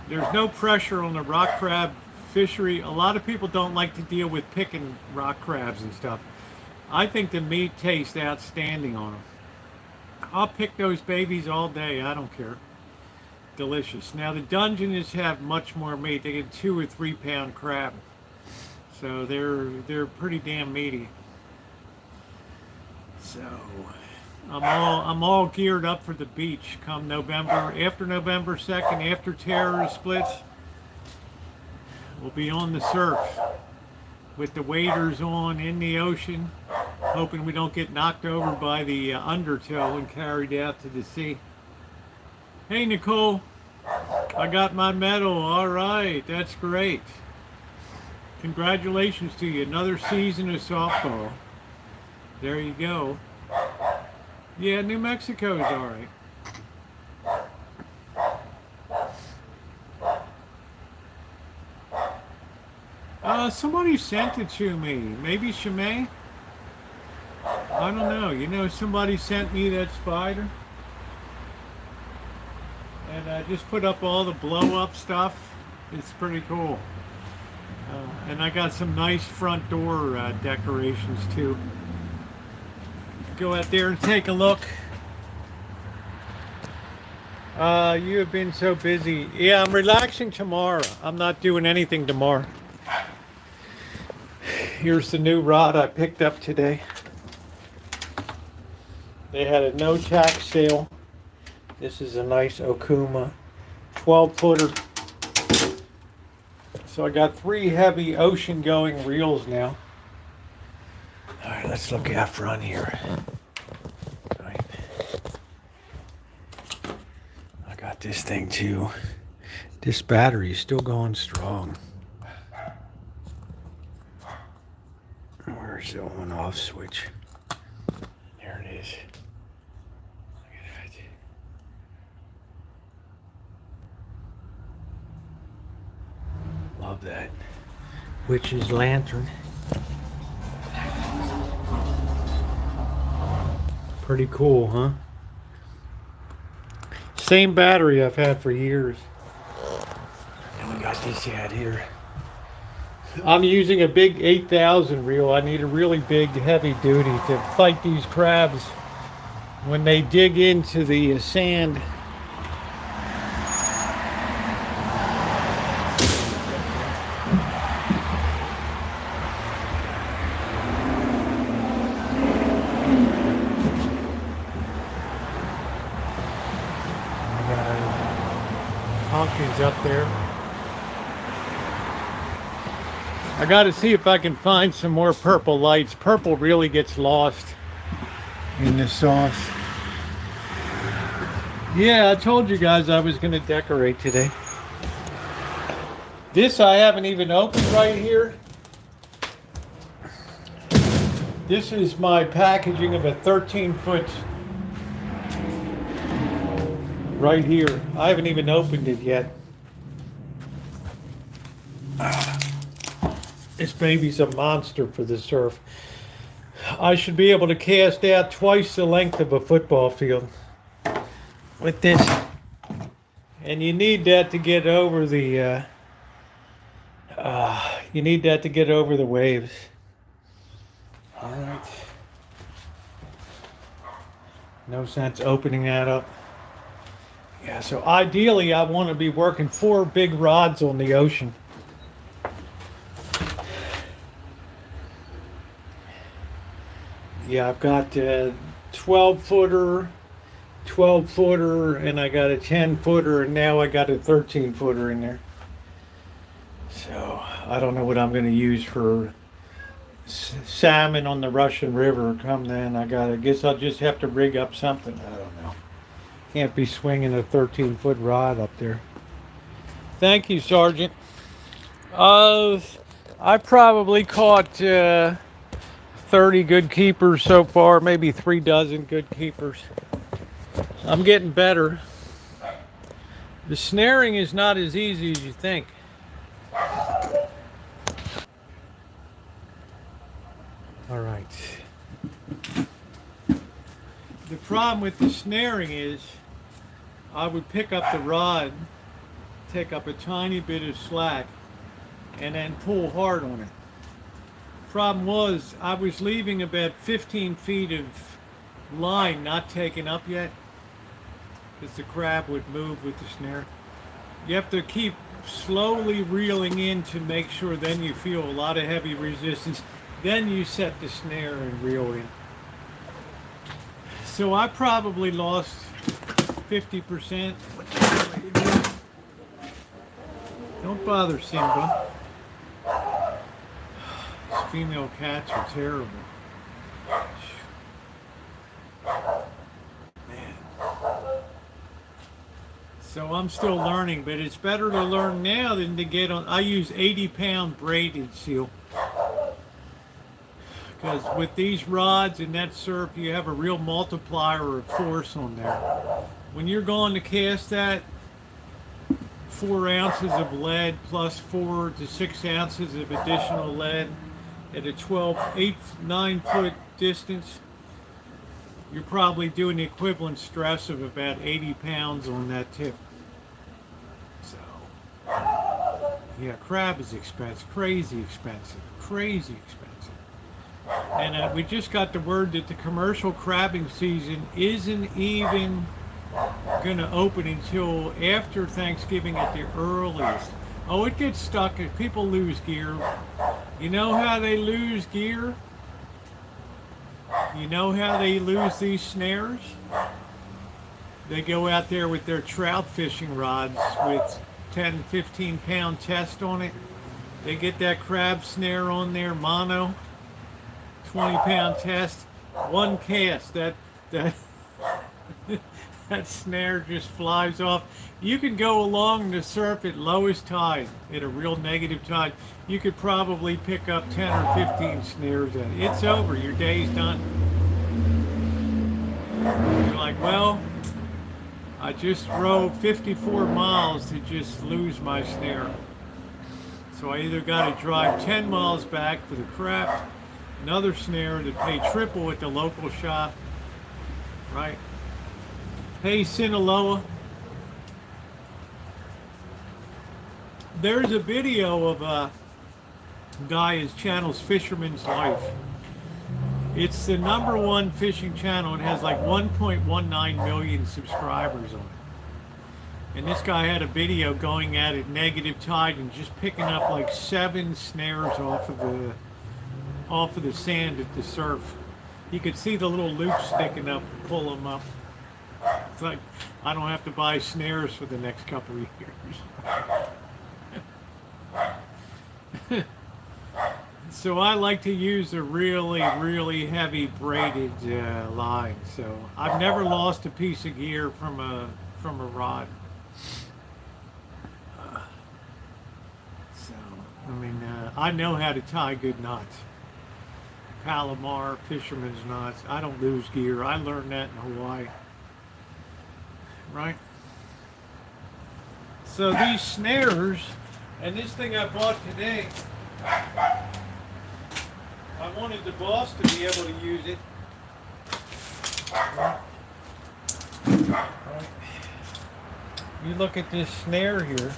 A: There's no pressure on the rock crab fishery. A lot of people don't like to deal with picking rock crabs and stuff. I think the meat tastes outstanding on them. I'll pick those babies all day. I don't care. Delicious. Now the Dungeness have much more meat. They get 2 or 3 pound crab. So they're pretty damn meaty. So I'm all geared up for the beach come November. After November 2nd, after terror splits, we'll be on the surf with the waders on in the ocean, hoping we don't get knocked over by the undertow and carried out to the sea. Hey Nicole, I got my medal. All right, that's great. Congratulations to you. Another season of softball. There you go. Yeah, New Mexico's all right. Somebody sent it to me. Maybe Shimei? I don't know. You know, somebody sent me that spider. And I just put up all the blow-up stuff. It's pretty cool. And I got some nice front door decorations too. Go out there and take a look. You have been so busy. Yeah, I'm relaxing tomorrow. I'm not doing anything tomorrow. Here's the new rod I picked up today. They had a no tax sale. This is a nice Okuma 12-footer. So I got 3 heavy ocean going reels now. All right, let's look out front here. All right. I got this thing too. This battery is still going strong. Where's the on off switch? There it is. Look at that. Love that. Witch's lantern. Pretty cool, huh? Same battery I've had for years. And we got this out here. I'm using a big 8,000 reel. I need a really big heavy duty to fight these crabs when they dig into the sand. Punkin's up there. I got to see if I can find some more purple lights. Purple really gets lost in the sauce. Yeah, I told you guys I was going to decorate today. This I haven't even opened right here. This is my packaging of a 13-foot right here. I haven't even opened it yet. This baby's a monster for the surf. I should be able to cast out twice the length of a football field with this. And you need that to get over the waves. All right. No sense opening that up. Yeah, so ideally I want to be working 4 big rods on the ocean. Yeah, I've got 12-footer, 12-footer, and I got a 10-footer, and now I got a 13-footer in there. So I don't know what I'm going to use for salmon on the Russian River. Come then, I guess I'll just have to rig up something. I don't know. Can't be swinging a 13-foot rod up there. Thank you, Sergeant. I probably caught 30 good keepers so far, maybe 3 dozen good keepers. I'm getting better. The snaring is not as easy as you think. All right. The problem with the snaring is I would pick up the rod, take up a tiny bit of slack, and then pull hard on it. Problem was, I was leaving about 15 feet of line not taken up yet, because the crab would move with the snare. You have to keep slowly reeling in to make sure, then you feel a lot of heavy resistance. Then you set the snare and reel in. So I probably lost 50%. What the hell are you doing? Don't bother, Simba. These female cats are terrible. Man. So I'm still learning, but it's better to learn now than to get on. I use 80-pound braided seal. Because with these rods and that surf, you have a real multiplier of force on there. When you're going to cast that, 4 ounces of lead plus 4 to 6 ounces of additional lead at a 9-foot distance, you're probably doing the equivalent stress of about 80 pounds on that tip. So, yeah, crab is expensive, crazy expensive, crazy expensive. And we just got the word that the commercial crabbing season isn't even going to open until after Thanksgiving at the earliest. Oh, it gets stuck. People lose gear. You know how they lose gear? You know how they lose these snares? They go out there with their trout fishing rods with 10, 15-pound test on it. They get that crab snare on there, mono. 20-pound test, 1 cast, that that snare just flies off. You can go along the surf at lowest tide, at a real negative tide. You could probably pick up 10 or 15 snares at it. It's over, your day's done. You're like, well, I just drove 54 miles to just lose my snare. So I either got to drive 10 miles back for the crap, another snare to pay triple at the local shop, right? Hey, Sinaloa. There's a video of a guy, his channel's Fisherman's Life. It's the #1 fishing channel. It has like 1.19 million subscribers on it. And this guy had a video going at it negative tide and just picking up like 7 snares off of the sand at the surf. You could see the little loops sticking up, pull them up. It's like, I don't have to buy snares for the next couple of years. So I like to use a really, really heavy braided line. So I've never lost a piece of gear from a from a rod. So, I mean, I know how to tie good knots. Palomar, fisherman's knots. I don't lose gear. I learned that in Hawaii. Right? So these snares, and this thing I bought today, I wanted the boss to be able to use it. Right. You look at this snare here.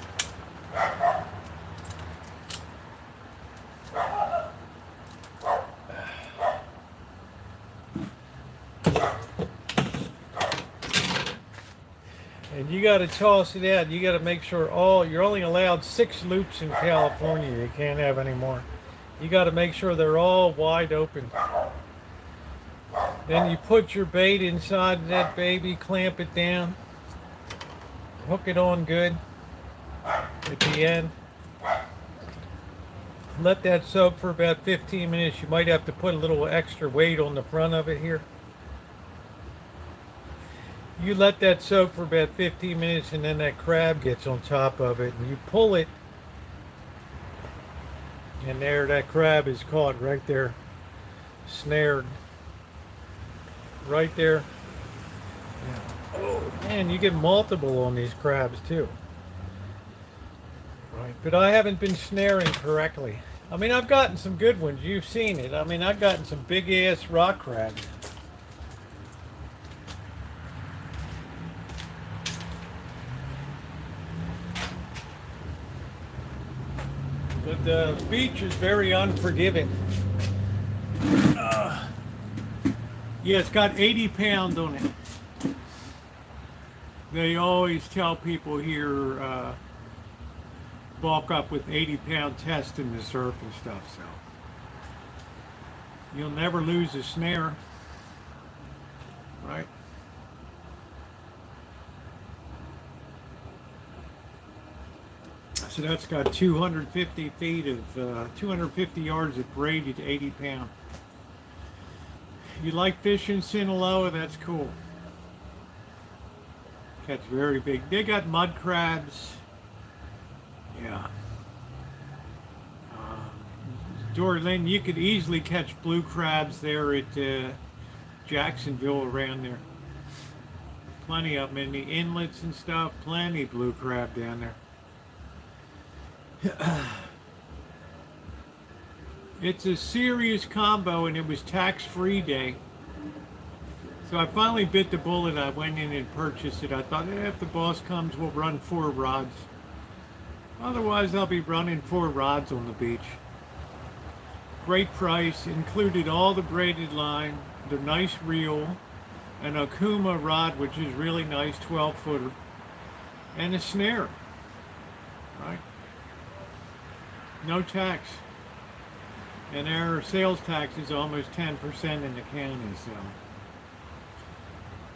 A: And you got to toss it out. You got to make sure you're only allowed 6 loops in California. You can't have any more. You got to make sure they're all wide open. Then you put your bait inside that baby, clamp it down, hook it on good at the end. Let that soak for about 15 minutes. You might have to put a little extra weight on the front of it here. You let that soak for about 15 minutes, and then that crab gets on top of it, and you pull it, and there that crab is caught right there, snared right there. Yeah. Oh man, you get multiple on these crabs too. Right, but I haven't been snaring correctly. I mean, I've gotten some good ones. You've seen it. I mean, I've gotten some big ass rock crabs. But the beach is very unforgiving. Yeah, it's got 80 pounds on it. They always tell people here, bulk up with 80-pound test in the surf and stuff, so. You'll never lose a snare, right? So that's got 250 feet of, 250 yards of braided 80 pound. You like fishing Sinaloa? That's cool. Catch very big. They got mud crabs. Yeah. Dory Lynn, you could easily catch blue crabs there at Jacksonville around there. Plenty of them in the inlets and stuff. Plenty of blue crab down there. It's a serious combo, and it was tax-free day. So I finally bit the bullet. I went in and purchased it. I thought, if the boss comes, we'll run 4 rods. Otherwise, I'll be running 4 rods on the beach. Great price. Included all the braided line, the nice reel, an Okuma rod, which is really nice, 12-footer, and a snare. Right? No tax. And our sales tax is almost 10% in the county, so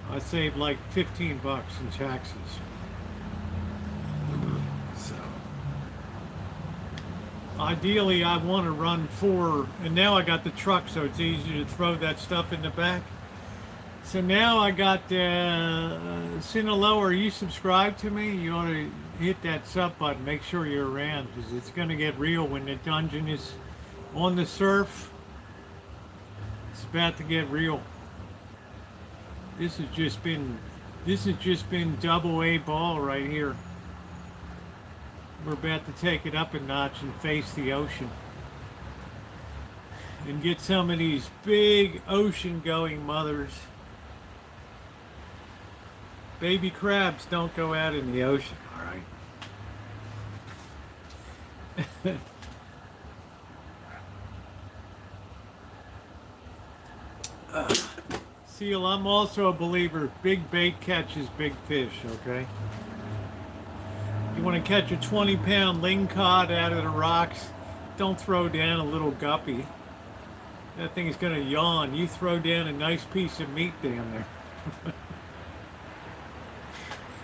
A: I saved like 15 bucks in taxes. So ideally I want to run 4, and now I got the truck, so it's easy to throw that stuff in the back. So now I got Sinaloa. Are you subscribed to me? You ought to hit that sub button. Make sure you're around, because it's going to get real when the dungeon is on the surf. It's about to get real. This has just been double A ball right here. We're about to take it up a notch and face the ocean and get some of these big ocean going mothers. Baby crabs don't go out in the ocean, all right? Seal, I'm also a believer, big bait catches big fish, okay? You want to catch a 20-pound lingcod out of the rocks, don't throw down a little guppy. That thing is going to yawn. You throw down a nice piece of meat down there.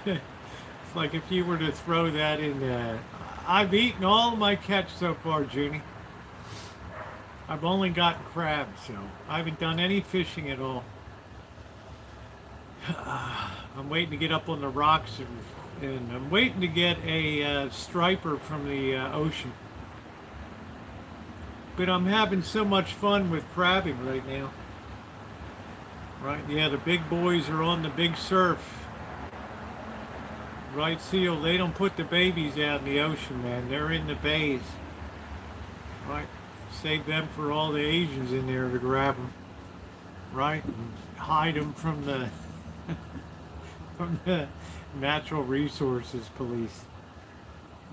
A: It's like if you were to throw that in there. I've eaten all of my catch so far, Junie. I've only gotten crabs, so I haven't done any fishing at all. I'm waiting to get up on the rocks, and I'm waiting to get a striper from the ocean. But I'm having so much fun with crabbing right now. Right, yeah, the big boys are on the big surf. Right, Seal, they don't put the babies out in the ocean, man. They're in the bays. Right, save them for all the Asians in there to grab them. Right, and hide them from the from the natural resources police.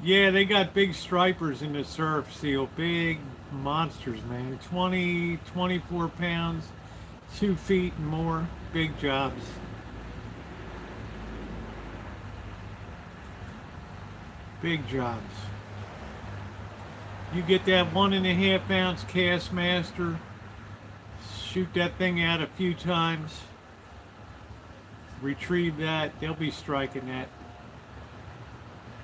A: Yeah, they got big stripers in the surf, Seal. Big monsters, man. 20, 24 pounds, 2 feet and more. Big jobs. Big jobs. You get that 1.5 ounce cast master, shoot that thing out a few times, retrieve that, they'll be striking that.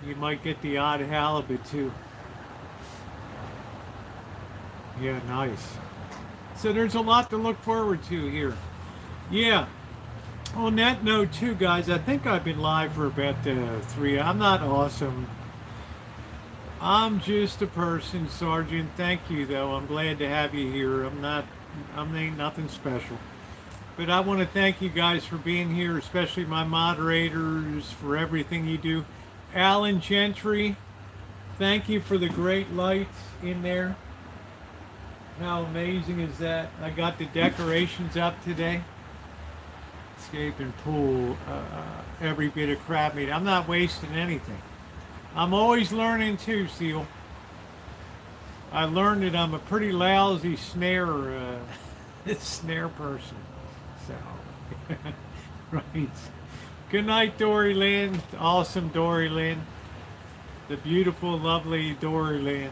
A: You might get the odd halibut too. Yeah, nice. So there's a lot to look forward to here. Yeah. On that note too, guys, I think I've been live for about 3. I'm not awesome. I'm just a person, Sergeant. Thank you, though. I'm glad to have you here. I ain't nothing special. But I want to thank you guys for being here, especially my moderators, for everything you do. Alan Gentry, thank you for the great lights in there. How amazing is that? I got the decorations up today. Escape and pool, every bit of crab meat. I'm not wasting anything. I'm always learning too, Seal. I learned that I'm a pretty lousy snare snare person. So, right. Good night, Dory Lynn. Awesome Dory Lynn. The beautiful, lovely Dory Lynn.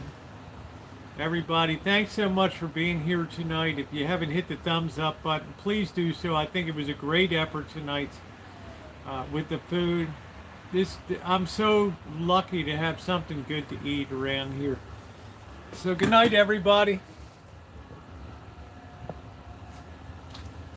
A: Everybody, thanks so much for being here tonight. If you haven't hit the thumbs up button, please do so. I think it was a great effort tonight with the food. I'm so lucky to have something good to eat around here. So good night, everybody.